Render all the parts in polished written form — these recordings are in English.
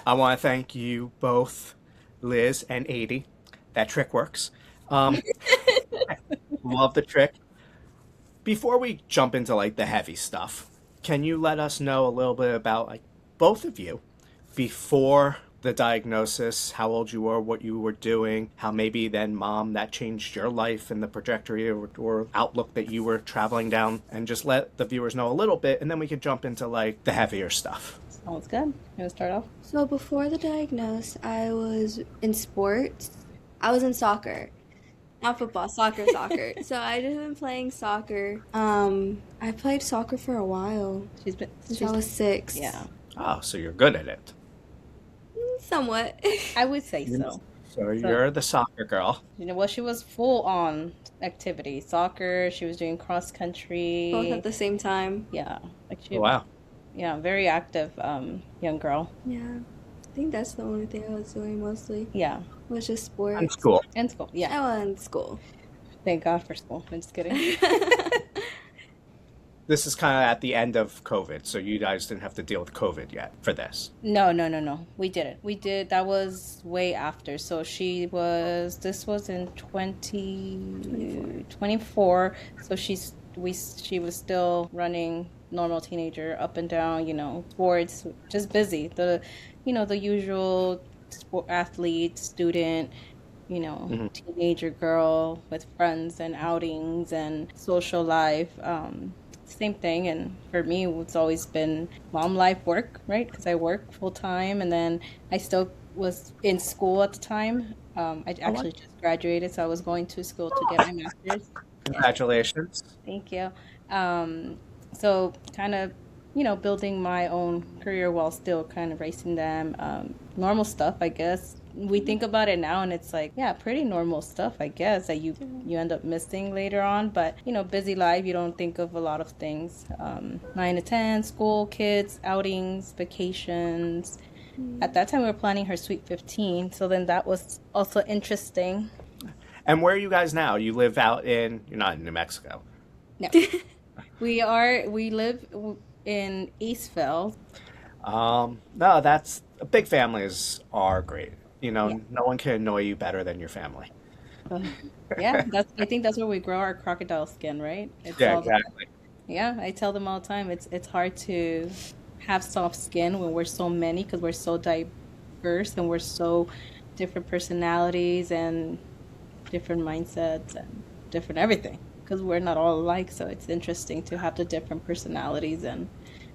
I want to thank you both, Liz and Adie. That trick works. Um, love the trick. Before we jump into like the heavy stuff, can you let us know a little bit about like both of you before the diagnosis, how old you were, what you were doing, how maybe then mom that changed your life and the trajectory or outlook that you were traveling down, and just let the viewers know a little bit, and then we could jump into like the heavier stuff. Sounds good. You want to start off? So before the diagnosis, I was in sports. I was in soccer. Not football, soccer. So I just been playing soccer. I played soccer for a while since I was 6. Yeah, Oh, so you're good at it. Somewhat. I would say so. So you're the soccer girl. Well, she was full on activity. Soccer, she was doing cross country. Both at the same time. Yeah, like Oh, wow. yeah, very active young girl. Yeah. I think that's the only thing I was doing mostly. Yeah, Was just And sports. school. and school. Yeah, I was in school. thank God for school. I'm just kidding. This is kind of at the end of COVID, so you guys didn't have to deal with COVID yet for this. No, no, no, no. We didn't. We did. That was way after. So this was in 2024. So she was still running normal teenager up and down, sports, just busy. The usual sport athlete, student, teenager girl with friends and outings and social life. Same thing. And for me, it's always been mom life, work, right? Because I work full time, and then I still was in school at the time. I actually just graduated, so I was going to school to get my master's. Congratulations. Thank you. So kind of, building my own career while still kind of racing them. Normal stuff, I guess. We think about it now and it's like, yeah, pretty normal stuff, I guess, that you end up missing later on. But, busy life, you don't think of a lot of things. 9 to 10, school, kids, outings, vacations. At that time, we were planning her Sweet 15. So then that was also interesting. And where are you guys now? You live you're not in New Mexico. No. We live in Eastville. No, big families are great. No one can annoy you better than your family. Yeah, I think that's where we grow our crocodile skin, right? Yeah, exactly. Yeah, I tell them all the time, it's hard to have soft skin when we're so many, because we're so diverse and we're so different personalities and different mindsets and different everything, because we're not all alike. So it's interesting to have the different personalities and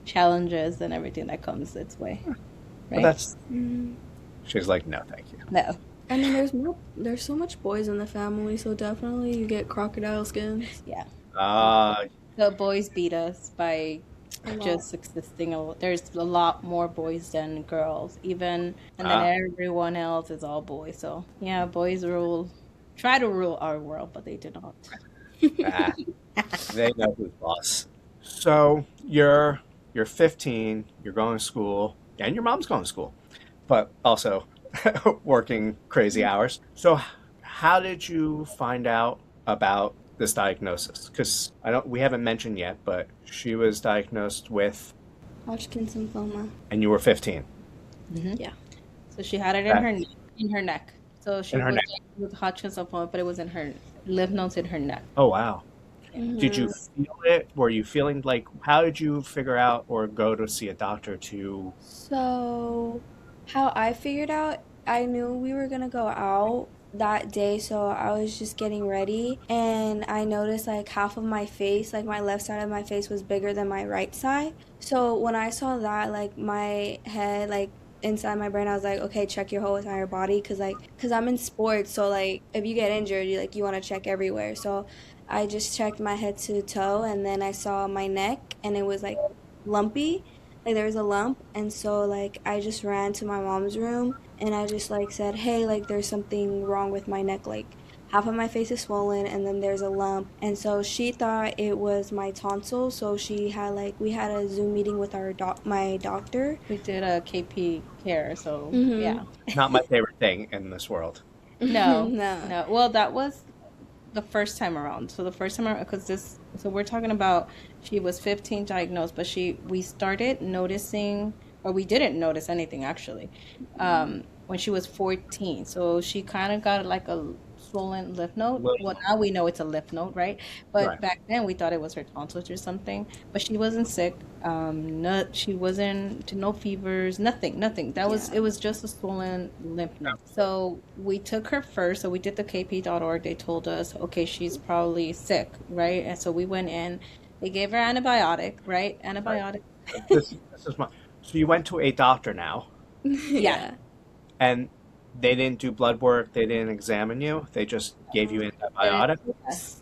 challenges and everything that comes its way, Well, right? she's like, no, thank you. No. I mean, there's so much boys in the family, so definitely you get crocodile skins. Yeah. Uh, The boys beat us by A lot. just existing. There's a lot more boys than girls, even, and then Ah. everyone else is all boys. So yeah, boys try to rule our world, but they do not. ah, they know who's boss. So you're 15, you're going to school, and your mom's going to school, but also working crazy hours. So how did you find out about this diagnosis? Because we haven't mentioned yet, but she was diagnosed with, Hodgkin's lymphoma. and you were 15. Yeah. So she had it in her neck. So she In her was neck. diagnosed with Hodgkin's lymphoma, but it was in her lymph nodes in her neck. Oh, wow. Did you feel it? Were you feeling like, how did you figure out or go to see a doctor to, So, how I figured out, I knew we were gonna go out that day, so I was just getting ready, and I noticed like half of my face, like my left side of my face, was bigger than my right side. So when I saw that, like my head, like inside my brain, I was like, okay, check your whole entire body, cause I'm in sports, so like if you get injured, you want to check everywhere. So I just checked my head to toe, and then I saw my neck, and it was like lumpy, like there was a lump. And so like I just ran to my mom's room, and I just like said, hey, like there's something wrong with my neck, like half of my face is swollen and then there's a lump. And so she thought it was my tonsil, so we had a Zoom meeting with my doctor. We did a KP care, so Mhm. yeah. not my favorite thing in this world? No, No. no. Well, that was the first time around. So the first time around, so we're talking about, she was 15 diagnosed, but we started noticing or we didn't notice anything actually, when she was 14. So she kind of got like a swollen lymph node. Well, Little, now we know it's a lymph node, right? But right. back then we thought it was her tonsils or something. But she wasn't sick. She wasn't no fevers, nothing, nothing. Yeah. It was just a swollen lymph node. So we took her first. So we did the KP.org. They told us, okay, she's probably sick, right? And so we went in. They gave her antibiotic, right? Right. Antibiotic. This is my. So you went to a doctor now, Yeah. Yeah. and they didn't do blood work. They didn't examine you. They just gave you antibiotic.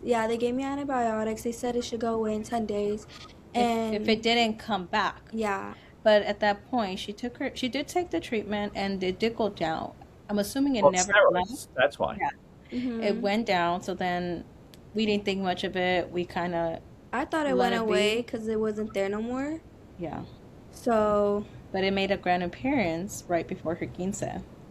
Yeah, they gave me antibiotics. They said it should go away in 10 days. If it And didn't come back. yeah. But at that point, she did take the treatment and it did go down. I'm assuming it Well, never left. steroids. That's why. Yeah. It Hmm. went down. So then we didn't think much of it. We kind of I thought it let went it away be. because it wasn't there no more. Yeah. So But it made a grand appearance right before her quince.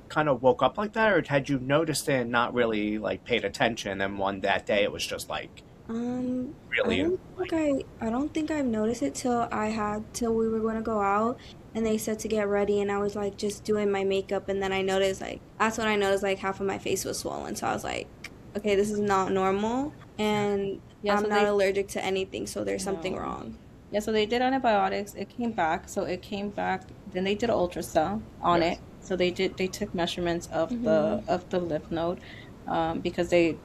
Kind of woke up like that, or had you noticed it and not really like paid attention? And one that day it was just like I really don't like think I don't think I've noticed it till we were going to go out and they said to get ready and I was like just doing my makeup and then I noticed like that's when I noticed like half of my face was swollen. So I was like, okay, this is not normal and Yeah. I'm So not they allergic to anything, so there's something no. wrong. Yeah, so they did antibiotics. It came back. So it came back. Then they did an ultrasound on it. yes. So they took measurements Mhm. of the lymph node, because they,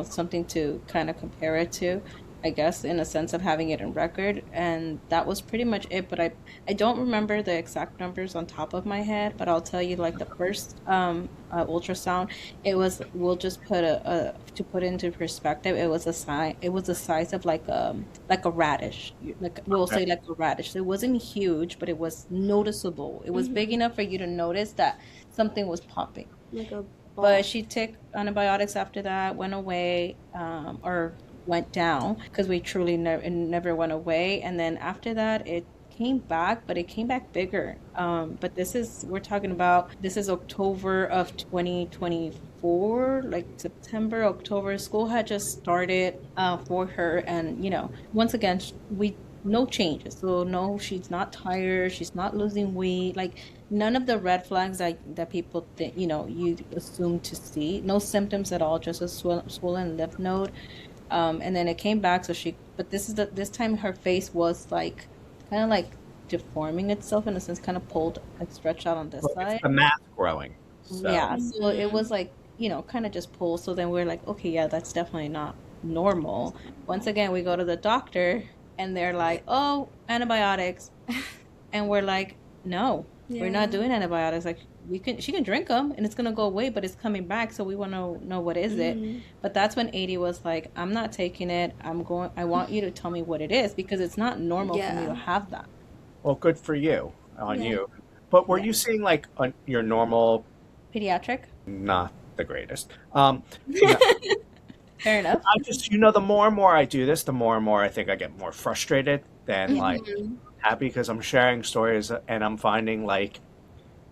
something to kind of compare it to, I guess, in a sense of having it in record. And that was pretty much it. But I don't remember the exact numbers on top of my head. But I'll tell you, like the first ultrasound, it was, we'll just put to put into perspective, it was a size, of like a radish, like we'll Okay. say like a radish. So it wasn't huge, but it was noticeable. It was big Mhm. enough for you to notice that something was popping. Like a But ball. she took antibiotics after that, went away, or went down because we truly it never went away. And then after that, it came back, but it came back bigger. But we're talking about, this is October of 2024, like September, October. School had just started for her. And, once again, no changes. So no, she's not tired. She's not losing weight. Like none of the red flags that people think, you assume to see. No symptoms at all, just a swollen lymph node. And then it came back. But this time her face was like kind of like deforming itself in a sense, kind of pulled, like stretched out on this Well, it's side. the mass growing. So Yeah. So it Mhm. was like, kind of just pulled. So then we're like, okay, yeah, that's definitely not normal. Once again, we go to the doctor and they're like, oh, antibiotics. And we're like, no, we're not Yeah. doing antibiotics. Like she can drink them and it's gonna go away, but it's coming back. So we want to know what is it. Mhm. But that's when Adie was like, I'm not taking it. I want you to tell me what it is because it's not normal for me to Yeah. have that. well, good for you on Yeah. you. But were Yeah. you seeing like your normal? Pediatric. Not the greatest. No, Fair enough. I just the more and more I do this, the more and more I think I get more frustrated than Yeah. like Mhm. happy because I'm sharing stories and I'm finding like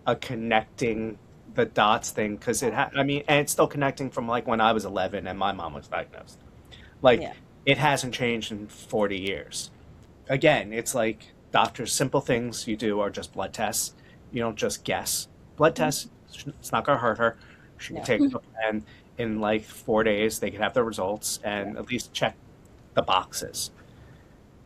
a connecting the dots thing because I mean, and it's still connecting from like when I was 11 and my mom was diagnosed. Like Yeah. it hasn't changed in 40 years. Again, it's like doctors, simple things you do are just blood tests. You don't just guess. Blood tests, it's not going to hurt her. She can No. take them, and in like 4 days, they can have the results Yeah. and at least check the boxes.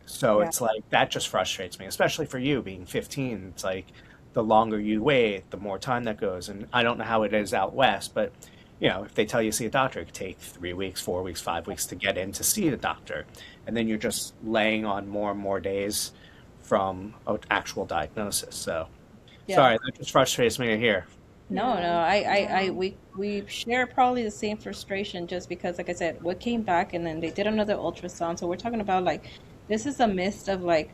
So Yeah. it's like that just frustrates me, especially for you being 15. It's like the longer you wait, the more time that goes. And I don't know how it is out west, but if they tell you to see a doctor, it could take 3 weeks, 4 weeks, 5 weeks to get in to see the doctor. And then you're just laying on more and more days from an actual diagnosis. So Yeah. sorry, that just frustrates me to hear. No, Yeah. no, Yeah. we share probably the same frustration just because, like I said, what came back and then they did another ultrasound. So we're talking about like, this is a mist of like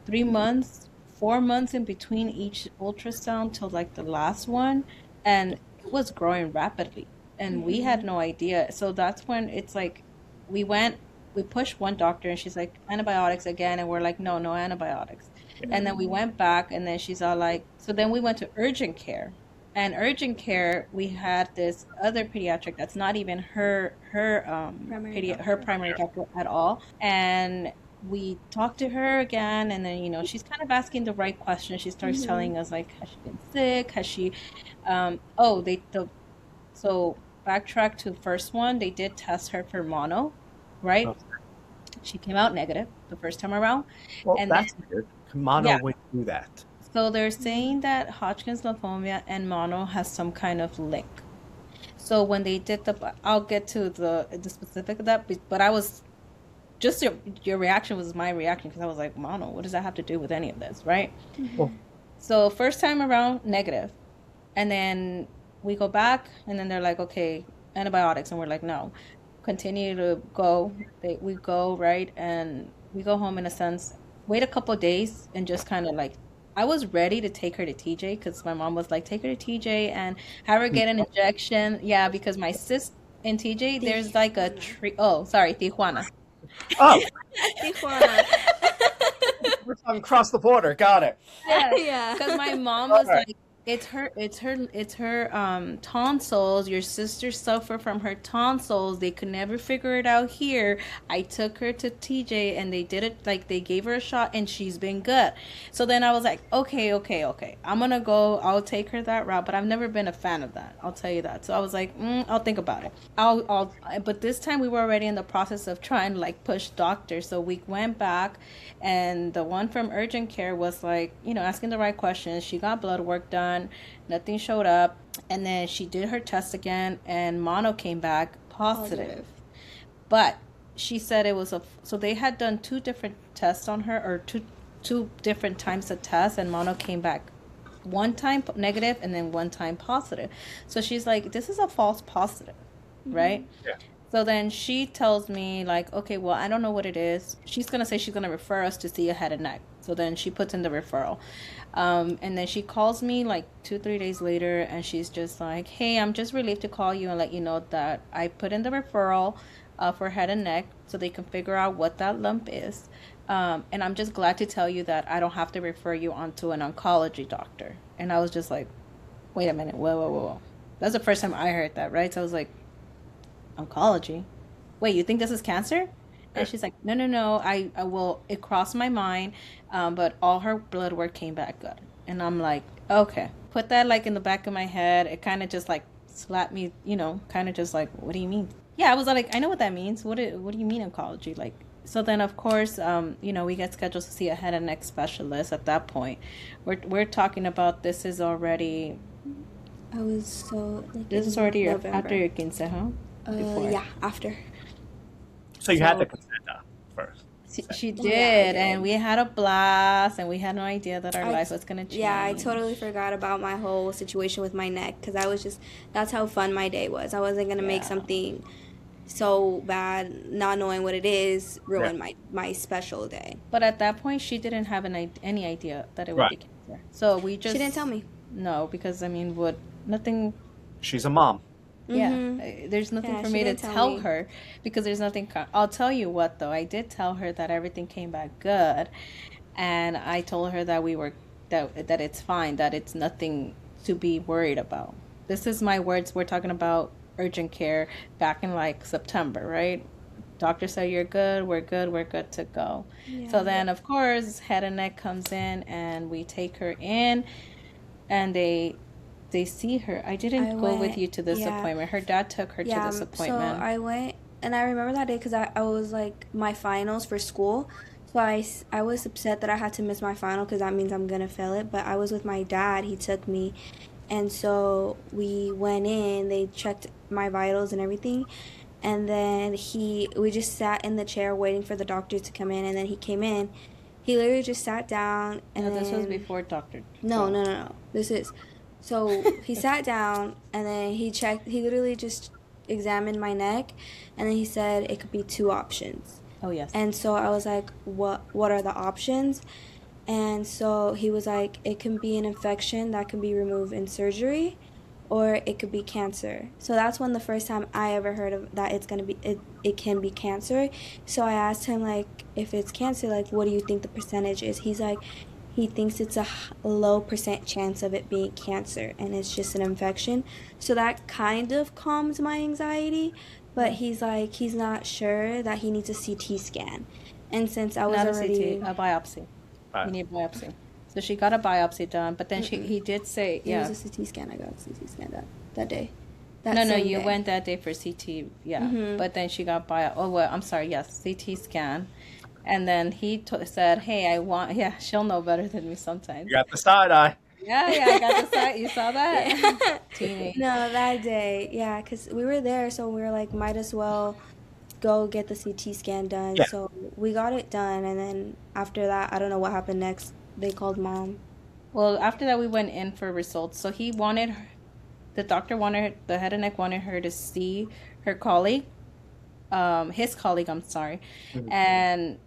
3 months, 4 months in between each ultrasound till like the last one. And it was growing rapidly and we had Mhm. no idea. So that's when it's like, we went, we pushed one doctor and she's like, antibiotics again. And we're like, no, no antibiotics. And then we Mhm. went back and then she's all like, so then we went to urgent care. And urgent care, we had this other pediatric that's not even her Primary her doctor. primary doctor at all. And we talked to her again, and then she's kind of asking the right questions. She starts Mm-hmm. telling us like, has she been sick? Has she oh, so backtrack to the first one, they did test her for mono, right? Okay. She came out negative the first time around. Well, And then, that's weird. Mono yeah, wouldn't do that. so they're saying that Hodgkin's lymphoma and mono has some kind of link. So when they did I'll get to the specific of that, but I was just your reaction was my reaction because I was like, mono, what does that have to do with any of this, right? Well, Mm-hmm. So first time around, negative. And then we go back, and then they're like, okay, antibiotics. And we're like, no, continue to go. We go, right? And we go home in a sense, wait a couple of days, and just kind of like, I was ready to take her to TJ because my mom was like, take her to TJ and have her get an injection. Yeah, because my sis in TJ, there's like a Tijuana. tree. Oh, sorry, Tijuana. oh, Tijuana. we're talking across the border. Got it. Yeah, Yeah. because my mom All was right. like, it's her tonsils. Your sister suffered from her tonsils. They could never figure it out here. I took her to TJ and they did it, like they gave her a shot and she's been good. So then I was like, okay, okay, okay. I'm gonna go. I'll take her that route, but I've never been a fan of that. I'll tell you that. So I was like, I'll think about it. But this time we were already in the process of trying to like push doctors. So we went back, and the one from urgent care was like, asking the right questions. She got blood work done, nothing showed up, and then she did her test again, and mono came back positive. Positive. But she said it was so they had done two different tests on her, or two different times of tests, and mono came back one time negative and then one time positive. So she's like, this is a false positive, Mm-hmm. right? Yeah. So then she tells me like, okay, well, I don't know what it is. She's gonna say she's gonna refer us to see a head and neck. So then she puts in the referral, and then she calls me like 2 3 days later, and she's just like, hey, I'm just relieved to call you and let you know that I put in the referral for head and neck so they can figure out what that lump is. And I'm just glad to tell you that I don't have to refer you on to an oncology doctor. And I was just like, wait a minute, whoa, whoa, whoa, whoa. That's the first time I heard that, right? So I was like, oncology? Wait, you think this is cancer? And Yeah. she's like, no, no, no. I will. It crossed my mind, but all her blood work came back good. And I'm like, okay. Put that like in the back of my head. It kind of just like slapped me, kind of just like, what do you mean? Yeah, I was like, I know what that means. What do you mean oncology? Like, so then of course, we get scheduled to see a head and neck specialist. At that point, we're talking about I was so like this is in already after November. your quince, huh? Before. Yeah, after. So you had the So placenta first. she Oh yeah, I did, and did. we had a blast, and we had no idea that our I life was gonna yeah, I totally change. forgot about my whole situation with my neck because I was just that's how fun my day was. I wasn't gonna make Yeah. something so bad, not knowing what it is, Yeah. ruin my special day. But at that point, she didn't have any idea that it would Right. be cancer. So we She didn't just tell me. no, because I mean, would nothing. She's a mom. Yeah, Mm-hmm. there's nothing Yeah, for she me to didn't tell tell me. her because there's nothing. I'll tell you what though, I did tell her that everything came back good, and I told her that we were that it's fine, that it's nothing to be worried about. This is my words. We're talking about urgent care back in like September, right? Doctor said you're good, we're good to go. So Yeah. then of course head and neck comes in and we take her in, and they see her. I I didn't go with went, you to this yeah. appointment. Her dad took her to Yeah, this so appointment. I went, and I remember that day because I was like my finals for school. So I was upset that I had to miss my final because that means I'm gonna fail it. But I was with my dad, he took me, and so we went in, they checked my vitals and everything. And then we just sat in the chair waiting for the doctor to come in. And then he came in, he literally just sat down, and No, this was then before Dr. no, Joe. no, no, no. This is so he sat down and then he checked. He literally just examined my neck, and then he said it could be two options. Oh yes. And so I was like, What are the options?" And so he was like, "It can be an infection that can be removed in surgery, or it could be cancer." So that's when the first time I ever heard of that it's gonna be it can be cancer. So I asked him like, if it's cancer, like what do you think the percentage is? He's like, he thinks it's a low percent chance of it being cancer and it's just an infection. So that kind of calms my anxiety, but Yeah. he's like he's not sure that he needs a CT scan. And since I was Not a already, CT, a biopsy. You need a biopsy. So she got a biopsy done, but then he did say, it was yeah. a CT scan. I got a CT scan that day. That No, same you day. went that day for CT, yeah. But then she got oh, well, I'm sorry, yes, CT scan. And then he said, hey, yeah, she'll know better than me sometimes. You got the side eye. Yeah, I got the side. You saw that? Yeah. Teenage. No, that day, yeah, because we were there, so we were like, might as well go get the CT scan done. Yeah. So we got it done, and then after that, I don't know what happened next. They called mom. Well, after that, we went in for results. So the doctor the head and neck wanted her to see her colleague, his colleague, I'm sorry. And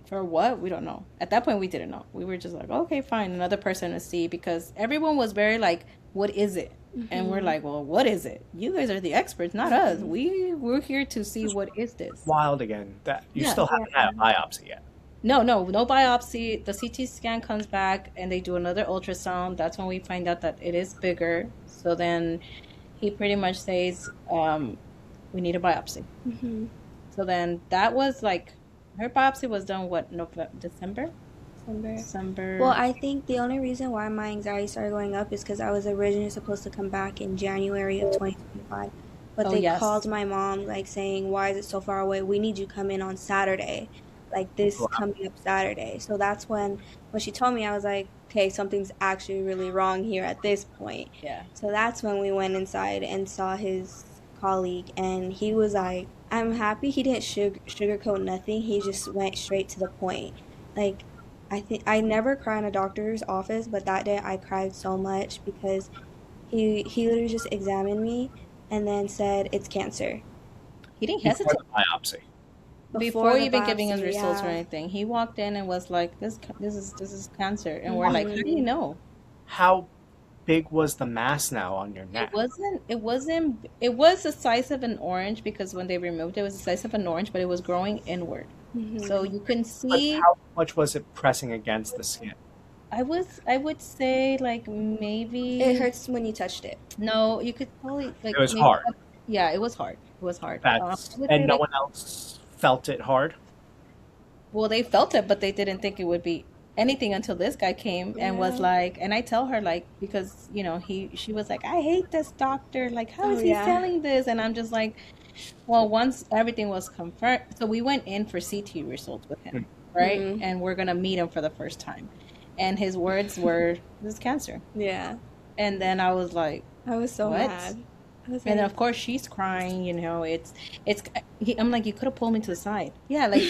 for what? We don't know. At that point, we didn't know. We were just like, okay, fine, another person to see, because everyone was very like, what is it? And we're like, well, what is it? You guys are the experts, not us. We're here to see what is this. Wild again. That you still haven't had a biopsy yet. No biopsy. The CT scan comes back and they do another ultrasound. That's when we find out that it is bigger. So then he pretty much says, we need a biopsy. So then that was like, her biopsy was done, what, December? Well, I think the only reason why my anxiety started going up is because I was originally supposed to come back in January of 2025. But they called my mom, like, saying, why is it so far away? We need you to come in on Saturday. Like, this coming up Saturday. So that's when she told me, I was like, okay, something's actually really wrong here at this point. Yeah. So that's when we went inside and saw his colleague. And he was like, I'm happy he didn't sugarcoat nothing. He just went straight to the point. Like, I think I never cry in a doctor's office, but that day I cried so much because he literally just examined me and then said it's cancer. He didn't hesitate. Before the biopsy. Before even giving us results or anything, he walked in and was like, "This is cancer," and we're like, "How do you know?" How big was the mass now on your neck? It was the size of an orange, because when they removed it was the size of an orange, but it was growing inward. So you can see. But how much was it pressing against the skin? I would say like maybe it hurts when you touched it. No, you could probably like. It was hard. Yeah, it was hard. It was hard. And no one else felt it hard? Well, they felt it, but they didn't think it would be anything until this guy came and was like, and I tell her, like, because she was like, I hate this doctor, like, how is he selling this? And I'm just like, well, once everything was confirmed, so we went in for CT results with him, right? And we're gonna meet him for the first time, and his words were, this is cancer. Yeah. And then I was like, I was so mad. And then of course she's crying, I'm like, you could have pulled me to the side. Yeah, like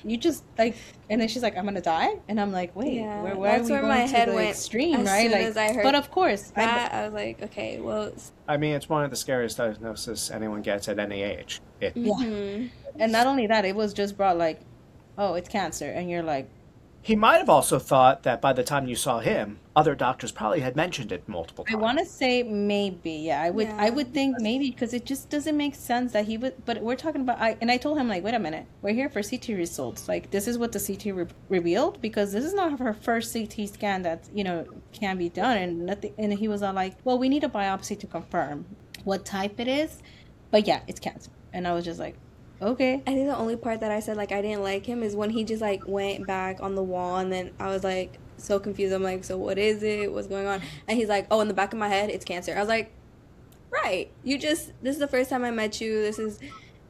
you just like, and then she's like, I'm gonna die, and I'm like, wait, where are we going my head to the went extreme, right? Like, as I heard but of course, I was like, okay, well. I mean, it's one of the scariest diagnoses anyone gets at any age. And not only that, it was just brought like, oh, it's cancer, and you're like. He might have also thought that by the time you saw him, other doctors probably had mentioned it multiple times. I want to say maybe, yeah. I would think maybe, because it just doesn't make sense that he would. But we're talking about. I told him, like, wait a minute, we're here for CT results. Like, this is what the CT revealed, because this is not her first CT scan that can be done, and nothing. And he was all like, well, we need a biopsy to confirm what type it is, but yeah, it's cancer. And I was just like, okay. I think the only part that I said, like, I didn't like him is when he just, like, went back on the wall, and then I was, like, so confused. I'm like, so what is it? What's going on? And he's like, oh, in the back of my head, it's cancer. I was like, right. This is the first time I met you. This is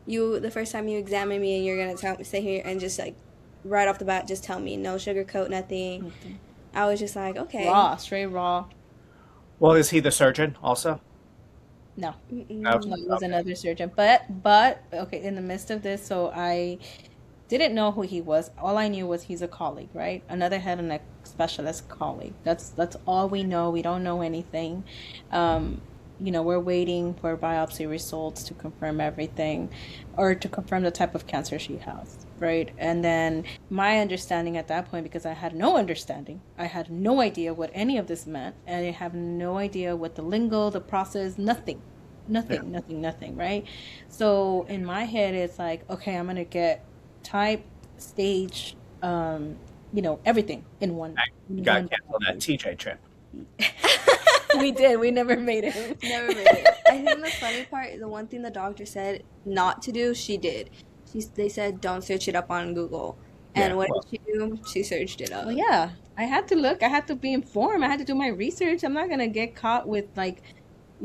the first time you examine me, and you're going to sit here and just, like, right off the bat, just tell me. No sugarcoat, nothing. I was just like, okay. Raw, straight raw. Well, is he the surgeon also? No, it was another surgeon. But okay, in the midst of this, so I didn't know who he was. All I knew was he's a colleague, right? Another head and neck specialist colleague. That's all we know. We don't know anything. We're waiting for biopsy results to confirm everything, or to confirm the type of cancer she has, right? And then my understanding at that point, because I had no understanding, I had no idea what any of this meant, and I have no idea what the lingo, the process, nothing, right? So in my head, it's like, okay, I'm gonna get type, stage, everything in one. You got to cancel that TJ trip. We did. We never made it. I think the funny part, the one thing the doctor said not to do, she did. They said don't search it up on Google. And Yeah. what Well, did she do? She searched it Well, up. yeah, I had to look. I had to be informed. I had to do my research. I'm not gonna get caught with like,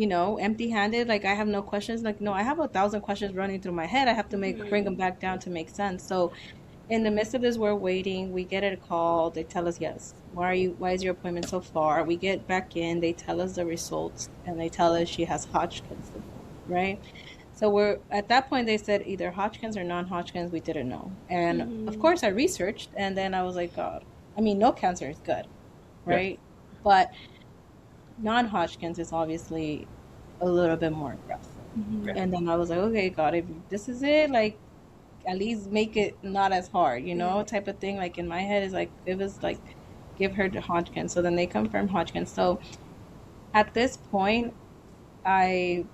empty-handed. Like I have no questions. Like no, I have 1,000 questions running through my head. I have to bring them Mhm. back down to make sense. So in the midst of this, we're waiting. We get a call. They tell us yes. Why is your appointment so far? We get back in. They tell us the results, and they tell us she has Hodgkin's lymphoma, right? So we're at that point. They said either Hodgkin's or non-Hodgkin's. We didn't know, and of Mhm. course, I researched, and then I was like, God, I mean, no cancer is good, yeah. right? But non-Hodgkin's is obviously a little bit more aggressive. Yeah. Mhm. And then I was like, okay, God, if this is it, like at least make it not as hard, Yeah. type of thing. Like in my head is like it was like give her the Hodgkin. So then they confirmed Hodgkin. So at this point, I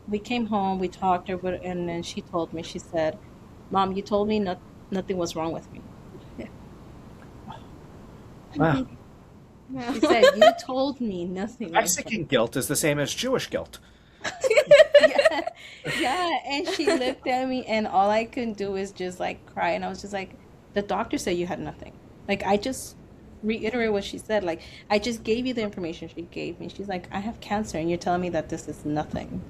we came home, we talked, and then she told me, she said, "Mom, you told me nothing was wrong with me." Yeah. Wow. No. She said, "You told me nothing was wrong." Mexican guilt is the same as Jewish guilt. Yeah, yeah. And she looked at me, and all I could do is just like cry. And I was just like, the doctor said you had nothing. Like, I just reiterate what she said. Like, I just gave you the information she gave me. She's like, I have cancer, and you're telling me that this is nothing.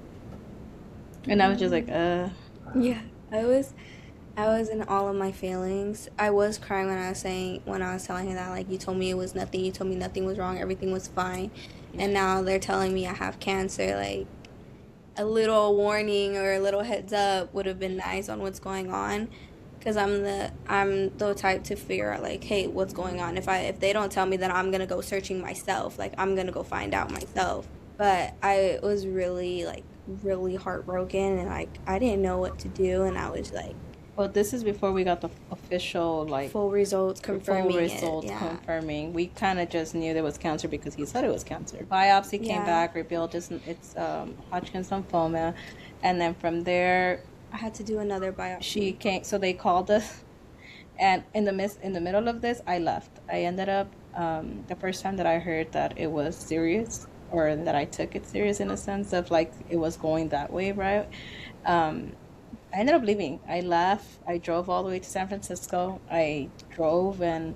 And I was just like, Yeah. I was in all of my feelings. I was crying when I was telling her that, like, you told me it was nothing, you told me nothing was wrong, everything was fine. yeah, And now they're telling me I have cancer. Like, a little warning or a little heads up would have been nice on what's going on. Cause I'm the type to figure out, like, hey, what's going on. If they don't tell me, then I'm gonna go searching myself. Like, I'm gonna go find out myself. But I was really, like, really heartbroken, and like I didn't know what to do, and I was like, well, this is before we got the official, like, full results full confirming it. results Yeah. confirming. We kind of just knew there was cancer because he said it was cancer. Biopsy came Yeah. back, revealed it's Hodgkin's lymphoma, and then from there I had to do another she biopsy. came. So they called us, and in the middle of this, I left. I ended up the first time that I heard that it was serious, or that I took it serious in a sense of like it was going that way, right? Um, I ended up leaving. I left. I drove all the way to San Francisco. I drove and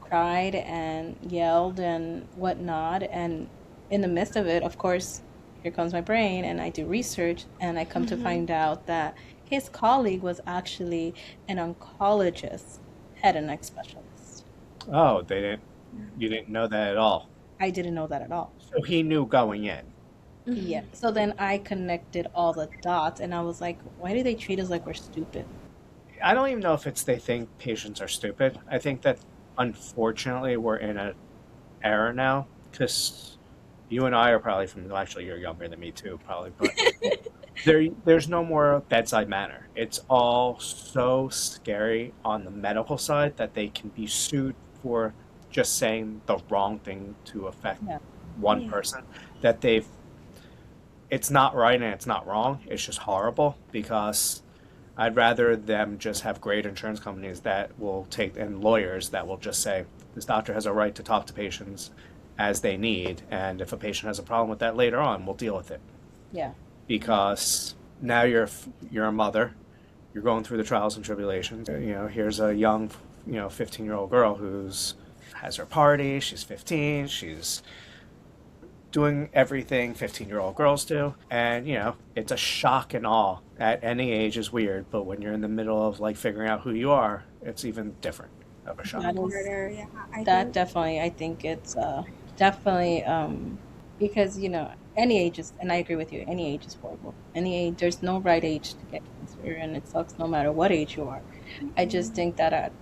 cried and yelled and whatnot. And in the midst of it, of course, here comes my brain, and I do research, and I come to Hmm. find out that his colleague was actually an oncologist, head and neck specialist. Oh, they didn't. You didn't know that at all. I didn't know that at all. So he knew going in. Yeah. Hmm. So then I connected all the dots, and I was like, why do they treat us like we're stupid? I don't even know if it's they think patients are stupid. I think that unfortunately we're in an era now because you and I are probably from. Well, actually, you're younger than me too, probably, but there's no more bedside manner. It's all so scary on the medical side that they can be sued for just saying the wrong thing to affect Yeah. one Yeah. person that they've it's not right and it's not wrong. It's just horrible because I'd rather them just have great insurance companies that will take and lawyers that will just say this doctor has a right to talk to patients as they need, and if a patient has a problem with that later on, we'll deal with it. Yeah. Because now you're a mother, you're going through the trials and tribulations. Here's a young, 15-year-old girl who's has her party. She's 15. She's doing everything 15-year-old girls do, and it's a shock and awe. At any age is weird, but when you're in the middle of like figuring out who you are, it's even different of a shock. That is Harder. Yeah. I that think. definitely. I think it's definitely because any age is, and I agree with you. Any age is horrible. Any age, there's no right age to get cancer, and it sucks no matter what age you are. I just Mhm. think that at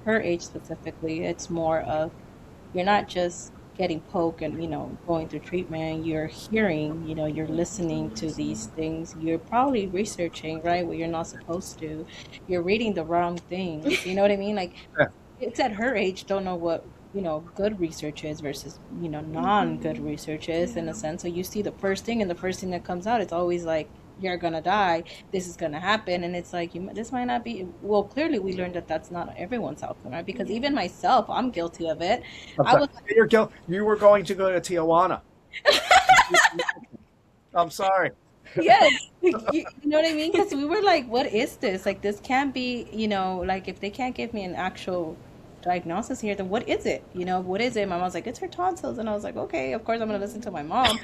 her age specifically, it's more of you're not just getting poked and going through treatment. You're hearing, you're listening to these things. You're probably researching, right, what you're not supposed to. You're reading the wrong things. You know what I mean? Like Yeah. it's at her age, don't know what good research is versus non-good Mhm. research is, in a Yeah. sense. So you see the first thing, and the first thing that comes out, it's always like you're gonna die, this is gonna happen, and it's like this might not be. Well, clearly we learned that that's not everyone's outcome, right? Because Yeah. even myself, I'm guilty of it. I'm I sorry. was You were going to go to Tijuana. I'm sorry. Yes, you know what I mean? Because we were like, what is this? Like, this can't be, like if they can't give me an actual diagnosis here, then what is it? What is it? My mom's like, it's her tonsils. And I was like, okay, of course I'm gonna listen to my mom.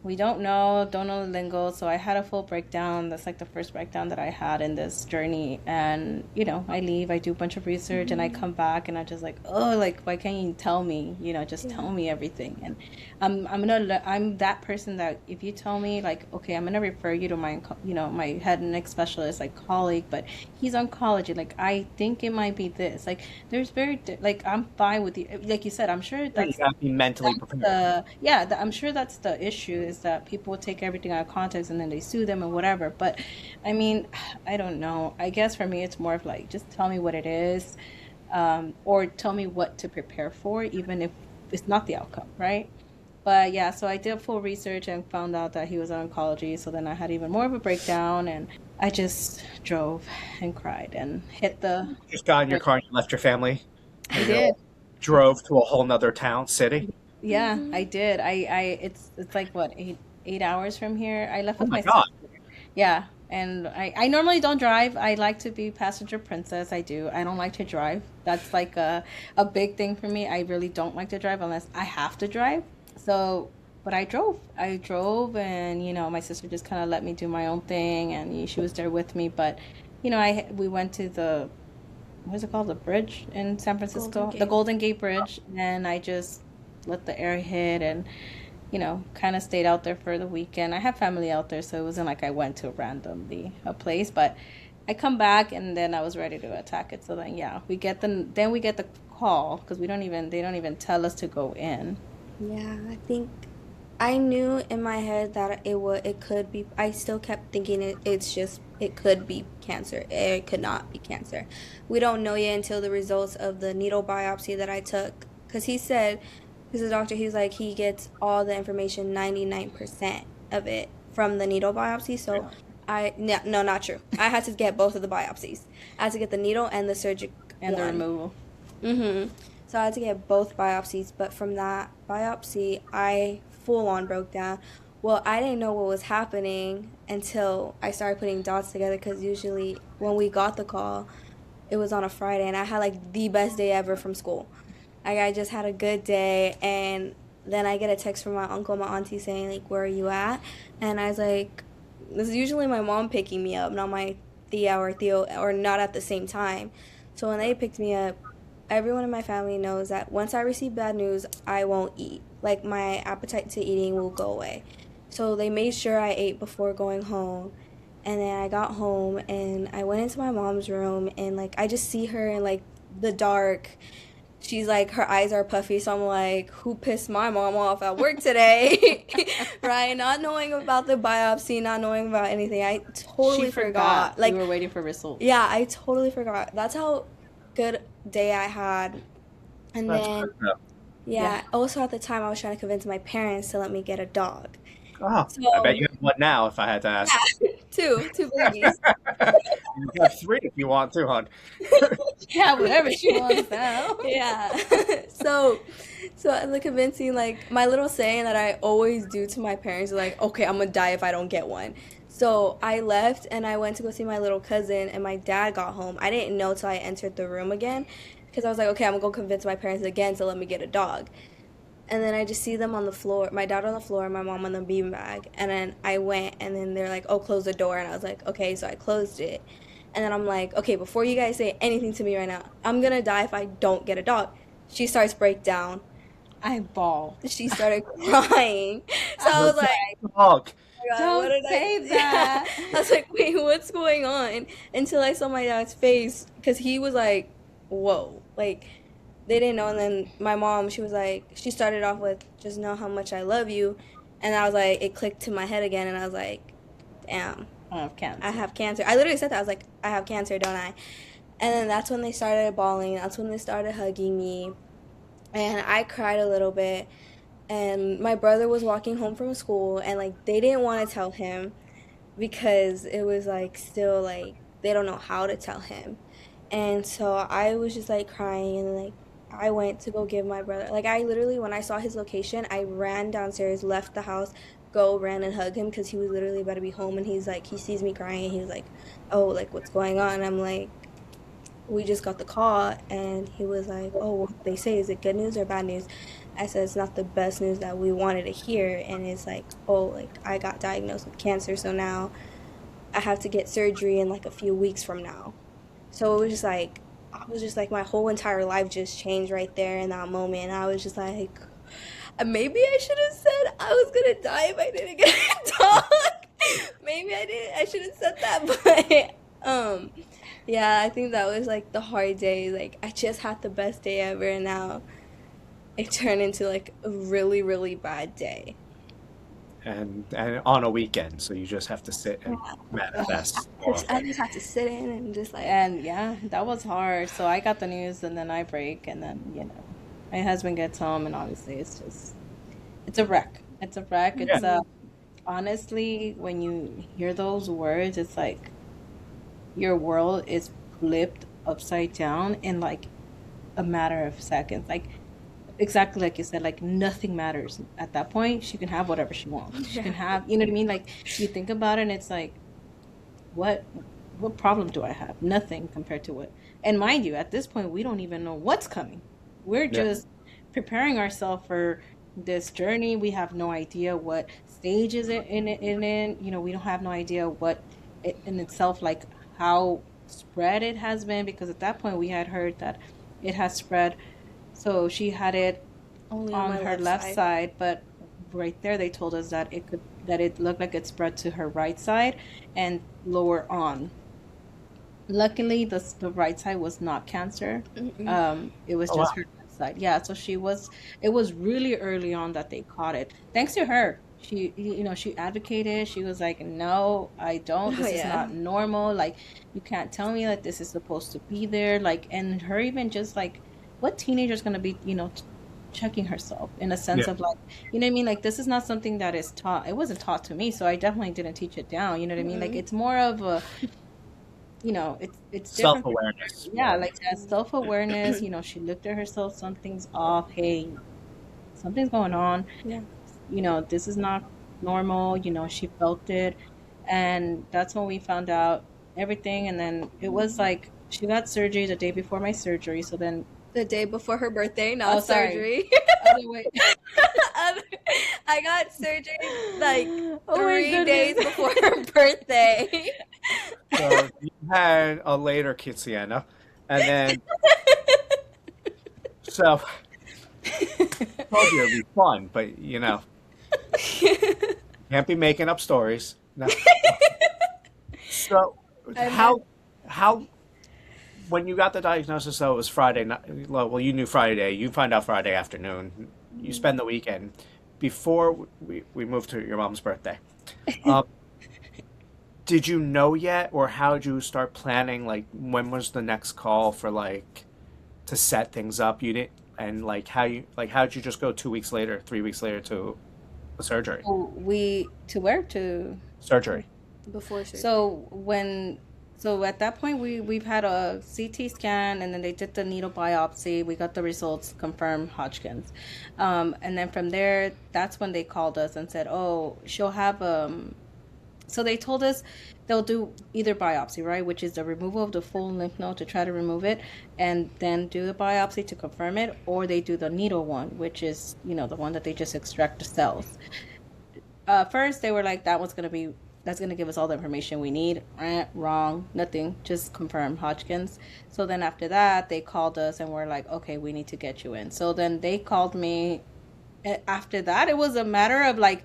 We don't know the lingo. So I had a full breakdown. That's like the first breakdown that I had in this journey. And, I leave, I do a bunch of research, and I come back and I just like, oh, like, why can't you tell me, just Yeah. tell me everything. And I'm that person that if you tell me like, okay, I'm gonna refer you to my head and neck specialist, like colleague, but he's oncology. Like, I think it might be this. Like, there's like, I'm fine with you. Like you said, I'm sure You gotta be mentally prepared. I'm sure that's the issue, is that people take everything out of context and then they sue them and whatever. But I mean, I don't know. I guess for me, it's more of like, just tell me what it is, or tell me what to prepare for, even if it's not the outcome, right? But yeah, so I did full research and found out that he was on oncology. So then I had even more of a breakdown, and I just drove and cried and hit the. Just got in your car and you left your family I and you did. drove to a whole nother town, city. Yeah, I Mm-hmm. did. It's like what, 8 hours from here. I left Oh with my my God. sister. Yeah, and I normally don't drive. I like to be passenger princess. I do. I don't like to drive. That's like a big thing for me. I really don't like to drive unless I have to drive. So, but I drove. I drove, and my sister just kind of let me do my own thing, and she was there with me. But, we went to the, what's it called, the bridge in San Golden Francisco, the Gate. Golden Gate Bridge, and I just let the air hit, and kind of stayed out there for the weekend. I have family out there, so it wasn't like I went to randomly a place, but I come back and then I was ready to attack it. So then, yeah, we get the call, because they don't even tell us to go in. Yeah, I think I knew in my head that it could be. I still kept thinking it could be cancer. It could not be cancer. We don't know yet until the results of the needle biopsy that I took. Cause he said, he's a doctor. He's like he gets all the information, 99% of it from the needle biopsy. So no, no, not true. I had to get both of the biopsies. I had to get the needle and the surgic And the one. removal. Mm-hmm. So I had to get both biopsies, but from that biopsy, I full on broke down. Well, I didn't know what was happening until I started putting dots together because usually when we got the call, it was on a Friday and I had like the best day ever from school. Like I just had a good day and then I get a text from my uncle, my auntie saying like, "Where are you at?" And I was like, "This is usually my mom picking me up, not my Thea or Theo, or not at the same time." So when they picked me up, everyone in my family knows that once I receive bad news, I won't eat. Like my appetite to eating will go away. So they made sure I ate before going home. And then I got home and I went into my mom's room and like I just see her in like the dark. She's like her eyes are puffy, so I'm like, who pissed my mom off at work today? Right? Not knowing about the biopsy, not knowing about anything. I She totally forgot forgot. we Like were waiting for results. yeah, I totally forgot. That's how good day I had. And That's then, good though. Yeah. yeah, also at the time I was trying to convince my parents to let me get a dog. Oh, I bet So, you have one now if I had to ask. yeah, two babies. You have three if you want to, hon. Yeah, whatever she wants now. Yeah. So, so the convincing, like my little saying that I always do to my parents, like, okay, I'm gonna die if I don't get one. So I left and I went to go see my little cousin, and my dad got home. I didn't know till I entered the room again, because I was like, okay, I'm gonna go convince my parents again to let me get a dog. And then I just see them on the floor, my dad on the floor, my mom on the beanbag. And then I went, and then they're like, oh, close the door. And I was like, okay, so I closed it. And then I'm like, okay, before you guys say anything to me right now, I'm gonna die if I don't get a dog. She starts break down. I ball. She started crying. So I I Your was was like, like, dog. oh my God, what don't did I? say Yeah. that. I was like, wait, what's going on? Until I saw my dad's face, because he was like, whoa, like they didn't know. And then my mom, she was like, she started off with, just know how much I love you. And I was like, it clicked to my head again, and I was like, damn, I have I cancer. have cancer. I literally said that. I was like, I have cancer, don't I? And then that's when they started bawling. That's when they started hugging me. And I cried a little bit. And my brother was walking home from school, and like they didn't want to tell him because it was like still like they don't know how to tell him. And so I was just like crying, and like I went to go give my brother, like I literally, when I saw his location, I ran downstairs, left the house, ran and hug him because he was literally about to be home, and he's like, he sees me crying, and he was like, oh, like, what's going on? And I'm like, we just got the call. And he was like, oh, what they say, is it good news or bad news? I said, it's not the best news that we wanted to hear. And it's like, oh, like, I got diagnosed with cancer, so now I have to get surgery in like a few weeks from now. So it was just like, I was just like, my whole entire life just changed right there in that moment. And I was just like, maybe I should have said I was gonna die if I didn't get a dog. Maybe I didn't. I should have said that, but yeah, I think that was like the hard day. Like, I just had the best day ever, and now it turned into like a really, really bad day. And on a weekend, so you just have to sit and manifest all of I it. just had to sit in and just like, And yeah, that was hard. So I got the news and then I break and then, my husband gets home and obviously it's a wreck. It's a wreck. Yeah, Honestly, when you hear those words, it's like your world is flipped upside down in like a matter of seconds. Like exactly like you said, like nothing matters at that point. She can have whatever she wants. She can yeah. have, you know what I mean? Like you think about it and it's like, what what problem do I have? Nothing compared to what. And mind you, at this point, we don't even know what's coming. We're yeah, just preparing ourselves for this journey. We have no idea what stage is it in. We don't have no idea what it in itself, like how spread it has been, because at that point we had heard that it has spread. So she had it Only on on my her left left side. side, but right there they told us that it looked like it spread to her right side and lower on. Luckily, the right side was not cancer. Mm-mm. It was oh just wow, her left side. Yeah, so it was really early on that they caught it. Thanks to her. She advocated. She was like, "No, I don't. Oh This is yeah. not normal. Like, you can't tell me that this is supposed to be there." Like, and her even just like, what teenager's gonna be, checking herself in a sense yeah. of like, you know what I mean? Like, this is not something that is taught. It wasn't taught to me, so I definitely didn't teach it down. You know what I mean? Like, Mm-mm. it's more of a it's different for her. Self-awareness Yeah, more. like that self-awareness, she looked at herself, something's off, hey, something's going on, Yeah. this is not normal, she felt it. And that's when we found out everything. And then it was like she got surgery the day before my surgery. So then, The day before her birthday, oh, not sorry. surgery. Other way. I got surgery like Oh my 3 days goodness. before her birthday. So you had a later quinceañera, and then so told you it'd be fun, but can't be making up stories. No. So I met. how when you got the diagnosis, though, it was Friday night. Well, you knew Friday. You find out Friday afternoon. You spend the weekend before we moved to your mom's birthday. Um, did you know yet, or how did you start planning? Like, when was the next call for like to set things up? You didn't, and how did you just go 2 weeks later, 3 weeks later to the surgery? To where to Surgery. Before surgery. So at that point we've had a CT scan, and then they did the needle biopsy. We got the results confirmed Hodgkin's, and then from there, that's when they called us and said, "Oh, she'll have." So they told us they'll do either biopsy, right, which is the removal of the full lymph node to try to remove it, and then do the biopsy to confirm it, or they do the needle one, which is the one that they just extract the cells. First they were like, that's gonna give us all the information we need. Wrong, nothing, just confirm Hodgkin's. So then after that, they called us and we're like, okay, we need to get you in. So then they called me. After that, it was a matter of like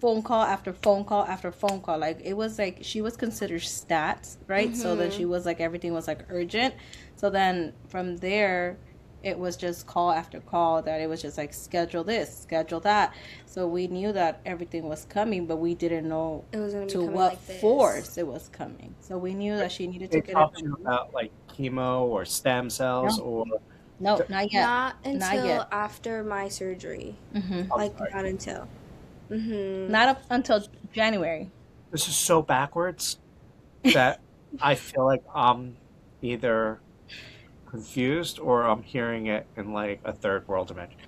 phone call after phone call after phone call. Like it was like she was considered stats, right? So then she Mm-hmm. was like everything was like urgent. So then from there, it was just call after call, that it was just like schedule this, schedule that. So we knew that everything was coming, but we didn't know It was gonna be to coming what like this. force it was coming. So we knew that she needed They to get it talk to you removed. about like chemo or stem cells No, or no, not yet, Not not until yet. after my surgery. Hmm. I'm Like, sorry. not until. Mm-hmm. Not up until January. This is so backwards that I feel like I'm either confused or I'm hearing it in like a third world dimension.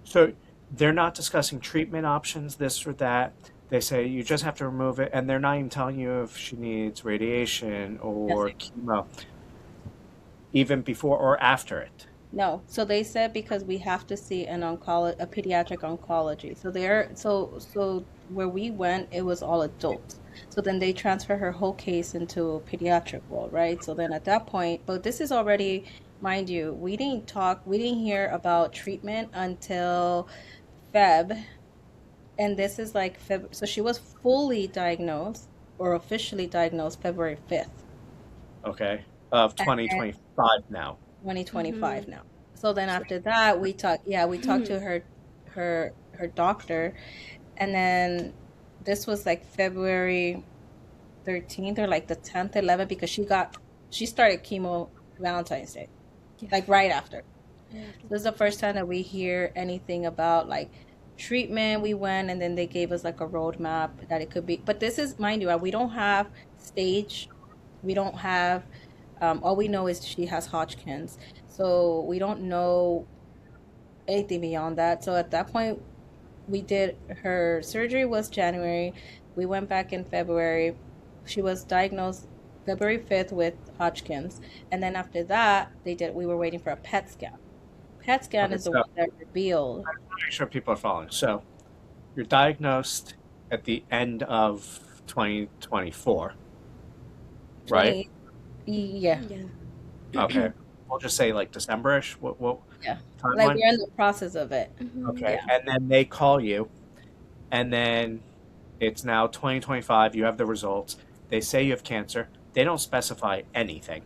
So they're not discussing treatment options, this or that. They say you just have to remove it, and they're not even telling you if she needs radiation Yes. or chemo, even before or after it. No. So they said because we have to see a pediatric oncology. So where we went, it was all adults. So then they transfer her whole case into pediatric world, right? So then at that point, but this is already, mind you, we didn't hear about treatment until Feb, and this is like Feb. So she was fully diagnosed or officially diagnosed February 5th. Okay, of And 2025 now. 2025 Mm-hmm. now. So then after that, we talked to her doctor, and then this was like February 13th or like the 10th, 11th, because she started chemo Valentine's Day, like right after. This is the first time that we hear anything about like treatment. We went and then they gave us like a roadmap that it could be. But this is, mind you, we don't have stage. We don't have, all we know is she has Hodgkin's. So we don't know anything beyond that. So at that point, we did her surgery was January. We went back in February. She was diagnosed February 5th with Hodgkin's. And then after that, we were waiting for a PET scan. PET scan Okay, is the so one that revealed make sure people are following. So you're diagnosed at the end of 2024, right? 20, yeah, Yeah. Okay, we'll just say like December-ish. What yeah. Like timeline? we're in the process of it. Mm-hmm. Okay, Yeah. and then they call you, and then it's now 2025. You have the results. They say you have cancer. They don't specify anything,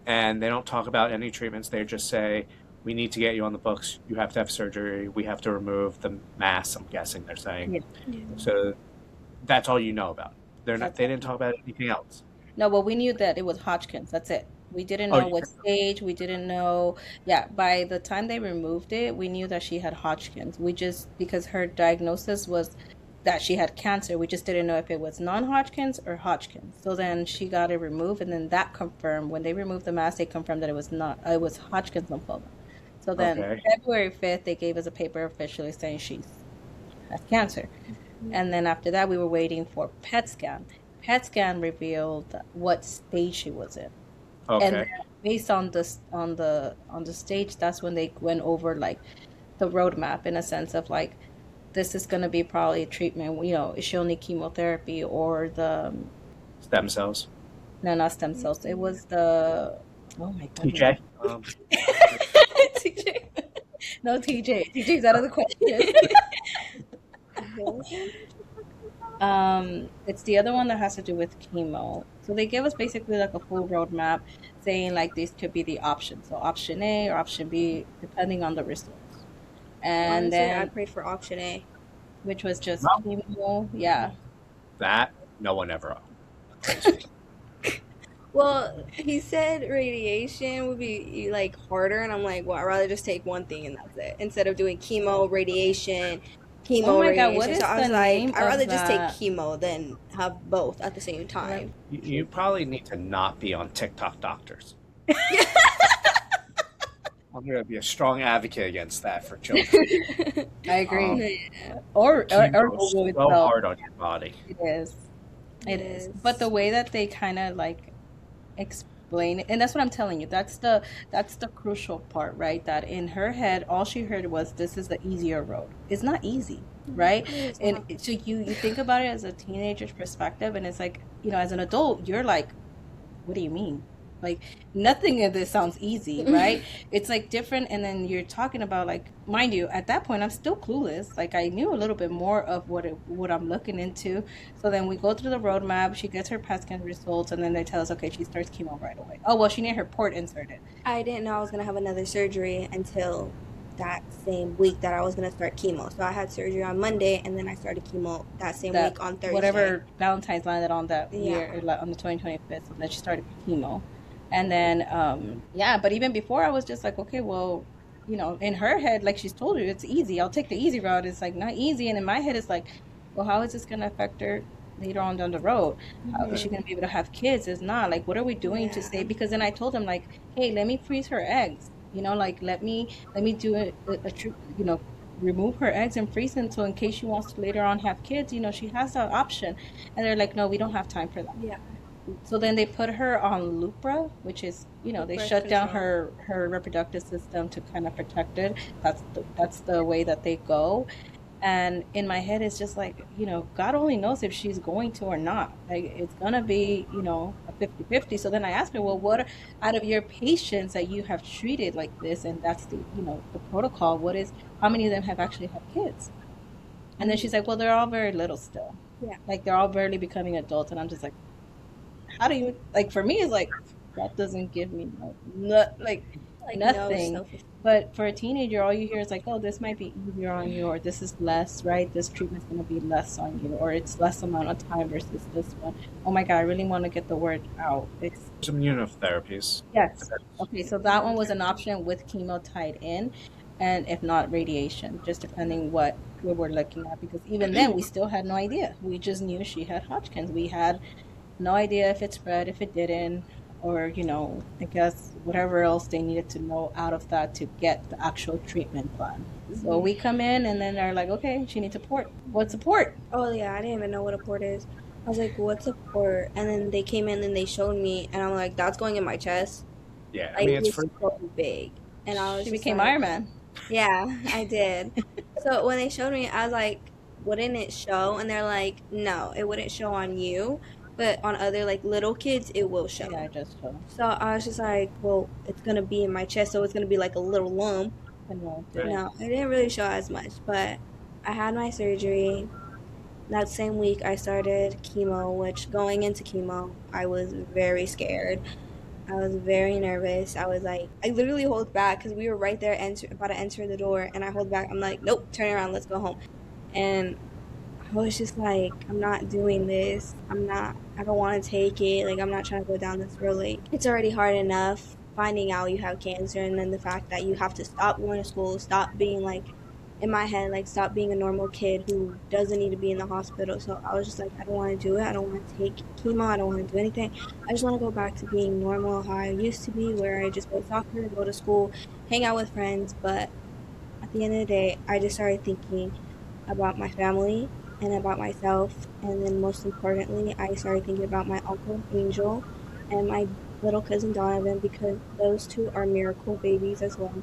and they don't talk about any treatments. They just say we need to get you on the books. You have to have surgery. We have to remove the mass. I'm guessing they're saying. Yeah. Yeah. So that's all you know about. They're not. That's They didn't talk about anything else. No, but we knew that it was Hodgkin's. That's it. We didn't Oh, know what stage. We didn't know. Yeah, by the time they removed it, we knew that she had Hodgkin's. We just, because her diagnosis was that she had cancer, we just didn't know if it was non-Hodgkin's or Hodgkin's. So then she got it removed, and then that confirmed, when they removed the mass, they confirmed that it was Hodgkin's lymphoma. So then okay. February 5th, they gave us a paper officially saying she has cancer. And then after that, we were waiting for PET scan. PET scan revealed what stage she was in, and then Okay. based on the stage, that's when they went over like the roadmap in a sense of like this is going to be probably a treatment. She'll need chemotherapy or the Stem cells. no, not stem cells. It was the oh my goodness. TJ. TJ. No, TJ. TJ's out of the question. It's the other one that has to do with chemo. So they give us basically like a full roadmap saying like these could be the options. So option A or option B, depending on the results. And Honestly, I then, pray for option A. which was just Well, chemo. Yeah. that no one ever. Crazy. Well, he said radiation would be like harder, and I'm like, well, I'd rather just take one thing and that's it instead of doing chemo, radiation, Oh chemo, my God, what radiation. is So I was the like, name I'd of rather just take that? chemo than have both at the same Like, time. You probably need to not be on TikTok doctors. I'm going to be a strong advocate against that for children. I agree. Um, Yeah, Or chemo is Google so itself. hard on your body. It is. It it is. is. But the way that they kind of like explain it, and that's what I'm telling you. That's the crucial part, right? That in her head, all she heard was this is the easier road. It's not easy, right? It is And not. so you think about it as a teenager's perspective, and it's like, as an adult, you're like, what do you mean? Like nothing of this sounds easy, right? It's like different, and then you're talking about like, mind you, at that point I'm still clueless. Like I knew a little bit more of what I'm looking into. So then we go through the roadmap. She gets her PET scan results, and then they tell us, okay, she starts chemo right away. Oh well, she needed her port inserted. I didn't know I was gonna have another surgery until that same week that I was gonna start chemo. So I had surgery on Monday, and then I started chemo that same That week on Thursday. whatever Valentine's landed on that year, Yeah. like on the 2025th, so then she started chemo. And then yeah, but even before I was just like, okay, well, in her head, like she's told you, it's easy. I'll take the easy route. It's like not easy, and in my head, it's like, well, how is this gonna affect her later on down the road? How is she Mhm. gonna be able to have kids? It's not like, what are we doing to Yeah. save? Because then I told him like, hey, let me freeze her eggs. Like let me do a remove her eggs and freeze them so in case she wants to later on have kids, she has that option. And they're like, no, we don't have time for that. Yeah. So then they put her on Lupra, which is, they Birth shut down control. her reproductive system to kind of protect it. That's the way that they go. And in my head, it's just like, God only knows if she's going to or not. Like, it's going to be, a 50-50. So then I asked her, well, what out of your patients that you have treated like this, and that's the protocol, how many of them have actually had kids? And then she's like, well, they're all very little still. Yeah. Like, they're all barely becoming adults. And I'm just like, how do you, like, for me, it's like, that doesn't give me like nothing. No. But for a teenager, all you hear is like, oh, this might be easier on you, or this is less, right? This treatment's going to be less on you, or it's less amount of time versus this one. Oh my God, I really want to get the word out. It's Immunotherapies. Yes. Okay, so that one was an option with chemo tied in, and if not, radiation, just depending what we were looking at. Because even then, we still had no idea. We just knew she had Hodgkin's. We had no idea if it spread, if it didn't, or, I guess whatever else they needed to know out of that to get the actual treatment plan. So we come in and then they're like, okay, she needs a port. What's a port? Oh yeah, I didn't even know what a port is. I was like, what's a port? And then they came in and they showed me, and I'm like, that's going in my chest. Yeah, I Like, mean, it's it's for so big. And I was She just became like, Iron Man. yeah, I did. So when they showed me, I was like, wouldn't it show? And they're like, no, it wouldn't show on you, but on other like little kids, it will show. Yeah, I just showed. So I was just like, well, it's gonna be in my chest, so it's gonna be like a little lump. I know. No, it didn't really show as much, but I had my surgery. That same week, I started chemo, which going into chemo, I was very scared. I was very nervous. I was like, I literally hold back because we were right there about to enter the door, and I hold back. I'm like, nope, turn around, let's go home. And I was just like, I'm not doing this. I don't want to take it. Like, I'm not trying to go down this road. Like, it's already hard enough finding out you have cancer, and then the fact that you have to stop going to school, stop being like, in my head, like, stop being a normal kid who doesn't need to be in the hospital. So I was just like, I don't want to do it. I don't want to take chemo. I don't want to do anything. I just want to go back to being normal, how I used to be, where I just play soccer, go to school, hang out with friends. But at the end of the day, I just started thinking about my family and about myself. And then most importantly, I started thinking about my uncle, Angel, and my little cousin, Donovan, because those two are miracle babies as well.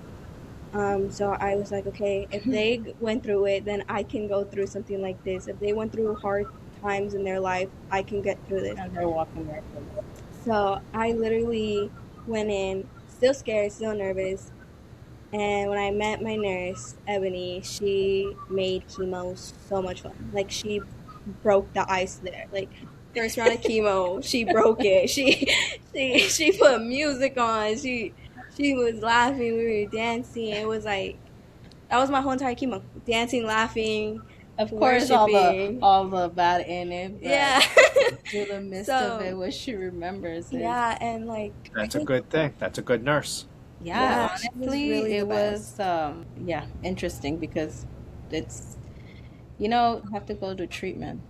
So I was like, okay, if they went through it, then I can go through something like this. If they went through hard times in their life, I can get through this. And they're walking there. So I literally went in, still scared, still nervous. And when I met my nurse, Ebony, she made chemo so much fun. Like, she broke the ice there. Like, first round of chemo, she broke it. She put music on. She was laughing. We were dancing. It was like, that was my whole entire chemo. Dancing, laughing, Of course, worshiping. all the bad in it. But Yeah. through the midst So, of it, what she remembers is yeah, and like, I That's a think, good thing. That's a good nurse. yeah, yeah, she was honestly, really the it best. was yeah, interesting because it's have to go to treatment.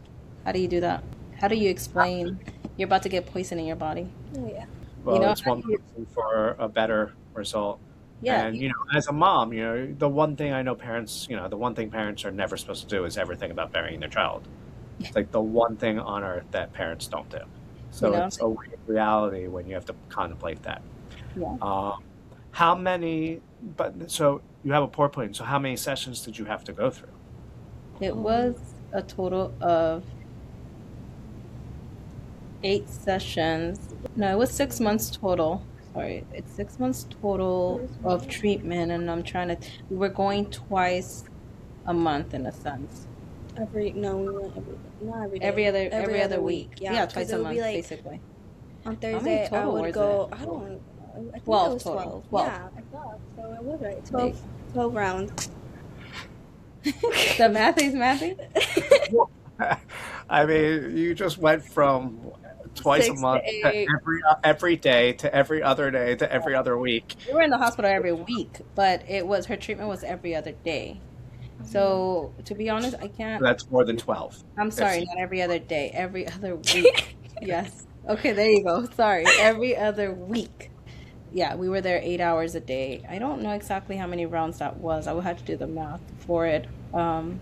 How do you do that? How do you explain you're about to get poison in your body? Oh, yeah. Well, it's How one do you, person for a better result. yeah, And, as a mom, the one thing I know parents, the one thing parents are never supposed to do is ever think about burying their child. It's like the one thing on earth that parents don't do. you So know, it's a weird reality when you have to contemplate that. yeah. Um, how many, so you have a port pudding. So how many sessions did you have to go through? It Um, was a total of 8 sessions. No, it was 6 months total. Sorry, it's 6 months total of treatment, and we were going twice a month in a sense. no, we went not every day, Every other week. week. Yeah, Yeah, because twice it a would be month, like basically. on How many Thursday, I total would was go, it? I don't know, I think it 12 was total. 12. 12. Yeah, I thought so. It was right. Big. 12 rounds. The mathy. I mean, you just went from twice a 6 to month to 8. every day to every other day to every other week. We were in the hospital every week, but her treatment was every other day. So to be honest, I can't. That's more than 12. I'm It's, sorry, not every other day, every other week. Yes. Okay, there you go. Sorry, every other week. yeah, we were there 8 hours a day. I don't know exactly how many rounds that was. I would have to do the math for it. Um,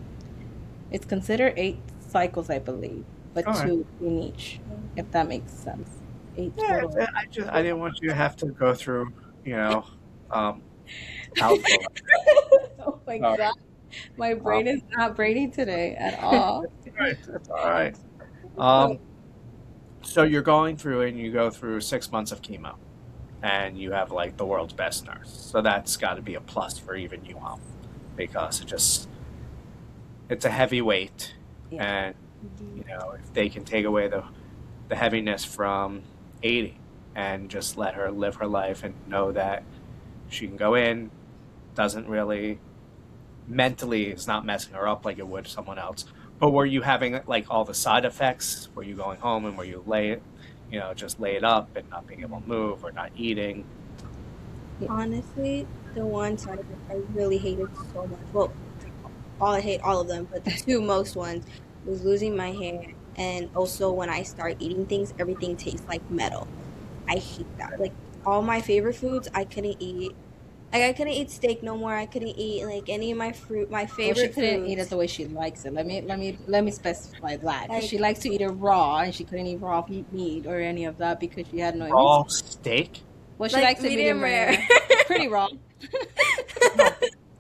it's considered 8 cycles, I believe, but All right. two in each, if that makes sense. Eight Yeah, total. I didn't want you to have to go through, you know, um, alpha. Oh my Sorry. God. My Um, brain is not brainy today at all. right. That's all right. So, Um, so you're going through and you go through 6 months of chemo, and you have like the world's best nurse. So that's got to be a plus for even you, because it's a heavy weight, yeah. and if they can take away the heaviness from 80 and just let her live her life and know that she can go in, doesn't really mentally is not messing her up like it would someone else. But were you having like all the side effects? Were you going home and were you just lay it up and not being able to move or not eating? Honestly, the one side effect I really hated so much. Well, I hate all of them, but the two most ones was losing my hair, and also when I start eating things, everything tastes like metal. I hate that. Like all my favorite foods, I couldn't eat. Like I couldn't eat steak no more. I couldn't eat like any of my fruit, my Well, she favorite couldn't eat it foods. the way she likes it. Let me specify that because she Like likes to eat it raw, and she couldn't eat raw meat or any of that because she had no immune Raw system. steak? Well, she like likes it medium medium rare. rare, pretty raw. No,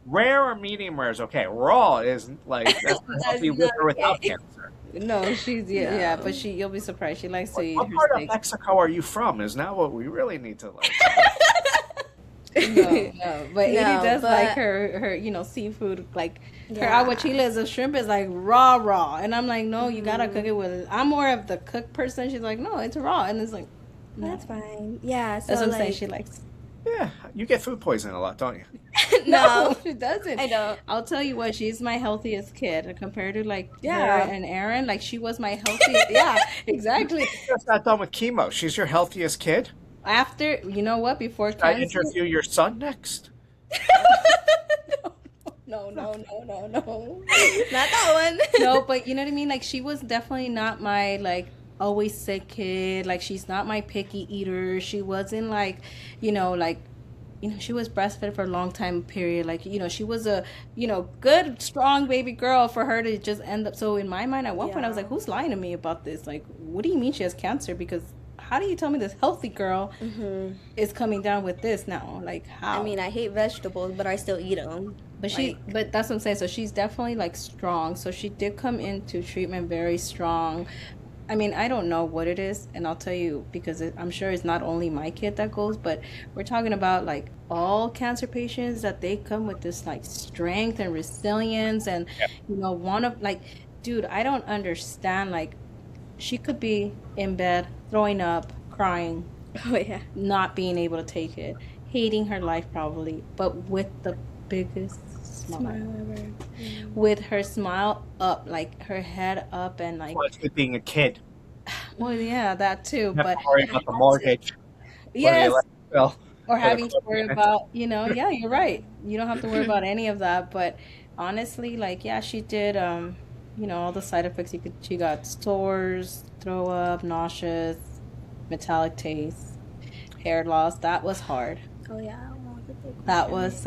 rare or medium rare is okay. Raw is like that's not That's healthy with not or without okay. cancer. No, she's yeah, but No. you'll be surprised. She likes to eat What her part of steak. Mexico are you from? Is now what we really need to like. No, no, but Adie No, does like but her seafood. Like her yeah. aguachiles of shrimp is like raw, and I'm like, no, you gotta cook Hmm. it with. I'm more of the cook person. She's like, no, it's raw, and it's like, That's no, fine. Yeah, that's so what I'm saying. She like likes. Yeah, you get food poisoning a lot, don't you? No, no, she doesn't. I don't. I'll tell you what, she's my healthiest kid compared to like her Yeah. and Aaron. Like she was my healthiest. Yeah, exactly. She just got done with chemo. She's your healthiest kid. After you know what, before Should I cancer. interview your son next? No, no, no, no, no. Not that one. No, but you know what I mean? Like she was definitely not my like always sick kid. Like she's not my picky eater. She wasn't like, like she was breastfed for a long time period. Like, she was a, good, strong baby girl for her to just end up. So in my mind, at one point, I was Yeah. like, who's lying to me about this? Like, what do you mean she has cancer? Because how do you tell me this healthy girl Hmm. is coming down with this now? Like, I how? mean, I hate vegetables, but I still eat them. But Like, but that's what I'm saying. So she's definitely like strong. So she did come into treatment very strong. I mean, I don't know what it is, and I'll tell you because I'm sure it's not only my kid that goes, but we're talking about like all cancer patients that they come with this like strength and resilience, and Yeah. one of like, dude, I don't understand. Like, she could be in bed, throwing up, crying, oh yeah, not being able to take it, hating her life probably, but with the biggest smile, smile ever. Yeah. with her smile up, like her head up, and like, Well, it's good being a kid. well, yeah, that too, You have to but worry I about the had to. mortgage or the yes, electric bill or or the having to car worry payment. about, yeah, you're right. You don't have to worry about any of that, but honestly, like, yeah, she did, all the side effects she got sores, throw up, nauseous, metallic taste, hair loss. That was hard. Oh yeah, well, the big That one. was,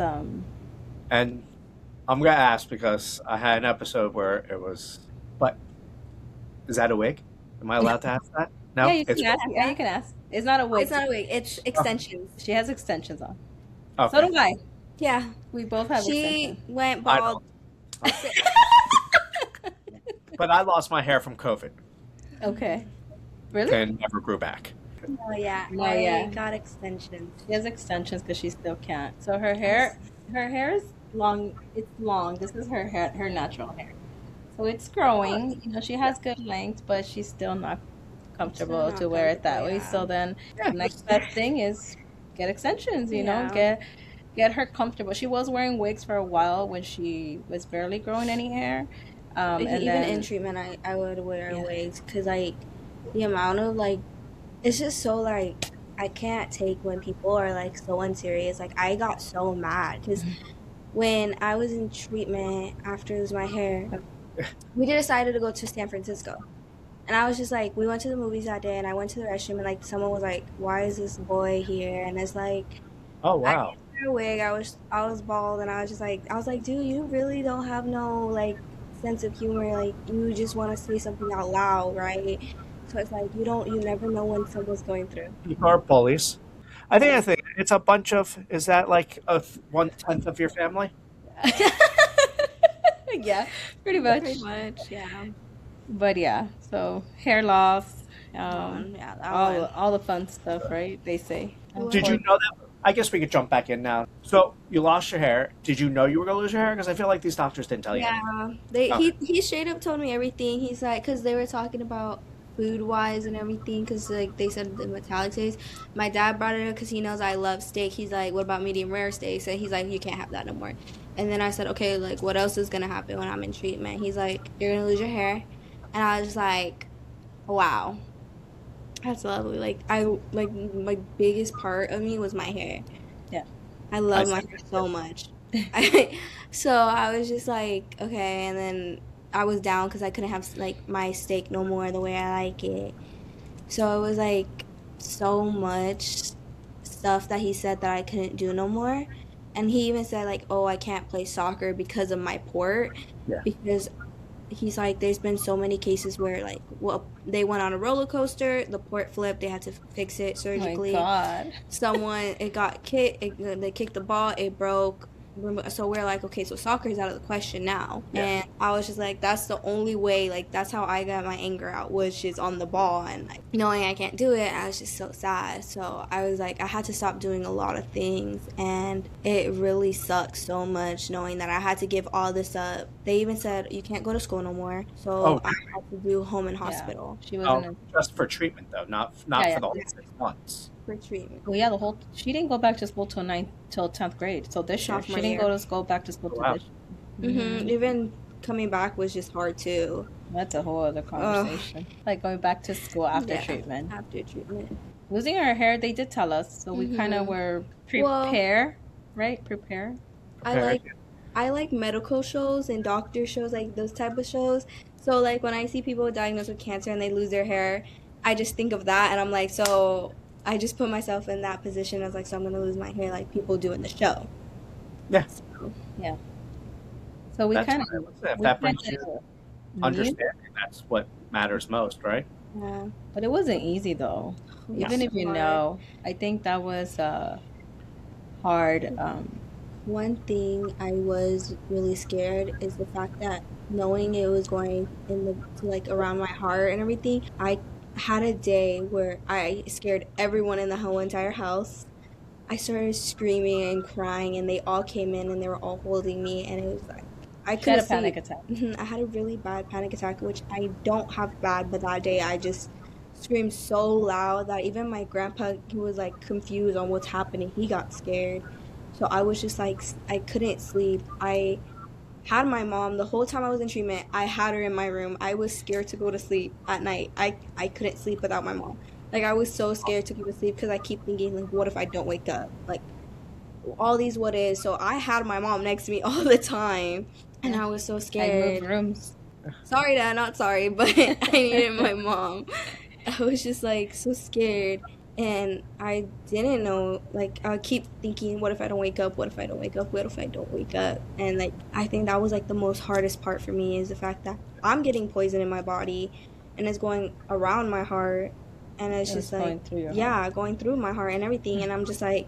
And I'm gonna ask because I had an episode where it was. But is that a wig? Am I allowed to ask that? yeah, No, you it's can ask. Yeah, you can ask. It's not a It's wig. not a wig. It's oh, extensions. She has extensions on. So okay. do I. Yeah, We both have extensions. she went I bald. don't. But I lost my hair from COVID Okay. Really? and never grew back. Oh yeah, No, I yeah. got extensions. She has extensions because she still can't. So Yes. her hair is long. It's long. This is her hair, her natural hair. So it's growing. She has good length, but she's still not Still comfortable to not wear it comfortable. that way. Yeah. So then Yeah, the next best thing is get extensions. Yeah. Get her comfortable. She was wearing wigs for a while when she was barely growing any hair, and Even in then treatment, I would wear yeah. wigs because like the amount of like it's just so like I can't take when people are like so unserious. Like I got so mad because when I was in treatment after losing my hair, we decided to go to San Francisco. And I was just like, we went to the movies that day, and I went to the restroom, and like someone was like, "Why is this boy here?" And it's like, Oh I wow. didn't wear a wig. I was bald, and I was like, dude, you really don't have no like sense of humor. Like you just want to say something out loud, right? So it's like you never know when someone's going through. People are bullies. I think Yeah. I think it's a bunch of. Is that like 1/10 of your family? Yeah, pretty Yeah. Pretty much. much, yeah. But yeah, so hair loss, Yeah, that one. all the fun stuff, right? They say. Did you What? know that? I guess we could jump back in now. So you lost your hair. Did you know you were going to lose your hair? Because I feel like these doctors didn't tell you anything. Yeah, they Okay. he straight up told me everything. He's like, because they were talking about food wise and everything, because like they said the metallic taste. My dad brought it up because he knows I love steak. He's like, what about medium rare steaks? And he's like, you can't have that no more. And then I said, okay, like what else is gonna happen when I'm in treatment? He's like, you're gonna lose your hair, and I was like, wow, that's lovely. Like like my biggest part of me was my hair. Yeah. I I love my see. hair so much. I, so I was just like, okay, and then I was down because I couldn't have like my steak no more the way I like it. So it was like so much stuff that he said that I couldn't do no more. And he even said like, oh, I can't play soccer because of my port, Yeah. because he's like, there's been so many cases where like, well, they went on a roller coaster, the port flipped, they had to fix it Oh my surgically. God. Someone, it got kicked, they kicked the ball, it broke. So we're like, okay, so soccer is out of the question now. Yeah. And I was just like, that's the only way, like that's how I got my anger out, was just on the ball. And like knowing I can't do it, I was just so sad. So I was like, I had to stop doing a lot of things, and it really sucked so much knowing that I had to give all this up. They even said you can't go to school no more, Oh, so I had to do home and Yeah. hospital She oh, wasn't in. just for treatment though, Yeah, not yeah. for the whole 6 months. for treatment. Well, yeah, the whole she didn't go back to school till 10th grade. So this year Sophomore she didn't year. go to school back to school Oh, to wow. this year. Even coming back was just hard too. That's a whole other conversation. Like going back to school after Yeah, treatment. after treatment. Losing our hair, they did tell us, so we kind of were Well, right? Prepare. I Prepared. like I like medical shows and doctor shows, like those type of shows. So like when I see people diagnosed with cancer and they lose their hair, I just think of that, and I'm like, so I just put myself in that position as like, so I'm gonna lose my hair like people do in the show. Yeah, So, Yeah. So that's what I would say. If that brings you knew, understanding, that's what matters most, right? yeah, but it wasn't easy though. it's Even if you hard. know, I think that was hard. One thing I was really scared is the fact that knowing it was going in the to like around my heart and everything, I had a day where I scared everyone in the whole entire house. I started screaming and crying, and they all came in and they were all holding me, and it was like I She had couldn't a panic sleep. attack. I had a really bad panic attack, which I don't have bad, but that day I just screamed so loud that even my grandpa, who was like confused on what's happening, he got scared. So I was just like, I couldn't sleep. I had my mom the whole time I was in treatment. I had her in my room. I was scared to go to sleep at night. I couldn't sleep without my mom. Like I was so scared to go to sleep because I keep thinking like, what if I don't wake up? Like all these what is. So I had my mom next to me all the time, and I was so I scared. moved rooms. Sorry, Dad, not sorry, but I needed my mom. I was just like so scared, and I didn't know. Like I keep thinking, what if I don't wake up? What if I don't wake up? What if I don't wake up? And like I think that was like the most hardest part for me, is the fact that I'm getting poison in my body, and it's going around my heart, and it's It was just like, going through your heart. yeah, going through my heart and everything, and I'm just like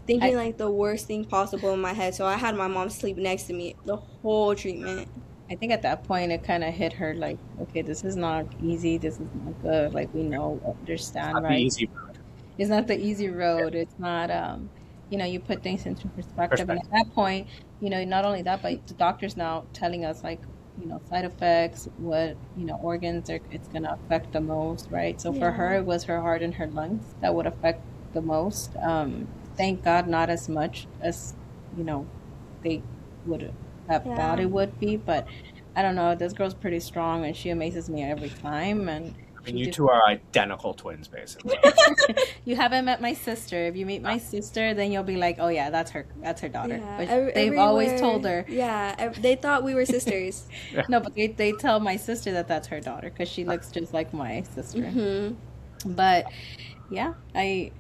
thinking I like the worst thing possible in my head. So I had my mom sleep next to me the whole treatment. I think at that point it kind of hit her like, okay, this is not easy. This is not good. Like we know, understand, Not the right? easy road. It's not the easy road. It's not, you put things into perspective. And at Perspective. that point, not only that, but the doctors now telling us like, side effects, what, organs it's going to affect the most, right? So for her, Yeah. it was her heart and her lungs that would affect the most. Thank God, not as much as, they would have thought Yeah. it would be. But I don't know. This girl's pretty strong and she amazes me every time. And I mean, you two are identical twins, basically. You haven't met my sister. If you meet my sister, then you'll be like, oh yeah, that's her daughter. Yeah, But they've always told her. Yeah, they thought we were sisters. Yeah. No, but they tell my sister that that's her daughter because she looks just like my sister. Hmm. But yeah, I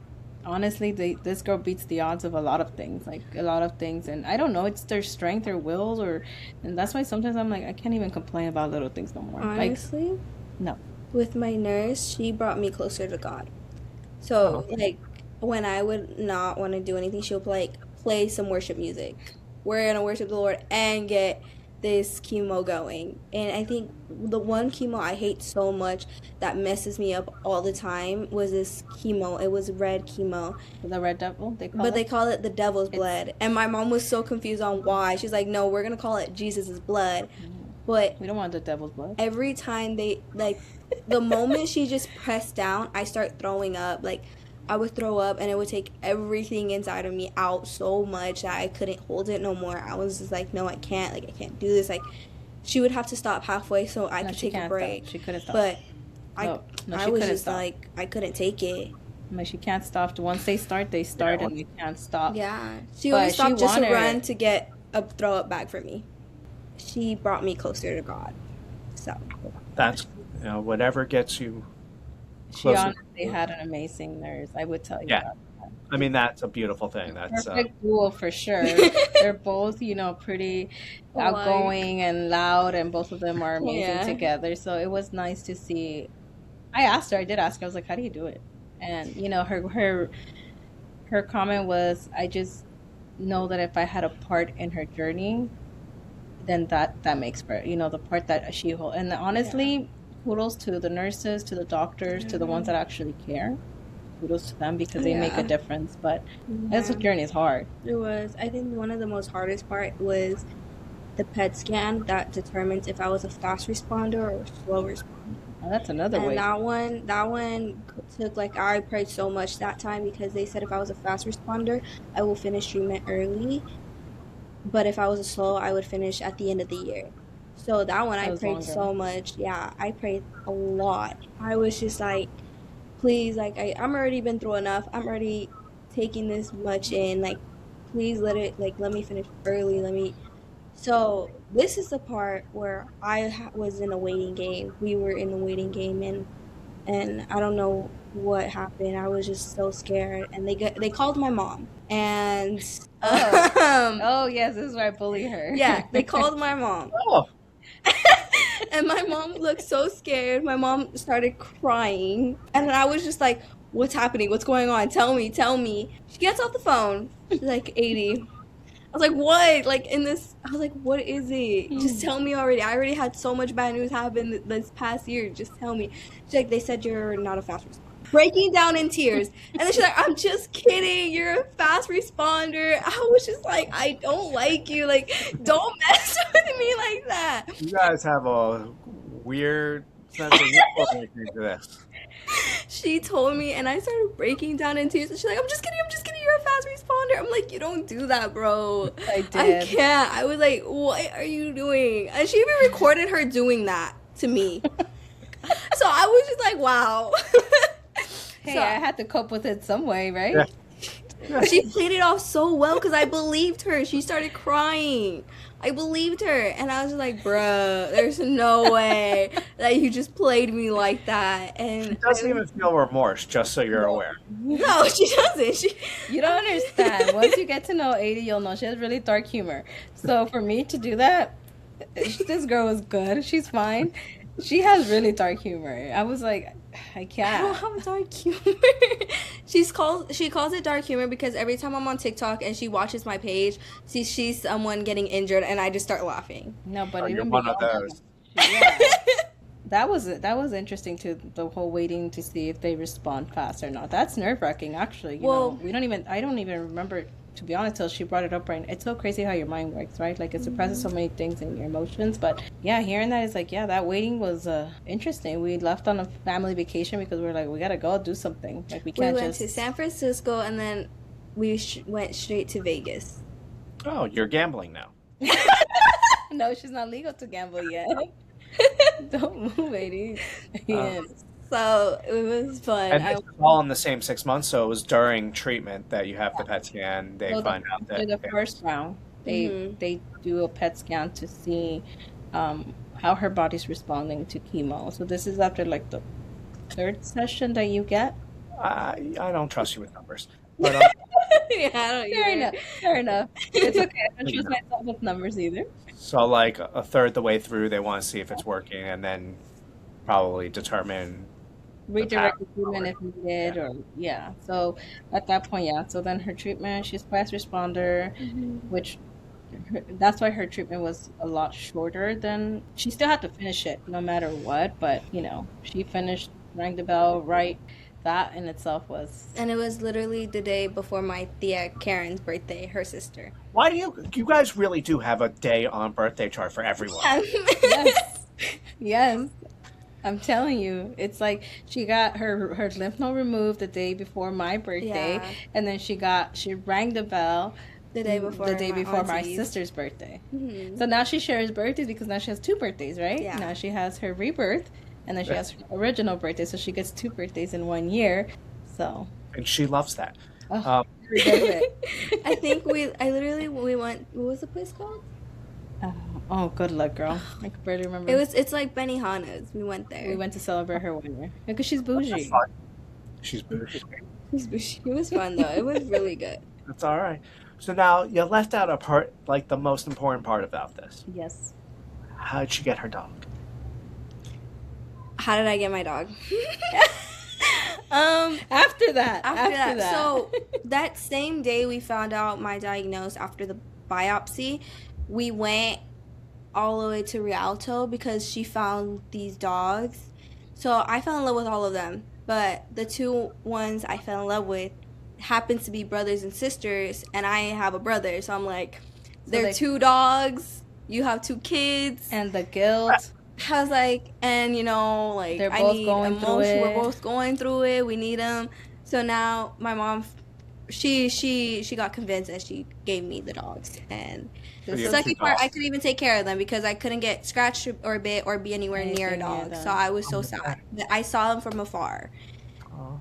honestly, this girl beats the odds of a lot of things, like a lot of things, and I don't know, it's their strength or wills, and that's why sometimes I'm like, I can't even complain about little things no more. Honestly, Like, no, with my nurse, she brought me closer to God. So, like, when I would not want to do anything, she'll like play some worship music. We're gonna worship the Lord and get this chemo going. And I think the one chemo I hate so much that messes me up all the time was this chemo. It was red chemo, the red devil they call but they it. call it the devil's blood. And my mom was so confused on why. She's like, "No, we're gonna call it Jesus's blood." But We don't want the devil's blood. every time they like the moment she just pressed down, I start throwing up. Like I would throw up and it would take everything inside of me out so much that I couldn't hold it no more. I was just like, no, I can't. Like I can't do this. Like she would have to stop halfway so I No, could she take a can't break. stop. She couldn't stop. But I No, no, I she was couldn't just stop. like I couldn't take it. Like she can't stop. Once they start, they start, and they can't stop. Yeah. She But only she stopped just to wanted- run to get a throw up bag for me. She brought me closer to God. So That's, whatever gets you She closer. honestly had an amazing nurse. I would tell you Yeah. that. I mean, that's a beautiful thing. That's Perfect duo for sure. They're both, pretty Alike. outgoing and loud, and both of them are amazing Yeah. together. So it was nice to see. I did ask her. I was like, "How do you do it?" And her comment was, "I just know that if I had a part in her journey, then that makes for the part that she holds." And honestly, kudos to the nurses, to the doctors, to the ones that actually care. Kudos to them because they make a Yeah. difference. But this journey is hard. it was. I think one of the most hardest part was the PET scan that determines if I was a fast responder or a slow responder. Oh, that's another And way. that one took like I prayed so much that time because they said if I was a fast responder, I will finish treatment early. But if I was a slow, I would finish at the end of the year. So that one That I was prayed longer. so much. Yeah, I prayed a lot. I was just like, please, like I'm already been through enough. I'm already taking this much in. Like, please let me finish early. So this is the part where I was in a waiting game. We were in a waiting game, and I don't know what happened. I was just so scared, and they called my mom, and Oh yes, this is where I bully her. yeah, they called my mom, oh, and my mom looked so scared. My mom started crying, and then I was just like, "What's happening? What's going on? Tell me, tell me." She gets off the phone. She's like, "Adie." I was like, "What?" Like I was like, "What is it? Just tell me already. I already had so much bad news happen this past year. Just tell me." She's like, "They said you're not a fast responder." Breaking down in tears. And then she's like, "I'm just kidding. You're a fast responder." I was just like, "I don't like you. Like, don't mess with me like that." you guys have a weird sense of humor when it comes to this. She told me, and I started breaking down in tears. And she's like, I'm just kidding. You're a fast responder." I'm like, "You don't do that, bro." I I did. can't. I was like, "What are you doing?" And she even recorded her doing that to me. So I was just like, wow. Hey, So- I had to cope with it some way, right? Yeah. She played it off so well because I believed her. She started crying. I believed her. And I was just like, bruh, there's no way that you just played me like that. And She doesn't even feel remorse, just so you're aware. No, she doesn't. You don't understand. Once you get to know Adie, you'll know she has really dark humor. So for me to do that, this girl was good. She's fine. She has really dark humor. I was like, I I don't can't. have dark humor. She calls it dark humor because every time I'm on TikTok and she watches my page, she sees someone getting injured and I just start laughing. No, but Oh, you're even one of beyond those. that, that was interesting too. The whole waiting to see if they respond fast or not. That's nerve wracking, actually. Well- I don't even remember, to be honest, till she brought it up. Right, it's so crazy how your mind works, right? Like it suppresses so many things in your emotions. But yeah, hearing that is like, yeah, that waiting was interesting. We left on a family vacation because we were like, we gotta go do something. Like we We can't went just. to San Francisco and then we went straight to Vegas. Oh, you're gambling now. No, she's not legal to gamble yet. Don't move, Adie. Yeah. So it was fun. And this is all in the same 6 months, so it was during treatment that you have the PET scan. They So find out after that the it first round, Mhm. they do a PET scan to see how her body's responding to chemo. So this is after like the third session that you get. I don't trust you with numbers, but Yeah, I don't Fair either. enough. Fair enough. It's okay. I don't you trust know. myself with numbers either. So like a third the way through, they want to see if it's working, and then probably determine the path Redirect the treatment forward. if Yeah. needed, or yeah. So at that point, yeah. So then her treatment, she's fast responder, Mhm. which that's why her treatment was a lot shorter than she still had to finish it no matter what. But she finished, rang the bell, right? That in itself was And it was literally the day before my Tia Karen's birthday, her sister. Why do you guys really do have a day on birthday chart for everyone? Yeah. yes, yes. I'm telling you, it's like she got her lymph node removed the day before my birthday, Yeah, and then she rang the bell the day the before day my before my auntie's. sister's birthday. Hmm. So now she shares birthdays because now she has two birthdays, right? Yeah. Now she has her rebirth, and then she has her original birthday, so she gets two birthdays in 1 year. So, And she loves that. oh, Um, every bit of it. I literally, we went, what was the place called? Oh, oh, good luck, girl. I can barely remember. It's like Benihana's. We went there. We went to celebrate her 1 year because she's that's bougie. fun. She's bougie. It was fun though. It was really good. That's all right. So now you left out a part, like the most important part about this. Yes. How did she get her dog? How did I get my dog? After that. After that. So that same day we found out my diagnosis after the biopsy, we went all the way to Rialto because she found these dogs. So I fell in love with all of them, but the two ones I fell in love with happens to be brothers and sisters, and I have a brother. So I'm like, So they're they two dogs. You have two kids. and the guilt. I was like, and like They're I both need going through emotion. it. We're both going through it. We need them. So now my mom, she got convinced and she gave me the dogs. And So the you have two sucky part, I dogs. couldn't even take care of them because I couldn't get scratched or bit or be anywhere near a Anything near dog. them. So I was so Oh, sad. But I saw them from afar. oh.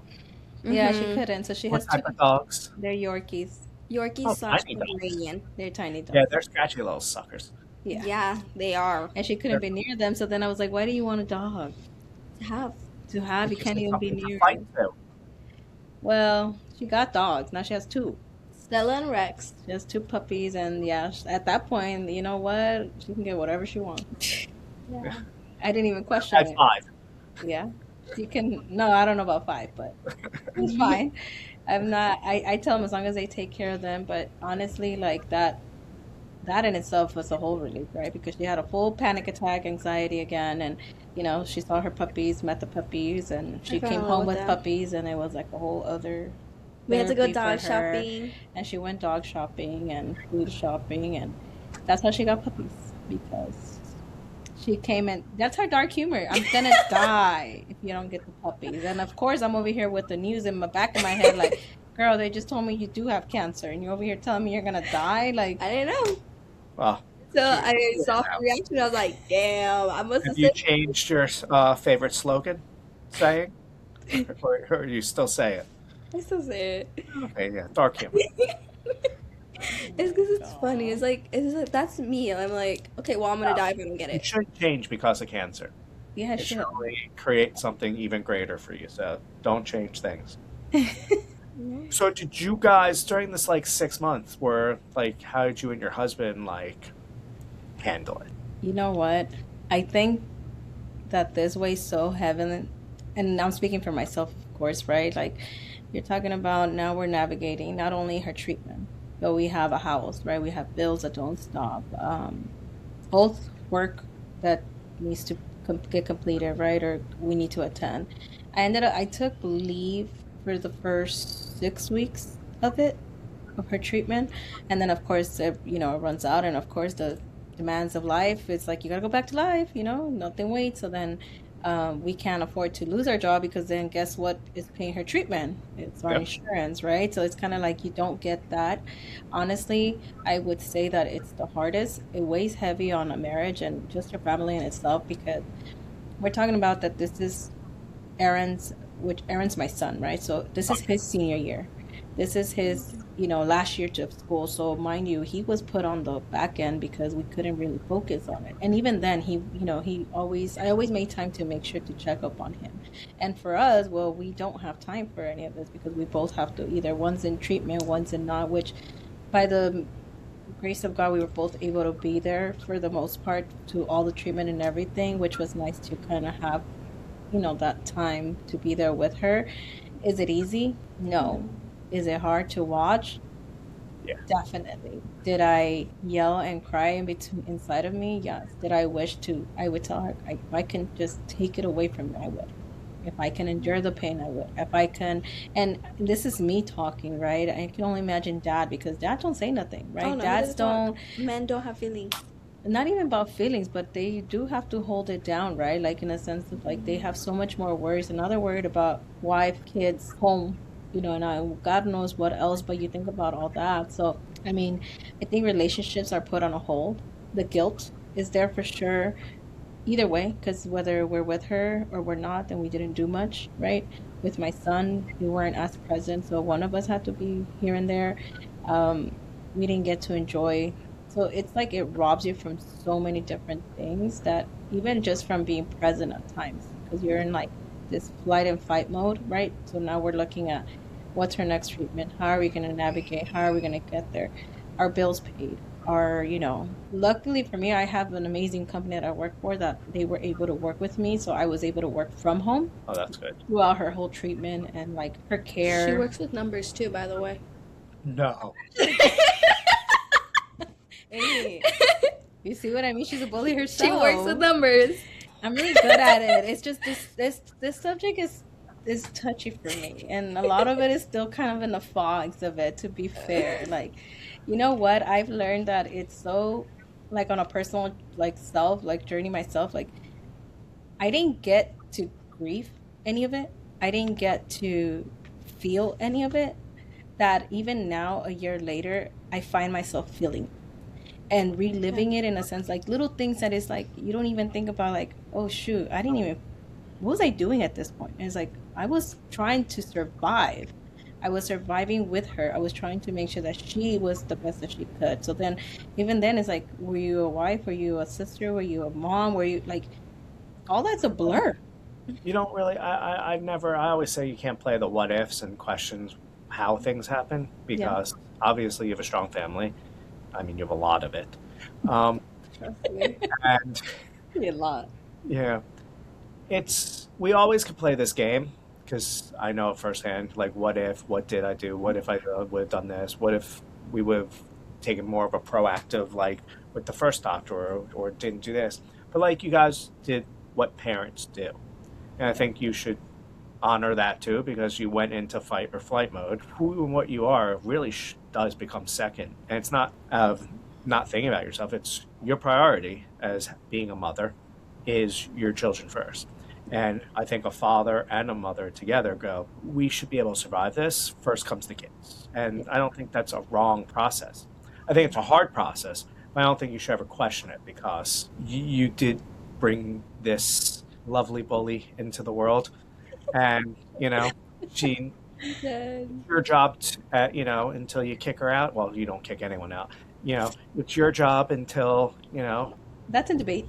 Yeah, she Mhm. couldn't. So she What has two. type of dogs? They're Yorkies. Yorkie Oh, slash tiny dogs. Pomeranian. They're tiny Yeah, dogs. they're scratchy little suckers. Yeah. Yeah, they are. And she couldn't be near them. So then I was like, why do you want a dog To have. to have? You Because can't it's even be something to near fight them. to. Well, she got dogs. Now she has two. Stella and Rex. She has two puppies. And yeah, at that point, you know what? She can get whatever she wants. Yeah. I didn't even question At it. 5. Yeah. She can. No, I don't know about five, but it's fine. I'm not. I tell them as long as they take care of them. But honestly, like that in itself was a whole relief, right? Because she had a full panic attack, anxiety again, and she saw her puppies, met the puppies, and I she fell came in love home with with them. puppies, and it was like a whole other We had to go therapy for dog her. shopping. And she went dog shopping and food shopping, and that's how she got puppies because she came in. That's her dark humor. I'm gonna die if you don't get the puppies. And of course, I'm over here with the news in the back of my head, like, girl, they just told me you do have cancer, and you're over here telling me you're gonna die. Like, I didn't know. Well, So you- I saw her yeah. reaction. I was like, damn, I must have Have you said changed your favorite slogan saying? Or you still say it? I still say it. Okay, yeah, dark humor. It's because it's funny. It's like, that's me. I'm like, okay, well, I'm going to die if I don't get It it. shouldn't change because of cancer. yeah, It shit. should only create something even greater for you. So don't change things. So did you guys during this like 6 months how did you and your husband handle it? You know what? I think that this weighs so heavy, and I'm speaking for myself, of course, right? Like, you're talking about now we're navigating not only her treatment, but we have a house, right? We have bills that don't stop, both work that needs to get completed, right? Or we need to attend. I took leave for the first 6 weeks of it, of her treatment, and then of course it runs out, and of course the demands of life, it's like you gotta go back to life, nothing waits. So then we can't afford to lose our job because then guess what is paying her treatment? It's our Yep. insurance, right? So it's kind of like you don't get that. Honestly, I would say that it's the hardest. It weighs heavy on a marriage and just your family in itself because we're talking about that this is Aaron's my son, right? So this is his senior year. This is his, last year to school. So mind you, he was put on the back end because we couldn't really focus on it. And even then, I always made time to make sure to check up on him. And for us, well, we don't have time for any of this because we both have to either one's in treatment, one's in not, which by the grace of God, we were both able to be there for the most part to all the treatment and everything, which was nice to kind of have, that time to be there with her. Is it easy? No. Is it hard to watch? Yeah. Definitely. Did I yell and cry in between inside of me? Yes. Did I wish to? I would tell her, if I can just take it away from me, I would. If I can endure the pain, I would. If I can, and this is me talking, right? I can only imagine dad because dad don't say nothing, right? Oh no, Dads don't. Men don't have feelings. Not even about feelings, but they do have to hold it down, right? Like in a sense of like they have so much more worries, and now they're worried about wife, kids, home, and God knows what else, but you think about all that. So, I mean, I think relationships are put on a hold. The guilt is there for sure either way, because whether we're with her or we're not, then we didn't do much, right? With my son, we weren't as present, so one of us had to be here and there. We didn't get to enjoy. So it's like it robs you from so many different things that even just from being present at times, because you're in like this flight and fight mode, right? So now we're looking at what's her next treatment? How are we going to navigate? How are we going to get there? Our bills paid. Luckily for me, I have an amazing company that I work for that they were able to work with me. So I was able to work from home. Oh, that's good. Throughout her whole treatment and like her care. She works with numbers too, by the way. No. Hey, you see what I mean? She's a bully herself. She works with numbers. I'm really good at it. It's just this subject is touchy for me, and a lot of it is still kind of in the fogs of it. To be fair, like, you know what? I've learned that it's so like on a personal like self like journey myself. Like, I didn't get to grieve any of it. I didn't get to feel any of it. That even now, a year later, I find myself feeling and reliving it in a sense, like little things that is like you don't even think about, like, oh shoot, I didn't even, what was I doing at this point? And it's like I was trying to survive. I was surviving with her. I was trying to make sure that she was the best that she could. So then even then it's like, were you a wife? Were you a sister? Were you a mom? Were you like, all that's a blur. You don't really. I never. I always say you can't play the what ifs and questions how things happen because obviously you have a strong family. I mean, you have a lot of it. Trust me. And A lot. yeah, we always could play this game because I know firsthand, like, what if, what did I do? What if I would have done this? What if we would have taken more of a proactive, like, with the first doctor or didn't do this? But, like, you guys did what parents do. And I think you should honor that too because you went into fight or flight mode. Who and what you are really does become second. And it's not not thinking about yourself. It's your priority as being a mother is your children first. And I think a father and a mother together go, we should be able to survive this. First comes the kids. And I don't think that's a wrong process. I think it's a hard process, but I don't think you should ever question it because you did bring this lovely bully into the world. And, she, your job, until you kick her out. Well, you don't kick anyone out. It's your job until, That's in debate,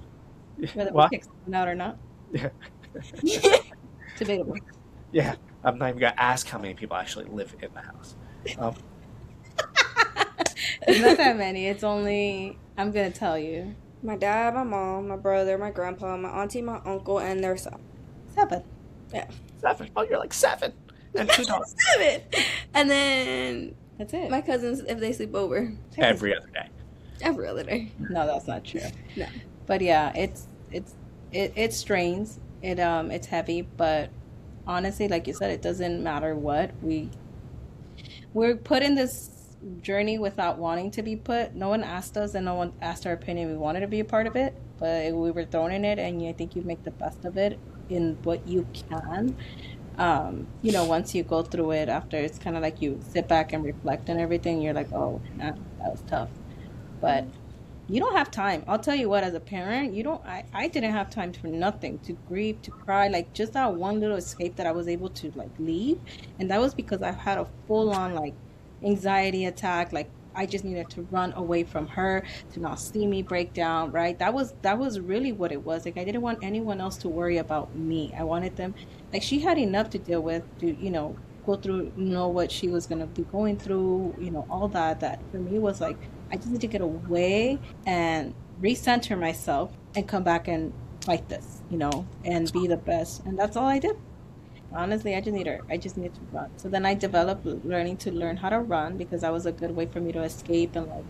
whether what? we kick someone out or not. Yeah. Debatable. Yeah. I'm not even going to ask how many people actually live in the house. It's not that many. It's only, I'm going to tell you, My dad, my mom, my brother, my grandpa, my auntie, my uncle, and their son. 7. Yeah. 7. Oh, you're like 7. And 2 dogs. 7. And then That's it. my cousins, if they sleep over. Every other day. Every other day. No, that's not true. No. But yeah, it strains. It's heavy, but honestly, like you said, it doesn't matter what. We're put in this journey without wanting to be put. No one asked us and no one asked our opinion. We wanted to be a part of it, but we were thrown in it, and I think you make the best of it in what you can. Once you go through it, after it's kind of like you sit back and reflect and everything, you're like, oh, nah, that was tough. But You don't have time. I'll tell you what, as a parent, you don't I didn't have time for nothing, to grieve, to cry, like just that one little escape that I was able to like leave. And that was because I had a full on like anxiety attack. Like I just needed to run away from her to not see me break down, right? That was really what it was. Like I didn't want anyone else to worry about me. I wanted them, like she had enough to deal with, to, go through, know what she was gonna be going through, all that. That for me was like I just need to get away and recenter myself and come back and fight this, and be the best. And that's all I did. Honestly, I just needed to run. So then I developed learning to learn how to run, because that was a good way for me to escape and like,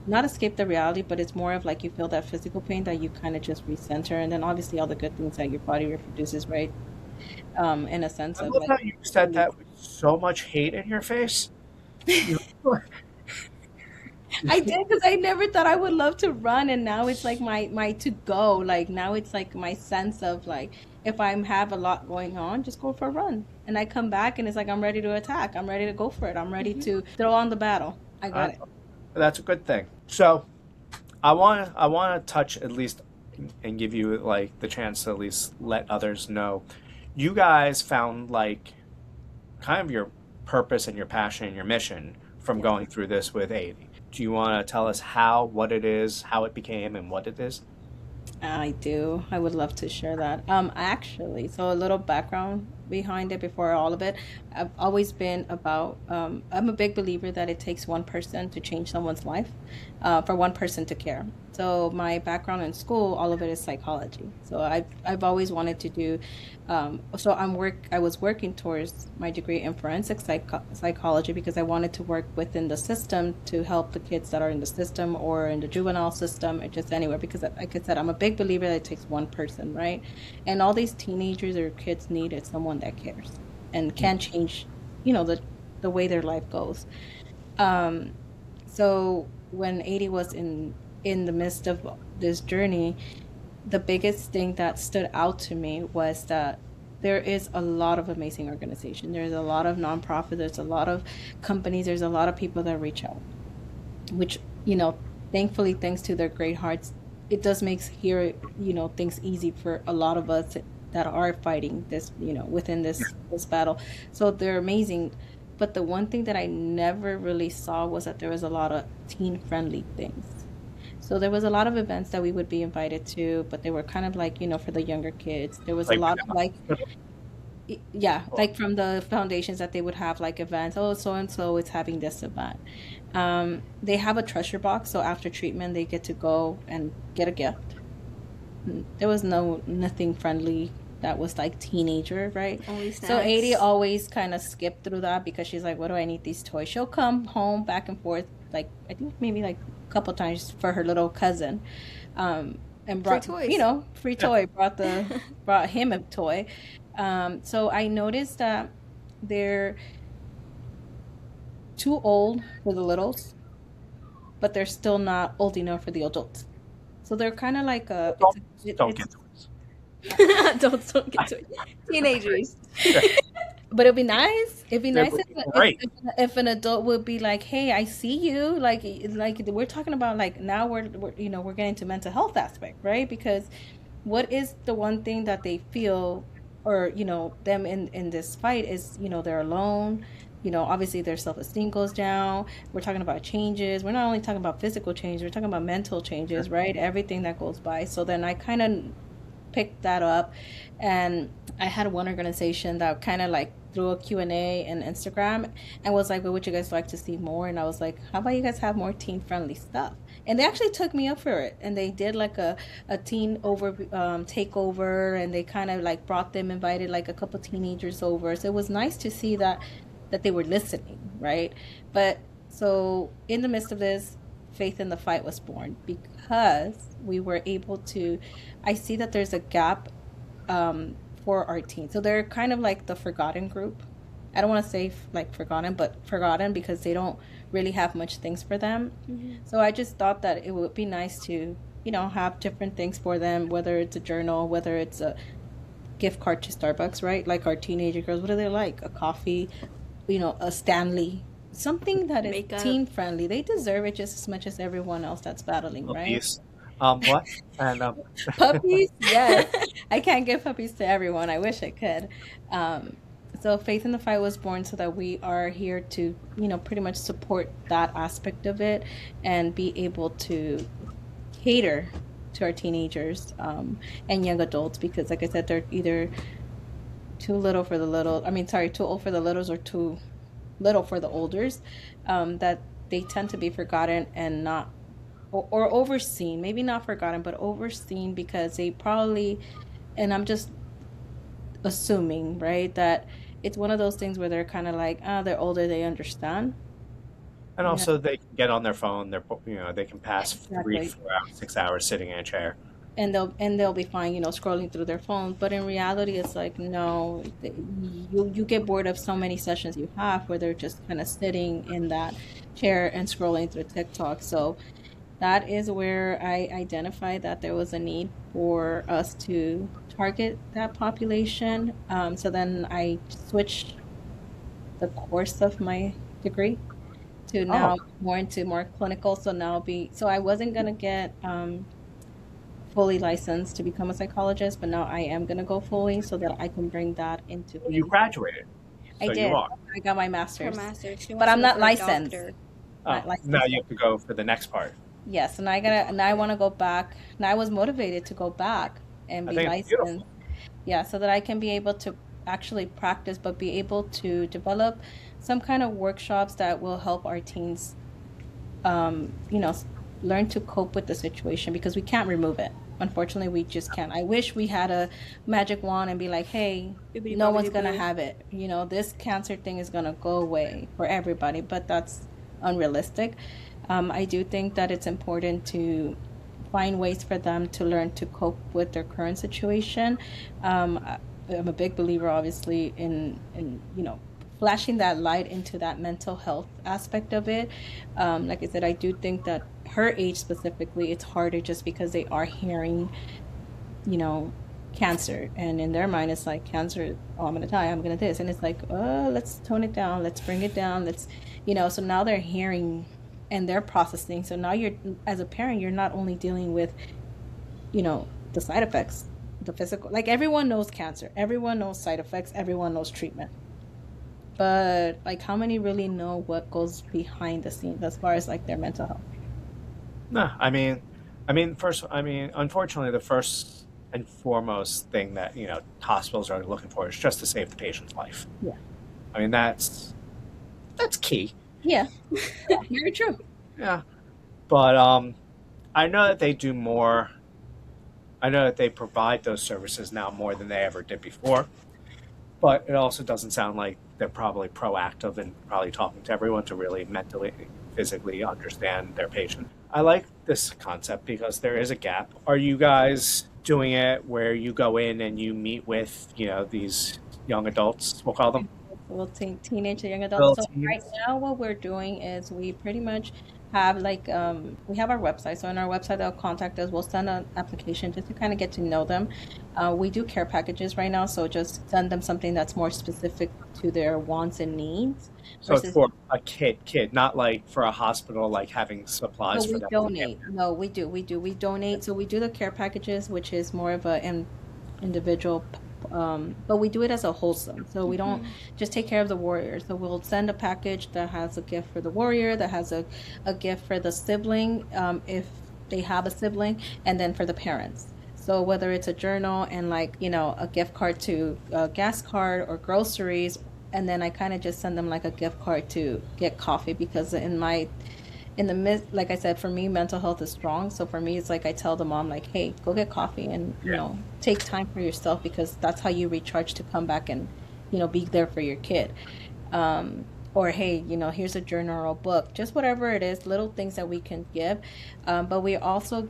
not escape the reality, but it's more of like you feel that physical pain that you kind of just recenter, and then obviously all the good things that your body reproduces, right? In a sense I of love like how you said relief. that with so much hate in your face. You, I did, because I never thought I would love to run, and now it's like my to go. Like now it's like my sense of like, if I have a lot going on, just go for a run, and I come back and it's like I'm ready to attack. I'm ready to go for it. I'm ready to throw on the battle. I got uh, it. that's a good thing. So I want to touch at least and give you like the chance to at least let others know. You guys found like kind of your purpose and your passion and your mission from Yes. going through this with Adie. Do you want to tell us how, what it is, how it became, and what it is? I do. I would love to share that. Actually, so a little background behind it before all of it. I've always been about, I'm a big believer that it takes one person to change someone's life, for one person to care. So my background in school, all of it is psychology. So I've always wanted to do, so I was working towards my degree in forensic psychology, because I wanted to work within the system to help the kids that are in the system or in the juvenile system, or just anywhere. Because like I said, I'm a big believer that it takes one person, right? And all these teenagers or kids need is someone that cares and can change, the way their life goes. Um, so when 80 was in the midst of this journey, the biggest thing that stood out to me was that there is a lot of amazing organization. There's a lot of nonprofit. There's a lot of companies. There's a lot of people that reach out, which, thankfully, thanks to their great hearts, it does make here, things easy for a lot of us that are fighting this, within this battle. So they're amazing. But the one thing that I never really saw was that there was a lot of teen friendly things. So there was a lot of events that we would be invited to, but they were kind of like, for the younger kids. There was a Like, lot of like, yeah, like from the foundations that they would have like events. Oh, so and so is having this event. They have a treasure box, so after treatment they get to go and get a gift. There was nothing friendly that was like teenager, right? Only So 80 snacks. always kind of skipped through that, because she's like, what do I need these toys? She'll come home back and forth, like I think maybe like a couple times for her little cousin, and Free brought, toys. free toy, brought him a toy. So I noticed that they're too old for the littles, but they're still not old enough for the adults. So they're kind of like a, it's a, adults don't it's get toys. Adults don't get to it. Teenagers. But it'd be nice. It'd be It nice would if be great. if an adult would be like, "Hey, I see you." Like we're talking about like now we're we're getting to mental health aspect, right? Because what is the one thing that they feel, or them in this fight is, they're alone. Obviously their self-esteem goes down. We're talking about changes. We're not only talking about physical change, we're talking about mental changes, right? Everything that goes by. So then I kind of picked that up, and I had one organization that kind of like threw a Q&A in Instagram and was like, what would you guys like to see more? And I was like, how about you guys have more teen friendly stuff? And they actually took me up for it, and they did like a teen over takeover, and they kind of like brought them, invited like a couple teenagers over. So it was nice to see that they were listening, right? But so in the midst of this, Faith in the Fight was born, because we were able to, I see that there's a gap, for our teens. So they're kind of like the forgotten group. I don't want to say like forgotten, but forgotten, because they don't really have much things for them. So I just thought that it would be nice to, have different things for them, whether it's a journal, whether it's a gift card to Starbucks, right? Like our teenager girls, what do they like? A coffee, a Stanley something that is Makeup. teen friendly. They deserve it just as much as everyone else that's battling, right? Puppies. What? And Puppies, yes. I can't give puppies to everyone. I wish I could. Um, so Faith in the Fight was born so that we are here to, pretty much support that aspect of it and be able to cater to our teenagers and young adults because, like I said, they're either too little for the little. I mean, sorry, too old for the littles or too little for the olders. That they tend to be forgotten and not or overseen, maybe not forgotten, but overseen because they probably, and I'm just assuming, right, that it's one of those things where they're kind of like, ah, they're older, they understand. You know, also they can get on their phone. They can pass three, exactly. 4 hours, 6 hours sitting in a chair. And they'll be fine, scrolling through their phones. But in reality, it's like no, you get bored of so many sessions you have where they're just kind of sitting in that chair and scrolling through TikTok. So that is where I identified that there was a need for us to target that population. So then I switched the course of my degree to Oh, now more into more clinical. So I wasn't gonna get fully licensed to become a psychologist, but now I am gonna go fully so that I can bring that into well, you faith. graduated, I so you did. are. I got my Her master's, master. She but wants to I'm go not for a licensed. doctor. Not Oh, now licensed you yet. have to go for the next part. Yes, and I gotta, now I want to go back. Now I was motivated to go back and I be think it's licensed. beautiful. Yeah, so that I can be able to actually practice, but be able to develop some kind of workshops that will help our teens, um, you know, s- learn to cope with the situation because we can't remove it. Unfortunately, we just can't. I wish we had a magic wand and be like, hey, Bibbidi no one's bobbidi gonna boo. have it. This cancer thing is gonna go away for everybody, but that's unrealistic. I do think that it's important to find ways for them to learn to cope with their current situation. I'm a big believer, obviously, in flashing that light into that mental health aspect of it. Like I said, I do think that her age specifically, it's harder just because they are hearing, you know, cancer, and in their mind, it's like cancer. Oh, I'm gonna die. I'm gonna this, and it's like, oh, let's tone it down. Let's bring it down. So now they're hearing and they're processing. So now you're, as a parent, you're not only dealing with, the side effects, the physical, like everyone knows cancer, everyone knows side effects, everyone knows treatment. But like how many really know what goes behind the scenes as far as like their mental health? No, first, unfortunately, the first and foremost thing that hospitals are looking for is just to save the patient's life. Yeah. I mean, that's key. Yeah. Very true. Yeah, but I know that they do more. I know that they provide those services now more than they ever did before. But it also doesn't sound like they're probably proactive and probably talking to everyone to really mentally, physically understand their patient. I like this concept because there is a gap. Are you guys doing it where you go in and you meet with, these young adults, we'll call them, We'll take teenage to young adults. little So right teens? now, what we're doing is we pretty much have like we have our website. So on our website, they'll contact us. We'll send an application just to kind of get to know them. We do care packages right now, so just send them something that's more specific to their wants and needs So it's versus. for a kid, not like for a hospital, like having So supplies for we them to get. donate. No, we donate. So we do the care packages, which is more of a individual, but we do it as a wholesome. So we don't just take care of the warrior. So we'll send a package that has a gift for the warrior, that has a gift for the sibling, if they have a sibling, and then for the parents. So whether it's a journal and like, a gift card to a gas card or groceries, and then I kind of just send them like a gift card to get coffee because in the mid, like I said, for me, mental health is strong. So for me, it's like I tell the mom, like, hey, go get coffee and, Yeah. take time for yourself because that's how you recharge to come back and, be there for your kid. Or, hey, here's a journal or a book, just whatever it is, little things that we can give. But we also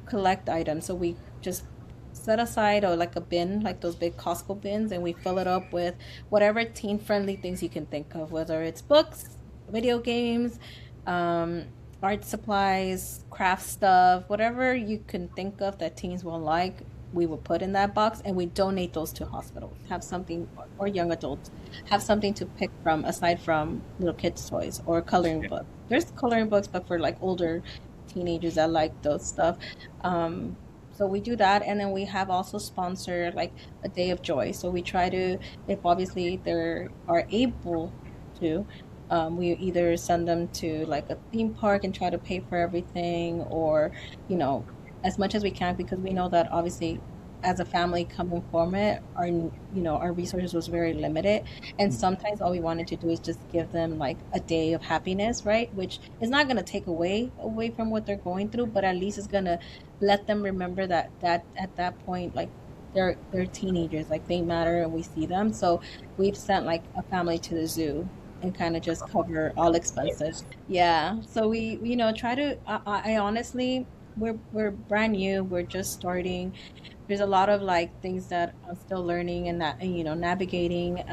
collect items. So we just set aside or like a bin, like those big Costco bins, and we fill it up with whatever teen friendly things you can think of, whether it's books, video games, um, art supplies, craft stuff, whatever you can think of that teens will like. we would put in that box, and we donate those to hospitals. Have something, or young adults have something to pick from aside from little kids' toys or coloring books. There's coloring books, but for like older teenagers that like those stuff. Um, so we do that, and then we have also sponsored like a day of joy. So we try to, if obviously they are able to, we either send them to like a theme park and try to pay for everything, or, you know, as much as we can, because we know that obviously as a family coming from it, our resources was very limited. And sometimes all we wanted to do is just give them like a day of happiness, right? Which is not going to take away from what they're going through, but at least it's going to let them remember that at that point, like they're teenagers, like they matter and we see them. So we've sent like a family to the zoo and kind of just cover all expenses. Yeah. So we try to. I honestly, we're brand new. We're just starting. There's a lot of like things that I'm still learning and that, navigating.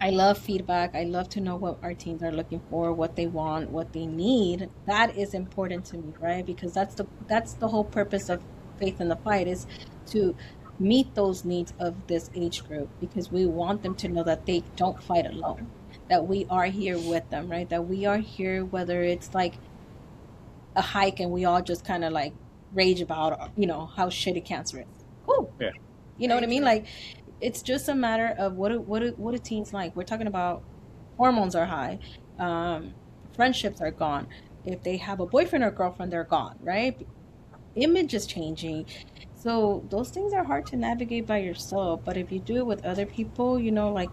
I love feedback. I love to know what our teams are looking for, what they want, what they need. That is important to me, right? Because that's the whole purpose of Faith in the Fight, is to meet those needs of this age group, because we want them to know that they don't fight alone, that we are here with them, right? That we are here, whether it's like a hike and we all just kind of like rage about, how shitty cancer is. Cool. Yeah. You know what I Very mean? true. Like, it's just a matter of what do teens like. We're talking about hormones are high, um, friendships are gone. If they have a boyfriend or girlfriend, they're gone, right? Image is changing. So those things are hard to navigate by yourself. But if you do it with other people, like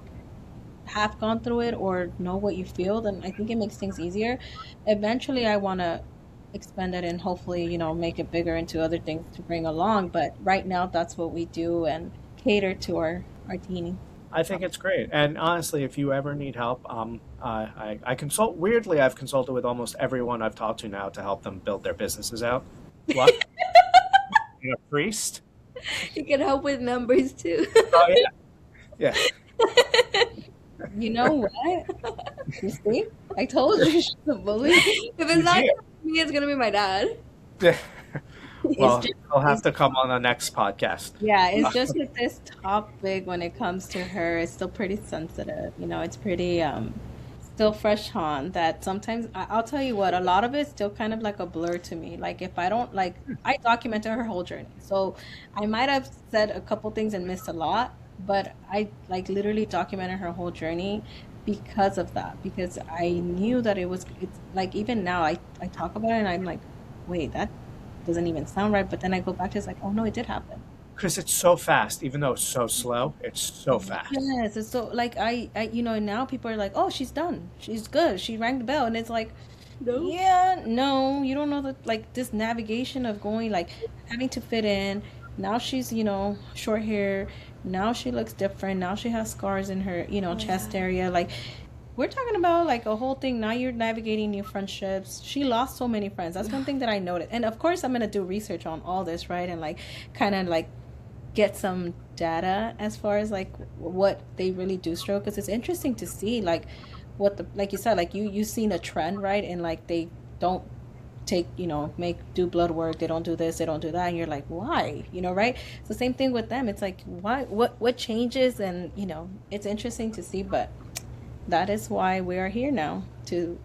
have gone through it or know what you feel, then I think it makes things easier. Eventually, I want to expand it and hopefully, make it bigger into other things to bring along. But right now, that's what we do and cater to our teenies. I think it's great. And honestly, if you ever need help, I consult. Weirdly, I've consulted with almost everyone I've talked to now to help them build their businesses out. What? You're a priest? You can help with numbers too. Oh yeah, You know what? You see? I told you she's a bully. If it's not yeah. me, it's gonna be my dad. Yeah. It's Well, just, I'll have it's to come on the next podcast. Yeah, it's just with this topic when it comes to her, it's still pretty sensitive. It's pretty still fresh on that sometimes I'll tell you what, a lot of it's still kind of like a blur to me. Like if I don't like I documented her whole journey. So I might have said a couple things and missed a lot, but I like literally documented her whole journey because of that. Because I knew that it's like even now I talk about it and I'm like, wait, that doesn't even sound right. But then I go back to it's like, oh no, it did happen. Because it's so fast, even though it's so slow, it's so fast. Yes, it's so like now people are like, oh, she's done, she's good, she rang the bell, and it's like, No. yeah, no, you don't know that like this navigation of going like having to fit in. Now she's short hair. Now she looks different. Now she has scars in her Oh chest yeah. area. Like we're talking about like a whole thing. Now you're navigating new friendships. She lost so many friends. That's one thing that I noticed. And of course, I'm gonna do research on all this, right? And like kind of like get some data as far as like what they really do struggle, because it's interesting to see like what the like you said, like you've seen a trend, right? And like they don't take make do blood work, they don't do this, they don't do that, and you're like, why? Right? It's the same thing with them. It's like, why, what changes? And it's interesting to see, but that is why we are here now, to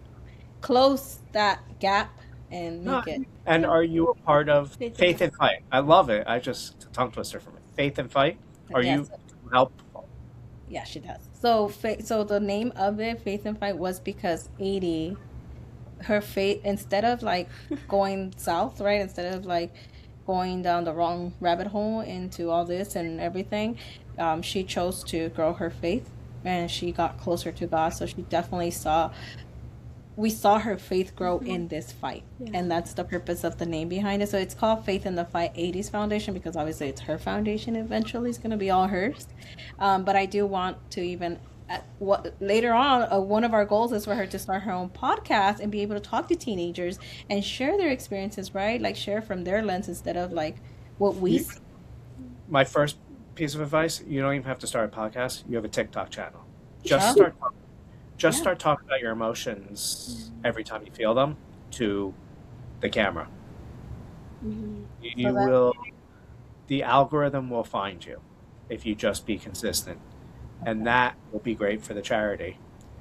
close that gap and No, make it. and Yeah. are you a part of Faith in Faith and Fight? I love it. I just tongue twister from it. Faith and Fight. Are you Yes. help? Yeah, she does. So, so the name of it, Faith and Fight, was because Adie, her faith, instead of like going south, right? Instead of like going down the wrong rabbit hole into all this and everything, she chose to grow her faith, and she got closer to God. So she definitely we saw her faith grow in this fight. Yeah. And that's the purpose of the name behind it. So it's called Faith in the Fight 80s Foundation, because obviously it's her foundation. Eventually it's going to be all hers. But I do want to even, what later on, one of our goals is for her to start her own podcast and be able to talk to teenagers and share their experiences, right? Like share from their lens instead of like what we You, see. my first piece of advice: you don't even have to start a podcast. You have a TikTok channel. Just Oh, start. Just yeah. start talking about your emotions every time you feel them to the camera. Mhm. So You that, will. the algorithm will find you if you just be consistent. And Okay. that will be great for the charity.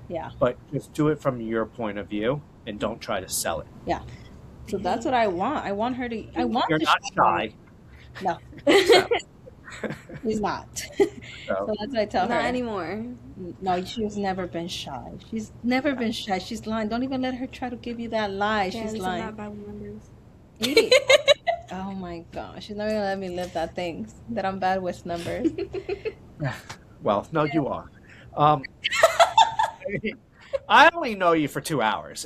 Yeah. But just do it from your point of view and don't try to sell it. Yeah. So that's what I want. I want her to. I want You're to not shine. shy. No, So, she's not. so So that's what I tell Not her. anymore. No, she's never been shy. She's never been shy. She's lying. Don't even let her try to give you that lie. Yeah, at She's least I'm lying. not bad with numbers. Edie. Oh my gosh. She's never gonna let me live that thing. That I'm bad with numbers. well, no, you are. Um, I only know you for 2 hours,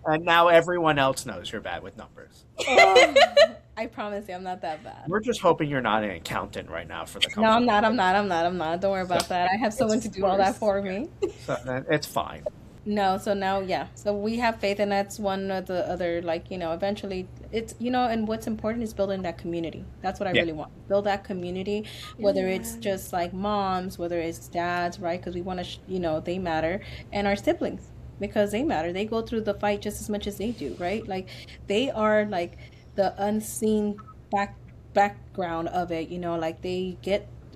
and now everyone else knows you're bad with numbers. Oh, I promise you, I'm not that bad. We're just hoping you're not an accountant right now for the No, I'm company. not. I'm not. Don't worry about that. I have someone to do all that for me. So it's fine. No, so now, yeah. So we have faith, and that's one of the other, like, eventually it's, and what's important is building that community. That's what I Yeah. really want. Build that community, whether it's Yeah. just like moms, whether it's dads, right? Because we want to, they matter, and our siblings, because they matter. They go through the fight just as much as they do, right? Like, they are like the unseen background of it, like they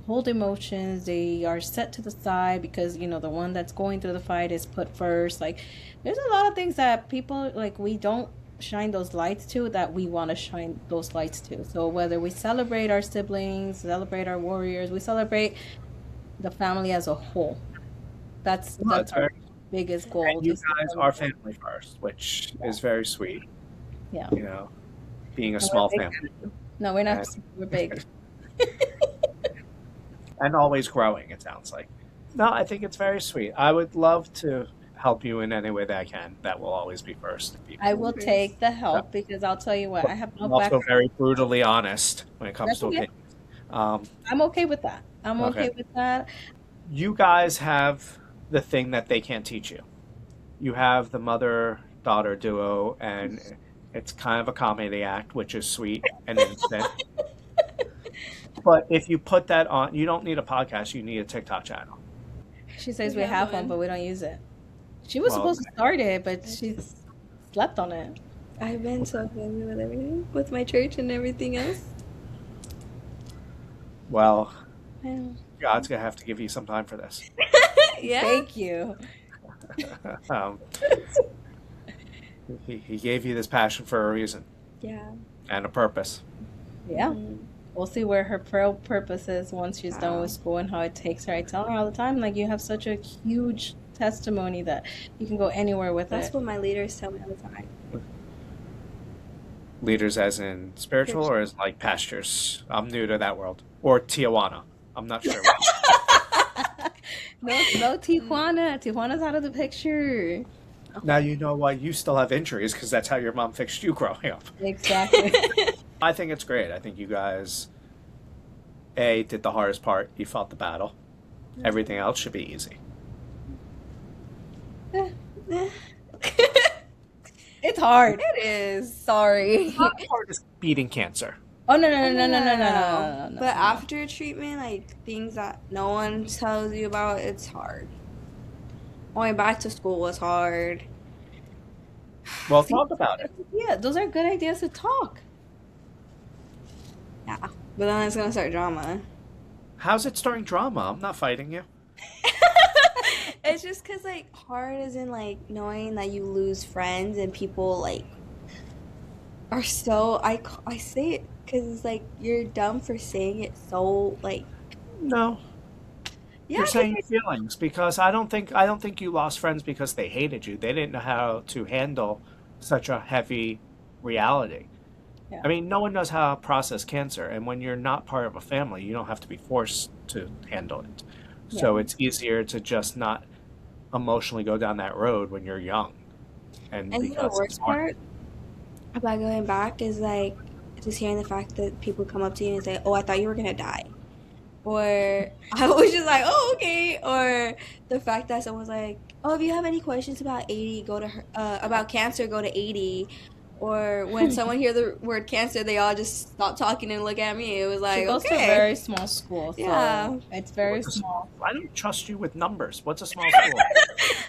hold emotions, they are set to the side because the one that's going through the fight is put first. Like, there's a lot of things that people, like, we don't shine those lights to, that we want to shine those lights to. So whether we celebrate our siblings, celebrate our warriors, we celebrate the family as a whole. that's Well, that's our biggest goal. and you Just to guys are family first, which is very sweet. Yeah. Being a And small we're big. family No, we're not. We're big. and always growing. It sounds like. No, I think it's very sweet. I would love to help you in any way that I can. That will always be first. I will take the help because I'll tell you what, I have no I'm also background. very brutally honest when it comes That's to okay. opinions. I'm okay with that. I'm okay with that. You guys have the thing that they can't teach you. You have the mother-daughter duo, and it's kind of a comedy act, which is sweet and innocent. But if you put that on, you don't need a podcast. You need a TikTok channel. She says We we have have one, one. but we don't use it. She was Well, supposed to start it, but she slept on it. I've been so busy with everything, with my church and everything else. well, Yeah. God's gonna have to give you some time for this. Yeah. Thank you. um, he gave you this passion for a reason Yeah. and a purpose. Yeah. Mm. We'll see where her purpose is once she's done with school and how it takes her. I tell her all the time, like, you have such a huge testimony that you can go anywhere with That's it. what my leaders tell me all the time. Leaders as in spiritual or as like pastures? I'm new to that world. Or Tijuana. I'm not sure. No, Tijuana. Tijuana's out of the picture. Now you know why you still have injuries, because that's how your mom fixed you growing up. Exactly. I think it's great. I think you guys, did the hardest part. You fought the battle. Everything else should be easy. It's hard. It is. Sorry. The hardest beating cancer. Oh, no. But after treatment, like things that no one tells you about, it's hard. Going back to school was hard. Well, talk about it. Yeah, those are good ideas to talk. Yeah. But then it's gonna start drama. How's it starting drama? I'm not fighting you. It's just cause like hard as in like knowing that you lose friends and people like are so I say it because it's like you're dumb for saying it so like No. yeah You're saying your feelings because I don't think you lost friends because they hated you. They didn't know how to handle such a heavy reality. Yeah. I mean, no one knows how to process cancer, and when you're not part of a family, you don't have to be forced to handle it. So it's easier to just not emotionally go down that road when you're young. And and the because it's worst hard. part about going back is like just hearing the fact that people come up to you and say, "Oh, I thought you were gonna die," or I was just like, "Oh, okay," or the fact that someone's like, "Oh, if you have any questions about Adie, go to her about cancer, go to Adie." Or when someone hear the word cancer, they all just stop talking and look at me. It was like, She goes to a okay. very small school, so Yeah. it's very What's a small. I don't trust you with numbers. What's a small school?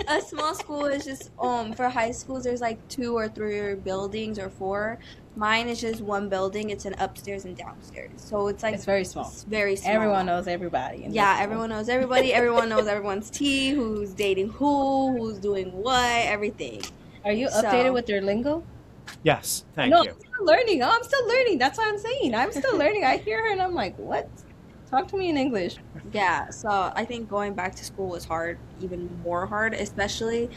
A small school is just for high schools there's like 2 or 3 buildings or 4. Mine is just one building. It's an upstairs and downstairs. So it's like It's very small. it's very Everyone small. knows everybody in this Yeah, school. everyone knows everybody. Everyone knows everyone's tea, who's dating who's doing what, everything. Are you updated So with your lingo? Yes, No, thank I'm you. still learning. Oh, I'm still learning. That's what I'm saying. I'm still learning. I hear her and I'm like, what? Talk to me in English. yeah, so I think going back to school was hard, even more hard, especially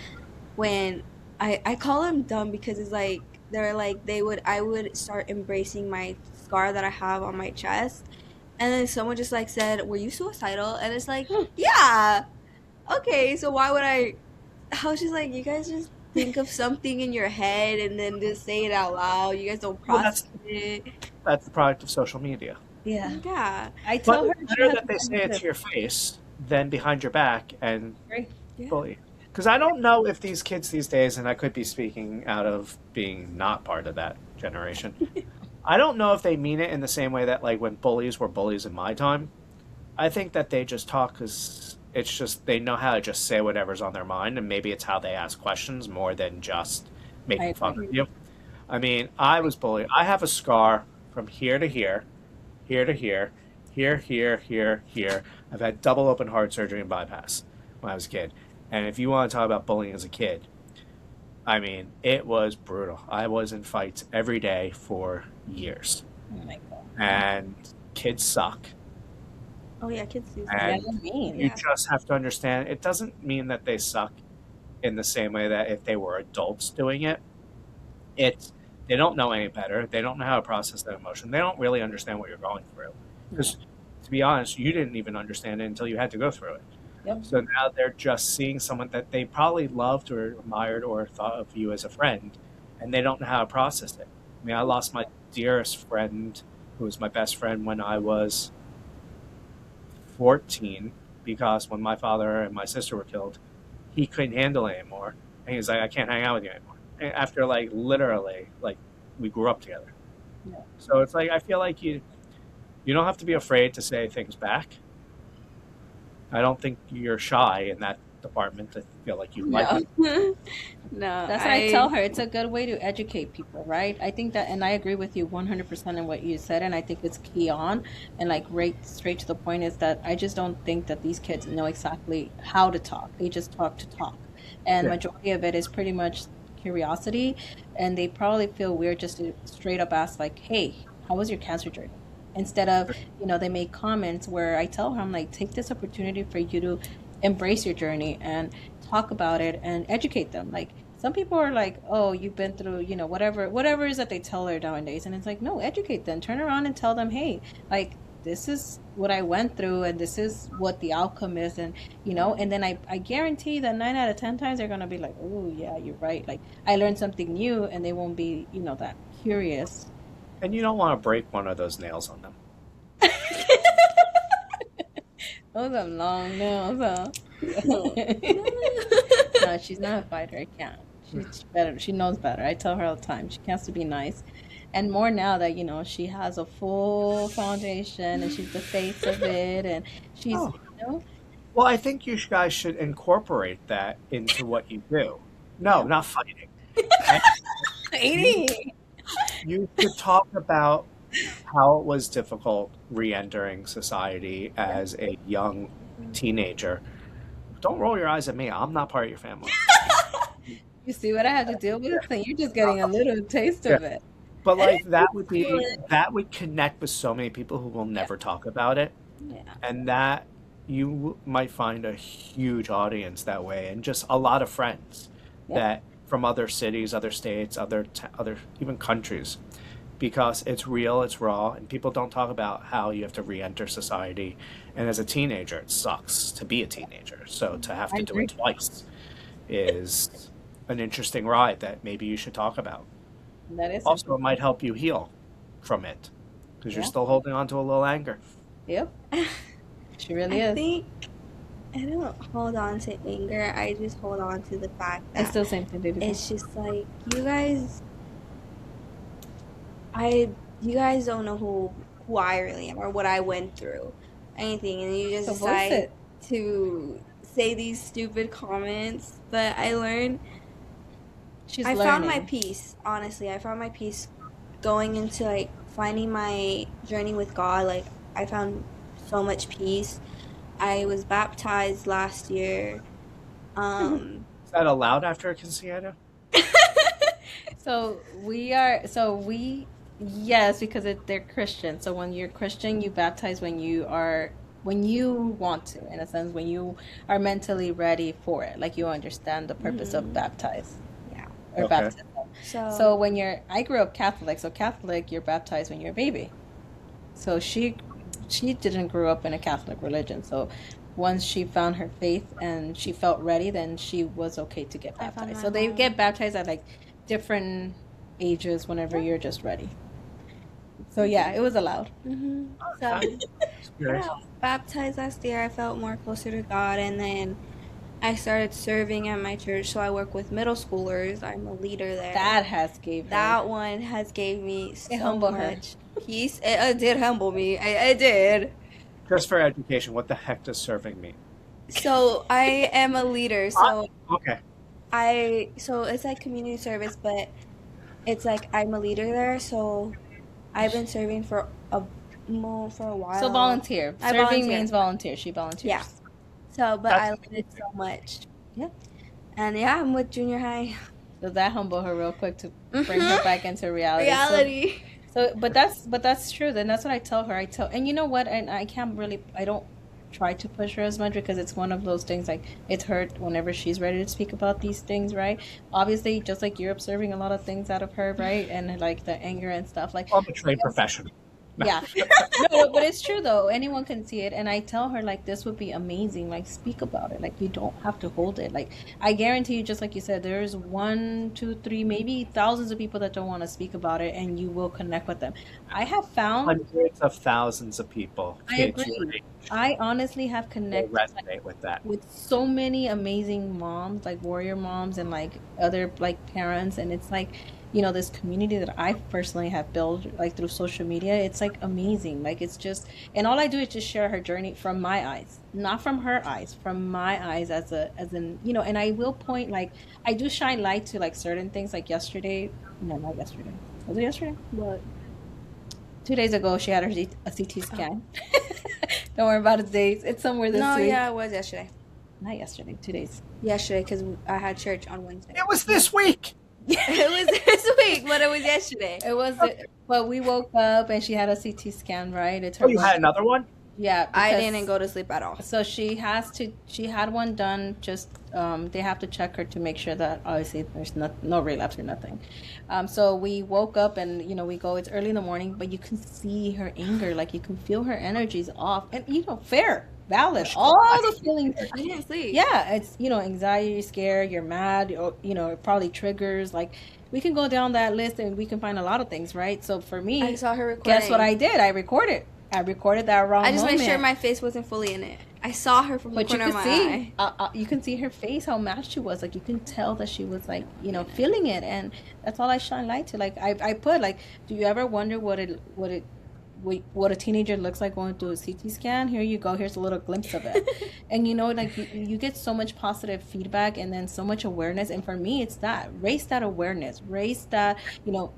when I call them dumb because it's like they're like I would start embracing my scar that I have on my chest, and then someone just like said, "Were you suicidal?" And it's like, yeah, okay, so why would I was just like, you guys just think of something in your head and then just say it out loud. You guys don't Well, process it. that's the product of social media. Yeah. Yeah, I But tell her it's she better has that they say it to to your face than behind your back and agree. yeah. bully. Because I don't know if these kids these days, and I could be speaking out of being not part of that generation, I don't know if they mean it in the same way that, like, when bullies were bullies in my time. I think that they just talk because it's just they know how to just say whatever's on their mind, and maybe it's how they ask questions more than just I making fun agree. of you. I mean, I was bullied. I have a scar from here to here, here to here, here. I've had double open heart surgery and bypass when I was a kid. And if you want to talk about bullying as a kid, I mean, it was brutal. I was in fights every day for years. Oh my god. And kids suck. Oh yeah, kids do Yeah, And that. I mean. you Yeah. just have to understand it doesn't mean that they suck in the same way that if they were adults doing it, it's they don't know any better. They don't know how to process that emotion. They don't really understand what you're going through. Yeah. Because to be honest, you didn't even understand it until you had to go through it. Yep. So now they're just seeing someone that they probably loved or admired or thought of you as a friend, and they don't know how to process it. I mean, I lost my dearest friend, who was my best friend when I was 14, because when my father and my sister were killed, he couldn't handle it anymore. And he was like, I can't hang out with you anymore. And after, like, literally, like, we grew up together. Yeah. So it's like, I feel like you don't have to be afraid to say things back. I don't think you're shy in that department. I feel like you like it. No. No, That's what I tell her. It's a good way to educate people, right? I think that, and I agree with you 100% in what you said, and I think it's key on, and like right straight to the point is that I just don't think that these kids know exactly how to talk. They just talk to talk. And Yeah. majority of it is pretty much curiosity, and they probably feel weird just to straight up ask like, "Hey, how was your cancer journey?" Instead of, they make comments where I tell her, I'm like, take this opportunity for you to embrace your journey and talk about it and educate them. Like some people are like, oh, you've been through, whatever it is that they tell her nowadays. And it's like, no, educate them. Turn around and tell them, hey, like this is what I went through and this is what the outcome is. And, and then I guarantee that 9 out of 10 times they're going to be like, oh, yeah, you're right. Like I learned something new and they won't be, that curious. And you don't want to break one of those nails on them. Those are long nails, huh? No, she's not a fighter. I can't. She's better. She knows better. I tell her all the time. She has to be nice. And more now that, she has a full foundation and she's the face of it and she's, Oh, well, I think you guys should incorporate that into what you do. No, yeah. not fighting. And you, Adie. you should talk about how it was difficult re-entering society as a young teenager. Don't roll your eyes at me. I'm not part of your family. You see what I have to deal with? And you're just getting a little taste Yeah. of it. But like that would connect with so many people who will never talk about it, Yeah. and that you might find a huge audience that way, and just a lot of friends Yep. that from other cities, other states, other even countries, because it's real, it's raw, and people don't talk about how you have to re-enter society. And as a teenager, it sucks to be a teenager. So to have I to do it agree. twice is an interesting ride that maybe you should talk about. That is Also, it interesting. might help you heal from it because you're Yeah. still holding on to a little anger. Yep. She really I is. think I don't hold on to anger. I just hold on to the fact It's that still the same thing to do. it's just like I you guys don't know who I really am or what I went through, anything, and you just So voice decide it. to say these stupid comments, but I learned. She's I found my learning. peace. Honestly, I found my peace going into like finding my journey with God. Like I found so much peace. I was baptized last year. Um, Is that allowed after a quinceañera? So we are. So we yes, because they're Christian. So when you're Christian, you baptize when you want to, in a sense, when you are mentally ready for it, like you understand the purpose of mhm, baptize yeah. or Okay. baptism. So So when I grew up Catholic. So Catholic, you're baptized when you're a baby. So she didn't grow up in a Catholic religion. So once she found her faith and she felt ready, then she was okay to get I found baptized. my So they get home. baptized at like different ages whenever Yeah. you're just ready. So yeah, it was allowed. So Okay. Just yeah, I curious. was baptized last year. I felt more closer to God, and then I started serving at my church. So I work with middle schoolers. I'm a leader there. That has gave her That one has gave me it so humble her. much peace. It did humble me. I did. Just for education, what the heck does serving mean? So I am a leader. So Okay. so it's like community service, but it's like I'm a leader there. So I've been serving for a So while. volunteer. I Serving volunteer. means volunteer. She Yeah. volunteers. So, but That's I love it so much. Yeah. And yeah, I'm with junior high. So that humble her real quick to bring her Mhm. back into reality. Reality. But that's true. Then that's what I tell her. And you know what? And I don't try to push her as much because it's one of those things like it's hurt whenever she's ready to speak about these things, right? Obviously, just like you're observing a lot of things out of her, right? And like the anger and stuff. Like I'm a trained professional. No. yeah. No, but it's true though. Anyone can see it. And I tell her, like, this would be amazing. Like, speak about it. Like, you don't have to hold it. Like, I guarantee you, just like you said, there's one, two, three, maybe thousands of people that don't want to speak about it, and you will connect with them. I have found, Hundreds of thousands of people, I kids your agree. age, I honestly have will connected resonate with that. with so many amazing moms, like warrior moms and like other like parents, and it's like, this community that I personally have built like through social media. It's like amazing. Like it's just, and all I do is just share her journey from my eyes, not from her eyes, from my eyes and I will point, like, I do shine light to like certain things. Like yesterday, no, not yesterday. Was it yesterday? What? 2 days ago, she had a CT Oh. scan. Don't worry about the days. It's somewhere this No, week. yeah, it was yesterday. Not yesterday, 2 days. Yesterday, because I had church on Wednesday. It was this week. It was this week, but it was yesterday. It was, but we woke up and she had a CT scan, right? It's Oh, her you had birthday. another one? Yeah, I because didn't go to sleep at all. so she had one done. Just they have to check her to make sure that obviously there's no relapse or nothing. So we woke up and we go. It's early in the morning, but you can see her anger, like you can feel her energies off, and fair, valid, all the feelings. I didn't sleep. Yeah, it's anxiety, scared, you're mad, it probably triggers, like we can go down that list and we can find a lot of things, right? So for I me, saw her recording. guess what I did? I recorded that raw I just moment. made sure my face wasn't fully in it. I saw her from the But you corner could of my see, eye. you can see her face, how mad she was. Like you can tell that she was like, feeling it, and that's all I shine light to. Like I put like, do you ever wonder what a teenager looks like going through a CT scan? Here you go. Here's a little glimpse of it, and like you get so much positive feedback, and then so much awareness. And for me, it's that raise that awareness, raise that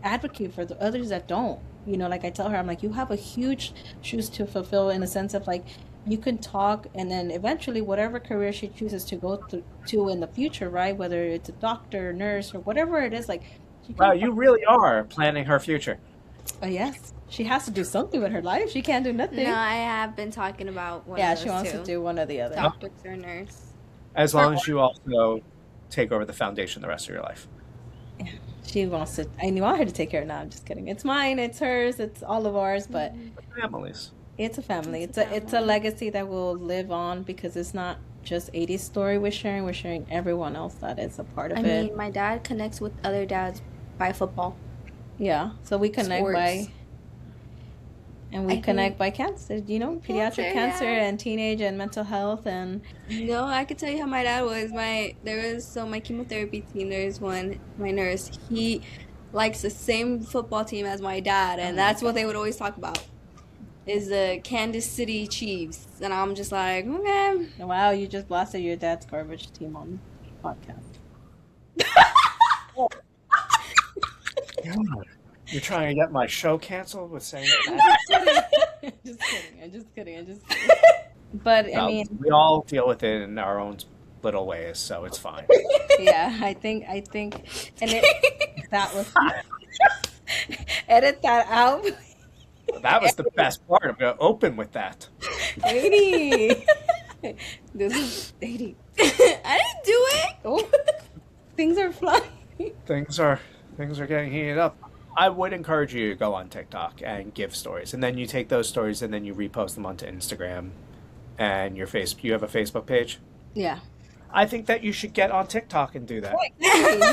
advocate for the others that don't. Like I tell her, I'm like, you have a huge shoes to fulfill in the sense of like you can talk, and then eventually whatever career she chooses to go to in the future, right? Whether it's a doctor, nurse, or whatever it is, like she Wow, can. you really are planning her future. Yes, she has to do something with her life. She can't do nothing. No, I have been talking about one Yeah, of she those wants two. to do one or the other. Doctor or nurse. As long as you also take over the foundation the rest of your life. She wants to. I want her to take care of it. No, I'm just kidding. It's mine. It's hers. It's all of ours. But Families. it's a family. It's It's a a family. legacy that will live on because it's not just Adie's story we're sharing. We're sharing everyone else that is a part of I it. mean, my dad connects with other dads by football. Yeah. So we connect Sports. and we I connect by cancer. Pediatric cancer yeah. and teenage and mental health and No, I could tell you how my dad was. My chemotherapy team. There's one, my nurse. He likes the same football team as my dad, and Oh my that's what they would always talk about. is the Kansas City Chiefs, and I'm just like, okay. Wow, you just blasted your dad's garbage team on podcast. God. You're trying to get my show canceled with saying that? I'm just kidding. I'm just kidding. I'm just kidding. But I No, mean, we all deal with it in our own little ways, so it's fine. yeah, I think, and that was edit that out. That was the best part. I'm going to open with that. Adie. This is Adie. I didn't do it. Oh, things are flying. Things are getting heated up. I would encourage you to go on TikTok and give stories, and then you take those stories and then you repost them onto Instagram and your face. You have a Facebook page. Yeah. I think that you should get on TikTok and do that.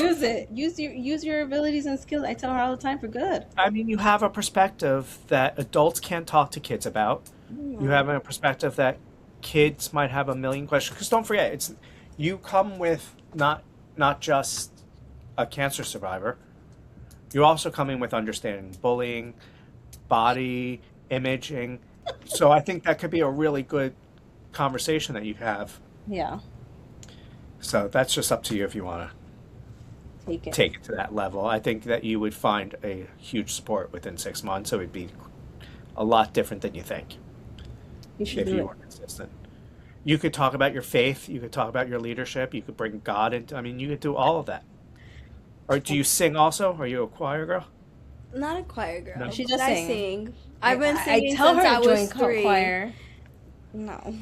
Use it. Use your abilities and skills. I tell her all the time for good. I mean, you have a perspective that adults can't talk to kids about. You have a perspective that kids might have a million questions. Because don't forget, it's you come with not just a cancer survivor. You're also coming with understanding bullying, body imaging. So I think that could be a really good conversation that you have. Yeah. So that's just up to you if you want to take it to that level. I think that you would find a huge support within 6 months. It would be a lot different than you think You should if do you it. were consistent. You could talk about your faith. You could talk about your leadership. You could bring God into. I mean, you could do all of that. Or do you sing also? Are you a choir girl? Not a choir girl. No. She but just I sing. sing. I've been I singing tell since her I to join was 3. choir. No.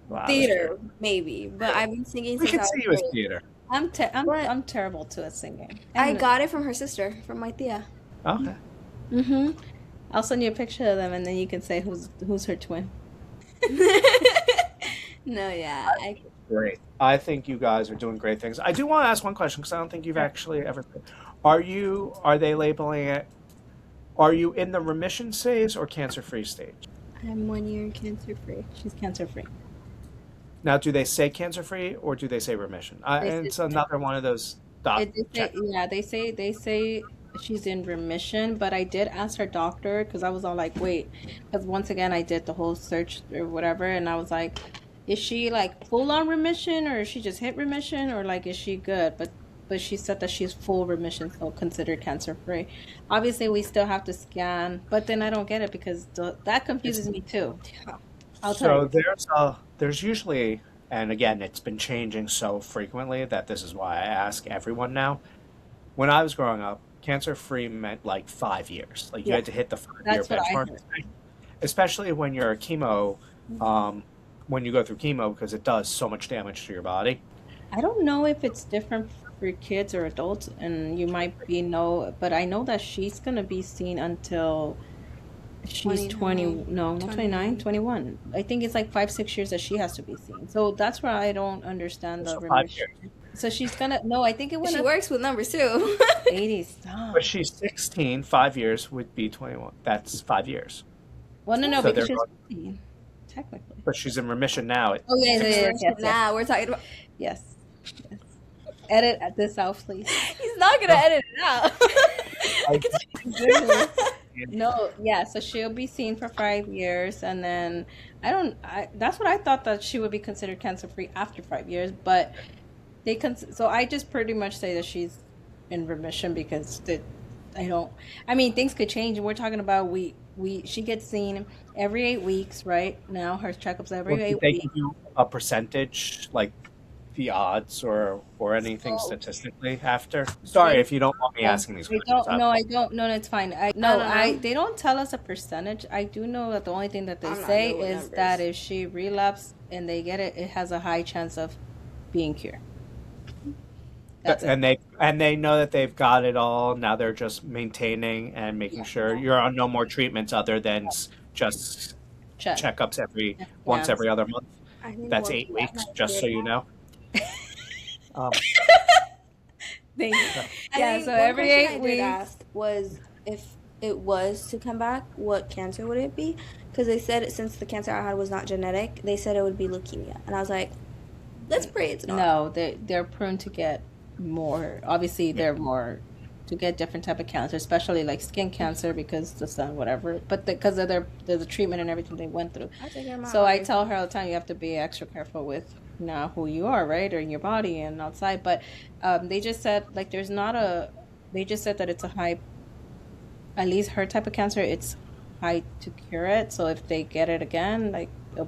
Wow, Theater, maybe. But I've been singing we since could I was see you as 3. theater. But I'm terrible too at singing. I got it from her sister, from my tia. Okay. Mm-hmm. I'll send you a picture of them, and then you can say who's her twin. No, yeah. Great. I think you guys are doing great things. I do want to ask one question because I don't think you've actually ever. Are they labeling it? Are you in the remission phase or cancer-free stage? I'm 1 year cancer free. She's cancer free. Now, do they say cancer-free or do they say remission? And it's another one of those doc check. They say she's in remission, but I did ask her doctor because I was all like, wait, because once again I did the whole search or whatever, and I was like, is she like full on remission or is she just hit remission or like is she good? But she said that she's full remission, so considered cancer free. Obviously, we still have to scan, but then I don't get it because that confuses me too. I'll tell So you. there's usually, and again, it's been changing so frequently that this is why I ask everyone now. When I was growing up, cancer-free meant like 5 years. Like you Yeah, had to hit the 5-year that's what I benchmark, heard. especially when you're a chemo, when you go through chemo because it does so much damage to your body. I don't know if it's different for kids or adults, and you might be but I know that she's gonna be seen until she's 20, 29. no, not 29, 21. I think it's like 5, 6 years that she has to be seen. So that's where I don't understand the So 5 remission. years. So she's gonna, no, I think it went She up works with numbers too. 80. Stop. But she's 16, 5 years would be 21. That's 5 years. Well, no, So because they're she's going, 15, technically. but she's in remission now. Oh, yes. Nah, we're talking about. Yes. Yes. Edit this out, please. He's not gonna edit it out. No, yeah, so she'll be seen for 5 years, and then that's what I thought, that she would be considered cancer free after 5 years, but so I just pretty much say that she's in remission because I mean, things could change, and we're talking about she gets seen every 8 weeks, right? Now her checkups every Well, 8 did they weeks. give you a percentage, like the odds or anything So statistically after? Sorry if you don't want me no, asking these I questions. don't. No, I don't. No, it's fine. I don't know. They don't tell us a percentage. I do know that the only thing that they I'm not say good with is that numbers. if she relapses and they get it, it has a high chance of being cured. That's it. And they know that they've got it all. Now they're just maintaining and making Yeah. sure you're on no more treatments other than just Check. checkups once Yeah. every other month. I need That's more 8 people at weeks, my just so theater. you know. Um, Thank you. I Yeah. think So one every question 8 I did weeks. ask was if it was to come back, what cancer would it be? Because they said since the cancer I had was not genetic, they said it would be leukemia, and I was like, let's pray it's not. No, they're prone to get more. Obviously, they're more to get different type of cancer, especially like skin cancer because the sun, whatever. But because of the treatment and everything they went through. I take care of my So I eyes. tell her all the time, you have to be extra careful with now who you are, right, or in your body and outside. But they just said like there's not a. They just said that it's a high. At least her type of cancer, it's high to cure it. So if they get it again, like they'll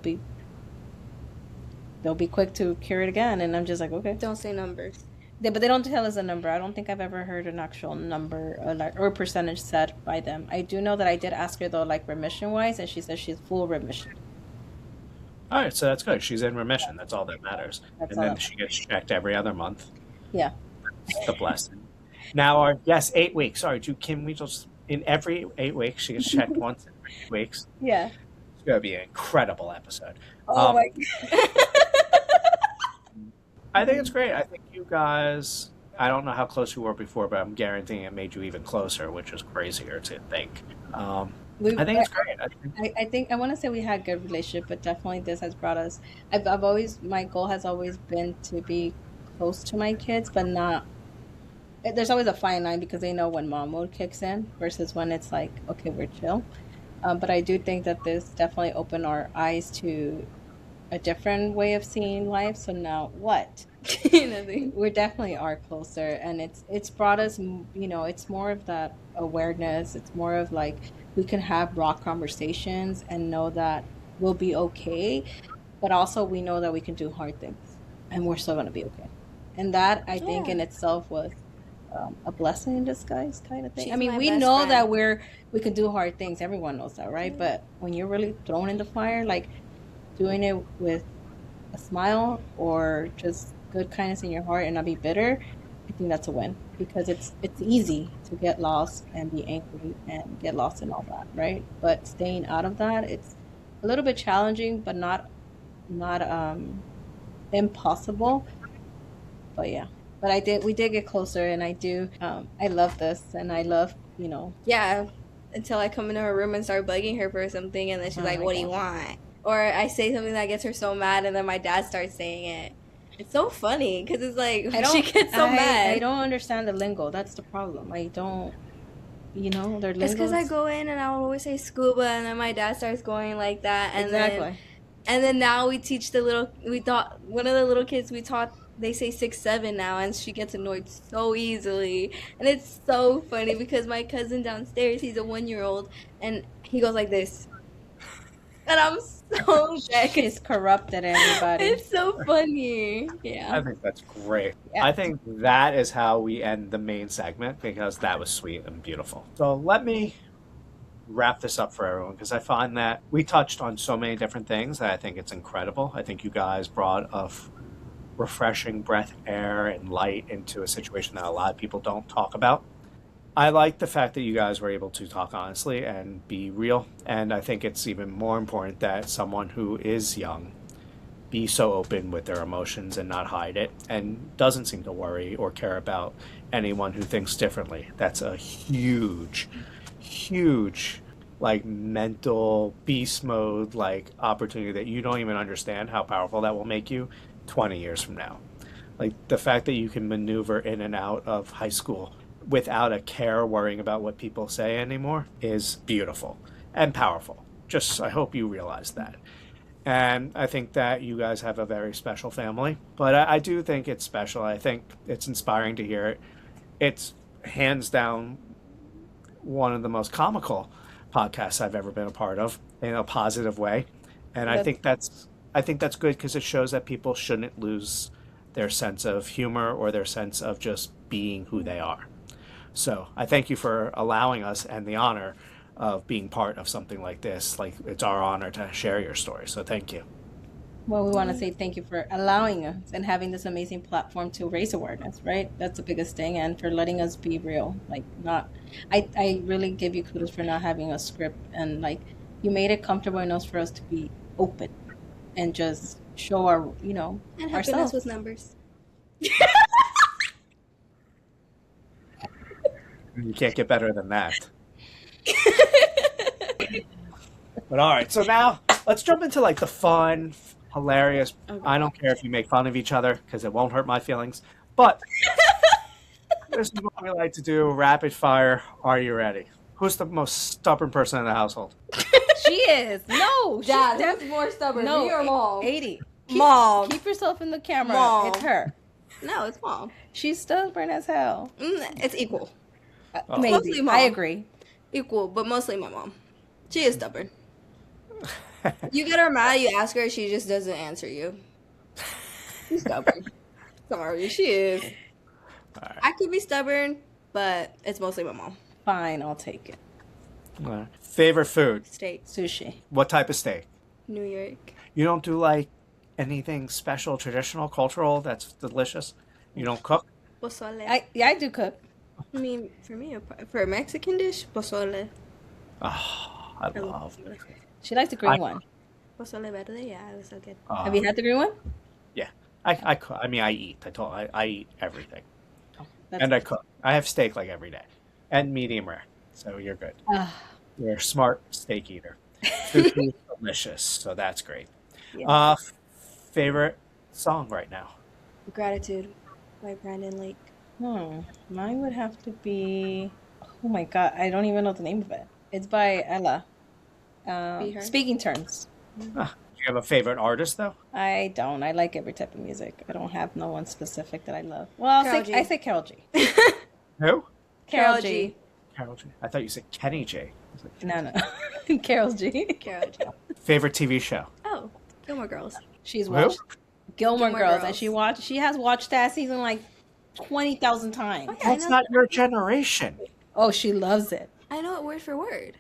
be quick to cure it again. And I'm just like, okay. Don't say numbers. But they don't tell us a number. I don't think I've ever heard an actual number or percentage said by them. I do know that I did ask her though, like remission wise, and she says she's full remission. All right, so that's good. She's in remission. That's all that matters. That's And then all. she gets checked every other month. Yeah. That's the blessing. Now, yes, 8 weeks. Sorry, can we just in every 8 weeks she gets checked once every 8 weeks? Yeah. It's gonna be an incredible episode. Oh Um, my God. I think it's great. I think you guys. I don't know how close you were before, but I'm guaranteeing it made you even closer, which is crazier to think. We, I think it's great. I think, I think I want to say we had a good relationship, but definitely this has brought us. I've always my goal has always been to be close to my kids, but not. There's always a fine line because they know when mom mode kicks in versus when it's like okay, we're chill. But I do think that this definitely opened our eyes to a different way of seeing life. So now what? Nothing. We definitely are closer, and it's brought us. It's more of that awareness. It's more of like we can have raw conversations and know that we'll be okay, but also we know that we can do hard things, and we're still gonna be okay. And that I think Yeah. in itself was a blessing in disguise kind of thing. I She's mean, my we best know friend. that we can do hard things. Everyone knows that, right? But when you're really thrown in the fire, like doing it with a smile or just good kindness in your heart and not be bitter, I think that's a win because it's easy to get lost and be angry and get lost in all that, right? But staying out of that, it's a little bit challenging, but not impossible. But yeah, but we did get closer, and I love this, and I love Yeah. Until I come into her room and start bugging her for something, and then she's oh like, my "What do you God. want?" Or I say something that gets her so mad, and then my dad starts saying it. It's so funny because it's like I she don't gets so I mad. don't understand the lingo. That's the problem. I don't, their It's because I lingos. go in and I will always say scuba, and then my dad starts going like that, Exactly. and then now we teach we taught one of the little kids we taught. They say 6, 7 now, and she gets annoyed so easily, and it's so funny because my cousin downstairs, he's a 1-year-old, and he goes like this, and I'm so She's corrupted everybody. it's so funny. I Yeah. think that's great. Yeah. I think that is how we end the main segment because that was sweet and beautiful. So let me wrap this up for everyone because I find that we touched on so many different things that I think it's incredible. I think you guys brought a refreshing breath of air and light into a situation that a lot of people don't talk about. I like the fact that you guys were able to talk honestly and be real. And I think it's even more important that someone who is young be so open with their emotions and not hide it and doesn't seem to worry or care about anyone who thinks differently. That's a huge, huge, like mental beast mode, like opportunity that you don't even understand how powerful that will make you 20 years from now. Like the fact that you can maneuver in and out of high school without a care worrying about what people say anymore is beautiful and powerful. Just, I hope you realize that. And I think that you guys have a very special family. But I do think it's special. I think it's inspiring to hear it. It's hands down one of the most comical podcasts I've ever been a part of in a positive way. And I That's think that's good because it shows that people shouldn't lose their sense of humor or their sense of just being who they are. So I thank you for allowing us and the honor of being part of something like this. Like it's our honor to share your story. So thank you. well, we want to say thank you for allowing us and having this amazing platform to raise awareness, right? That's the biggest thing, and for letting us be real. Like, not, I really give you kudos for not having a script and like you made it comfortable enough for us to be open and just show And helping us ourselves. with numbers. You can't get better than that. But all right, so now let's jump into like the fun, hilarious. Okay. I don't care if you make fun of each other because it won't hurt my feelings. But This is what we like to do. Rapid fire. Are you ready? Who's the most stubborn person in the household? She is. No, she's Dad, who's more stubborn, no, me or mom? 80. Mom. Keep yourself in the camera. Mom. It's her. No, it's mom. She's stubborn as hell. It's equal. Oh. Maybe. Mostly mom. I agree. Equal, but mostly my mom. She is stubborn. You get her mad, you ask her, she just doesn't answer you. She's stubborn. Sorry, she is. Alright. I could be stubborn, but it's mostly my mom. Fine, I'll take it. Alright. Favorite food? Steak. Sushi. What type of steak? New York. You don't do like anything special, traditional, cultural that's delicious? You don't cook? Pozole. I do cook. I mean, for a Mexican dish, pozole. Oh, I love it. She likes the green one. Pozole verde, yeah, it was so good. Have you had the green one? Yeah. I cook. I mean, I eat. I eat everything. That's And I cook. I have steak like every day. And medium rare. So you're good. Ah, You're a smart steak eater. Sushi is delicious. So that's great. yeah. Favorite song right now? Gratitude by Brandon Lake. Mine would have to be. Oh my god, I don't even know the name of it. It's by Ella. Be Her? Speaking Terms. Do you have a favorite artist though? I don't. I like every type of music. I don't have no one specific that I love. Well, Karol G. I say Carol G. Who? Carol G. Carol G. I thought you said Kenny G. I was like, No. Carol G. Carol G. favorite TV show? Oh, Gilmore Girls. She's Who? watched Gilmore Gilmore Girls, Girls. and she has watched that season like 20,000 times. Okay, That's not your generation. Oh, she loves it. I know it word for word.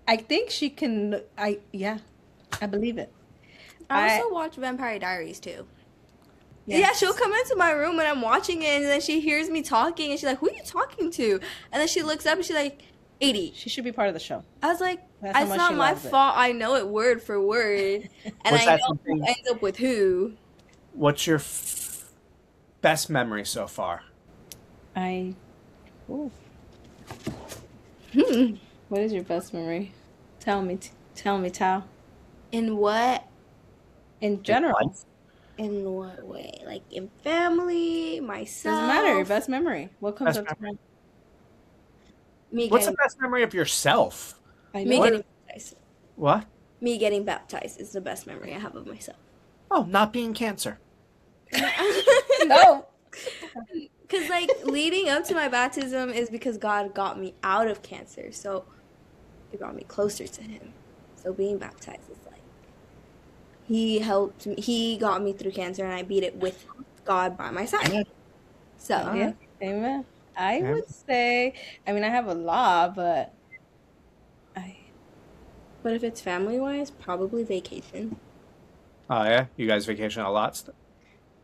I think she can. I believe it. I also watch Vampire Diaries too. Yes. Yeah, she'll come into my room when I'm watching it, and then she hears me talking, and she's like, "Who are you talking to?" And then she looks up, and she's like, "Adie." She should be part of the show. I was like, That's how "It's much not she my loves it." fault. I know it word for word, and Was I that know something- who ends up with who." What's your best memory so far? Ooh. Hmm. What is your best memory? Tell me, Tao. In what? In general, In what way? Like in family, myself. doesn't matter. Your best memory. What comes Best up? To memory. mind? Me What's the getting, best memory of yourself? I me know. getting baptized. What? Me getting baptized is the best memory I have of myself. Oh, not being cancer. No. Because, like, leading up to my baptism is because God got me out of cancer. So, it brought me closer to Him. So, being baptized is like, He helped me. He got me through cancer, and I beat it with God by my side. So, Yeah. Amen. I Yeah. would say. I mean, I have a lot, but but if it's family-wise, probably vacation. Oh yeah, you guys vacation a lot.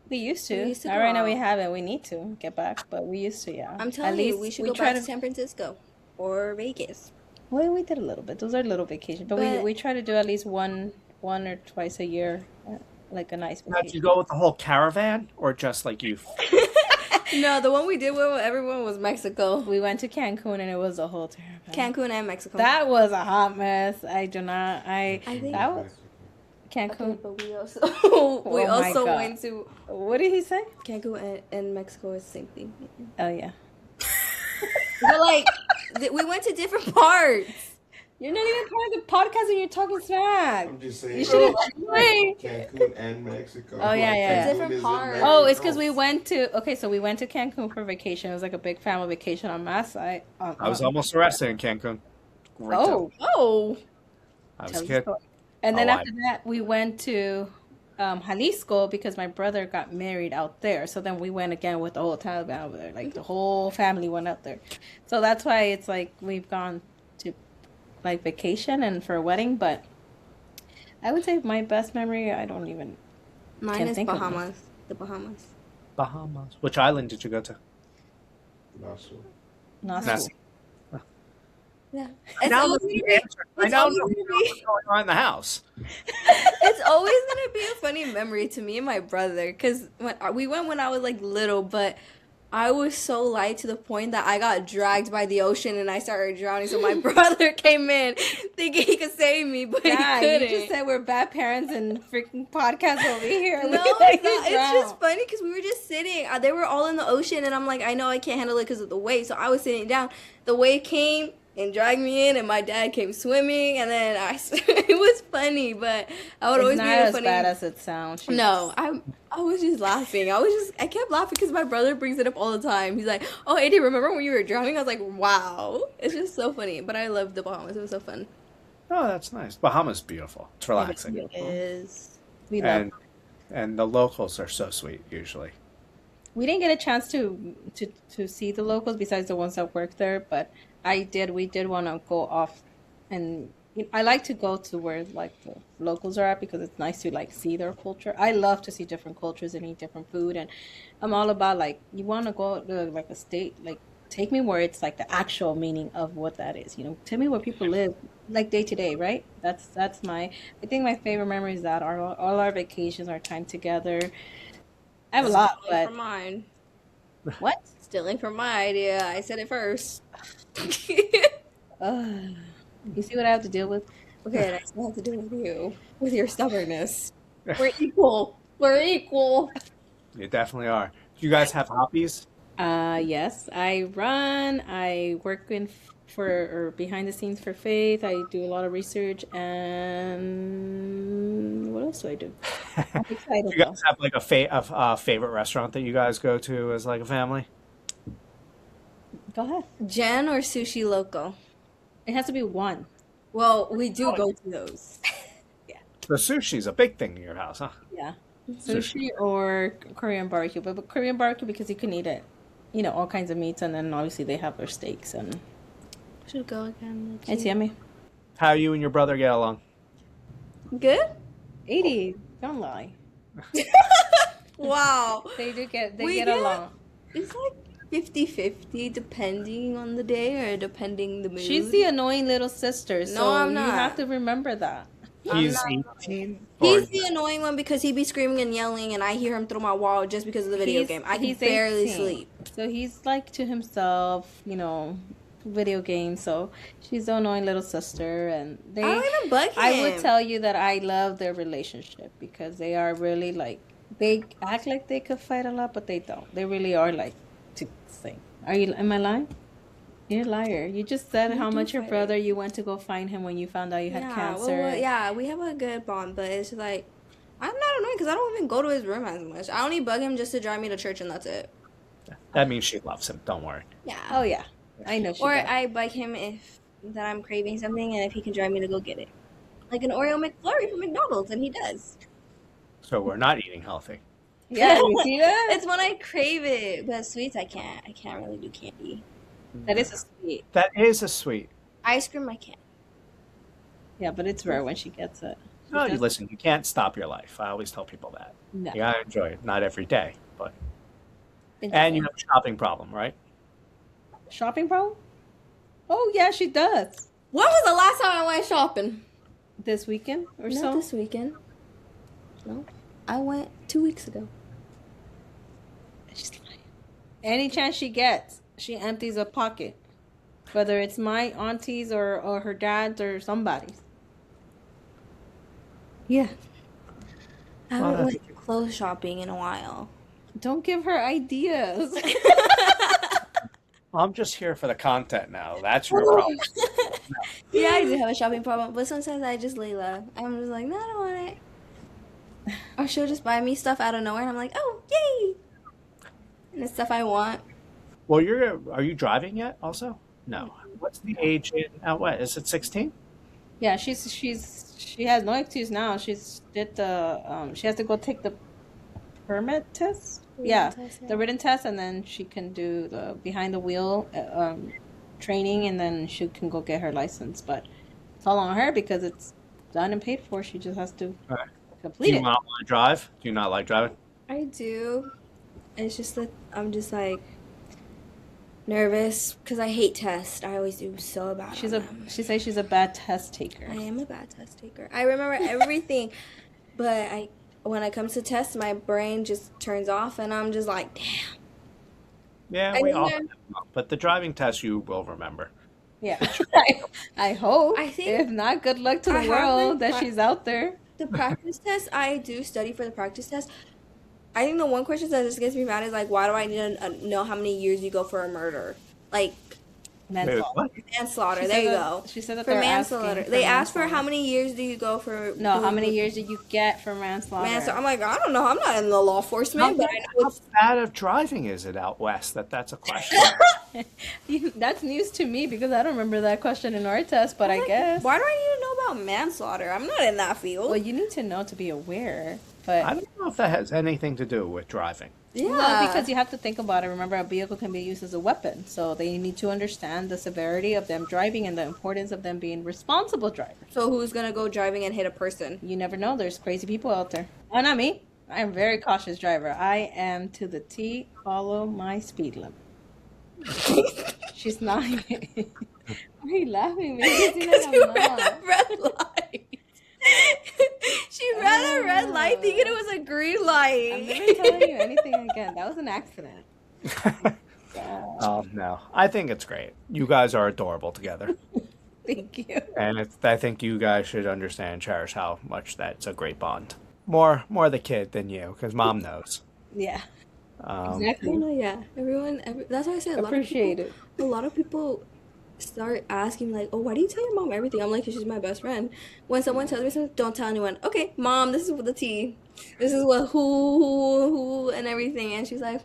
we used to. We used to Not go right now. We out. haven't. We need to get back, but we used to. Yeah. I'm At telling you, least we should we go try back to. to San Francisco or Vegas. Well, we did a little bit. Those are little vacations, but But- we try to do at least one or twice a year, like a nice Now, did you vacation. go with the whole caravan or just like you? No, the one we did with everyone was Mexico. We went to Cancun, and it was a whole terrible. Cancun and Mexico. That was a hot mess. I do not. I think- that was Okay, Cancun. but we also my God. went to What did he say? Cancun and Mexico is the same thing. Oh yeah. But like we went to different parts. You're not even part of the podcast, and you're talking smack. I'm just saying. You should have. Cancun and Mexico. Oh, yeah, yeah. Cancun Different is in parts. Oh, it's because we Mexico. went to. Okay, so we went to Cancun for vacation. It was like a big family vacation on my side. I was almost arrested in Cancun. Great time. Oh, I was Tell a the kid. story. And then Oh, after that, we went to Jalisco because my brother got married out there. So then we went again with the whole Taliban over there. Like the whole family went out there. So that's why it's like we've gone to like vacation and for a wedding. But I would say my best memory, I don't even. mine Can't is think of Bahamas. The Bahamas. Bahamas. Which island did you go to? Nassau. Nassau. Nassau. Yeah, I it's now always, know the gonna answer. I it's now always know gonna what's going on in the house. it's always gonna be a funny memory to me and my brother because we went when I was like little, but I was so light to the point that I got dragged by the ocean and I started drowning. So my brother came in thinking he could save me, but he God, couldn't. you just said we're bad parents and freaking podcast over here. No, Look at it's you not. It's drown. just funny because we were just sitting. They were all in the ocean, and I'm like, I know I can't handle it because of the wave. So I was sitting down. The wave came and dragged me in, and my dad came swimming, and then it was funny, but I would It's always not be as funny. bad as it sounds. No, I was just laughing. I kept laughing because my brother brings it up all the time. He's like, "Oh, Adie, remember when you were drowning?" I was like, "Wow." It's just so funny. But I love the Bahamas. It was so fun. Oh, that's nice. Bahamas beautiful. It's relaxing. It is. We love. And the locals are so sweet usually. We didn't get a chance to see the locals besides the ones that work there, but I did. We did want to go off, and I like to go to where like the locals are at because it's nice to like see their culture. I love to see different cultures and eat different food, and I'm all about like you want to go to like a state like take me where it's like the actual meaning of what that is. You know, tell me where people live like day to day, right? That's my. I think my favorite memories that are all our vacations, our time together. I have a lot, Stealing but from mine. what? Stealing from my idea. I said it first. You see what I have to deal with? Okay, and I still have to do with you. With your stubbornness. We're equal. We're equal. You definitely are. Do you guys have hobbies? Yes, I run. I work for or behind the scenes for Faith. I do a lot of research, and what else do I do? I'm excited Do you though. guys have like a favorite restaurant that you guys go to as like a family? Go ahead. Jen or Sushi Loco? It has to be one. Well, we do go to those. The sushi's a big thing in your house, huh? Yeah, sushi or Korean barbecue, but Korean barbecue because you can eat it, you know, all kinds of meats, and then obviously they have their steaks and Should go again. it's yummy. How you and your brother get along? Good? 80, don't lie. Wow. They We get get- along. It's like 50-50 depending on the day or depending the mood. She's the annoying little sister, so No, I'm you not. have to remember that. He's not- 18? He's the annoying one because he be screaming and yelling and I hear him through my wall just because of the video game. I can he's barely 18. sleep. So he's like to himself, you know, video games. So she's the annoying little sister, and I don't even bug him. I would tell you that I love their relationship because they are really like they act like they could fight a lot, but they don't. They really are like to sing. Am I lying? You're a liar. You just said how do much your fight. brother you went to go find him when you found out you had cancer. Well, yeah, we have a good bond, but it's like I'm not annoying because I don't even go to his room as much. I only bug him just to drive me to church and that's it. That means she loves him. Don't worry. Yeah. Oh yeah, I know. She Or does. I bug him if that I'm craving something and if he can drive me to go get it. Like an Oreo McFlurry from McDonald's, and he does. So we're not eating healthy. Yeah, you see that? It's when I crave it, but sweets I can't. I can't really do candy. That is a sweet. That is a sweet. Ice cream I can. Yeah, but it's rare when she gets it. She No, you does- listen, you can't stop your life. I always tell people that. No. You gotta enjoy it. Not every day, but and you have a shopping problem, right? Shopping problem? Oh yeah, she does. When was the last time I went shopping? This weekend or Not so. this weekend. No, I went 2 weeks ago. She's lying. Any chance she gets, she empties a pocket, whether it's my auntie's or her dad's or somebody's. Yeah. I Well, haven't that's- went clothes shopping in a while. Don't give her ideas. I'm just here for the content now. That's your problem. Yeah, I do have a shopping problem, but sometimes I just lay low. I'm just like, no, I don't want it. Or she'll just buy me stuff out of nowhere, and I'm like, oh, yay! And it's stuff I want. Well, are you driving yet? Also, no. What's the age in out west? Is it 16? Yeah, she has no excuse now. She's did the she has to go take the permit test. Yeah, the written test, and then she can do the behind the wheel training, and then she can go get her license. But it's all on her because it's done and paid for. She just has to All right. Do complete you it. not want to drive? Do you not like driving? I do. It's just that I'm just like nervous because I hate tests. I always do so bad. She says she's a bad test taker. I am a bad test taker. I remember everything, but when it comes to tests, my brain just turns off, and I'm just like, damn. Yeah, I we think all that, have, but the driving test you will remember. Yeah. I hope. I think If not, good luck to I the world haven't that she's out there. the practice test. I do study for the practice test. I think the one question that just gets me mad is like, why do I need to know how many years you go for a murder? Like Wait, Manslaughter. what? manslaughter. There you go. She said that For they're manslaughter, asking for they ask for how manslaughter. many years do you go for No, how many doing years did you get for manslaughter? manslaughter? I'm like, I don't know. I'm not in the law How enforcement, but bad, I know how it's. bad of driving is it out west that's a question? That's news to me because I don't remember that question in our test, but I I was like, guess. why do I need to know about manslaughter? I'm not in that field. Well, you need to know to be aware. I But don't know if that has anything to do with driving. Yeah, well, because you have to think about it. Remember, a vehicle can be used as a weapon, so they need to understand the severity of them driving and the importance of them being responsible drivers. so who's gonna go driving and hit a person? You never know. There's crazy people out there. Oh, not me. I am a very cautious driver. I am to the T. Follow my speed limit. She's not. Why are you laughing? Make it seem like I'm not. Red light. She ran a red light thinking it was a green I'm light. never telling you anything again. That was an accident. Oh no, I think it's great. You guys are adorable together, Thank you. and I think you guys should understand and cherish how much that's a great bond. More the kid than you, because mom knows. Yeah, Um, exactly. Yeah, that's why I said Appreciate it. a lot of people start asking like, oh, why do you tell your mom everything? I'm like, 'cause she's my best friend. When someone tells me something, don't tell anyone. Okay, mom, this is what the tea. This is what who, and everything. And she's like,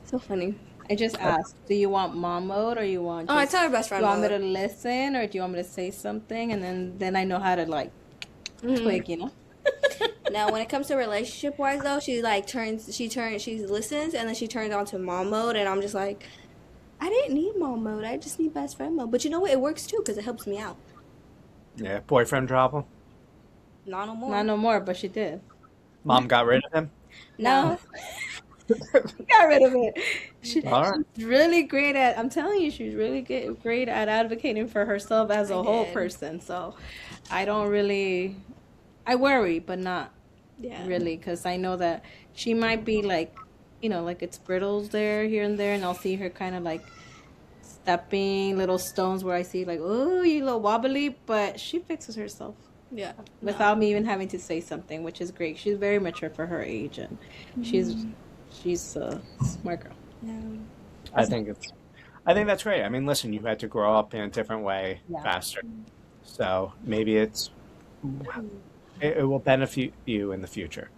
so funny. I just asked, do you want mom mode or you want Oh, I just, tell her best do you friend want me mode. to listen or do you want me to say something and then I know how to like twig, you know? Now, when it comes to relationship wise though, she listens and then she turns on to mom mode, and I'm just like, I didn't need mom mode. I just need best friend mode. But you know what? It works too because it helps me out. yeah, boyfriend problem. Not no more. Not no more, but she did. Mom got rid of him. No. Got rid of it. She's All right. really great at, I'm telling you, she's really great at advocating for herself as a whole did. person. So I don't really, I worry, but not Yeah. really, because I know that she might be like, you know, like it's brittles there, here and there, and I'll see her kind of like stepping little stones where I see like, oh, you little wobbly, but she fixes herself Yeah. without me even having to say something, which is great. She's very mature for her age, and she's a smart girl. Yeah. I think that's great. I mean, listen, you had to grow up in a different way Yeah. faster, so maybe it will benefit you in the future.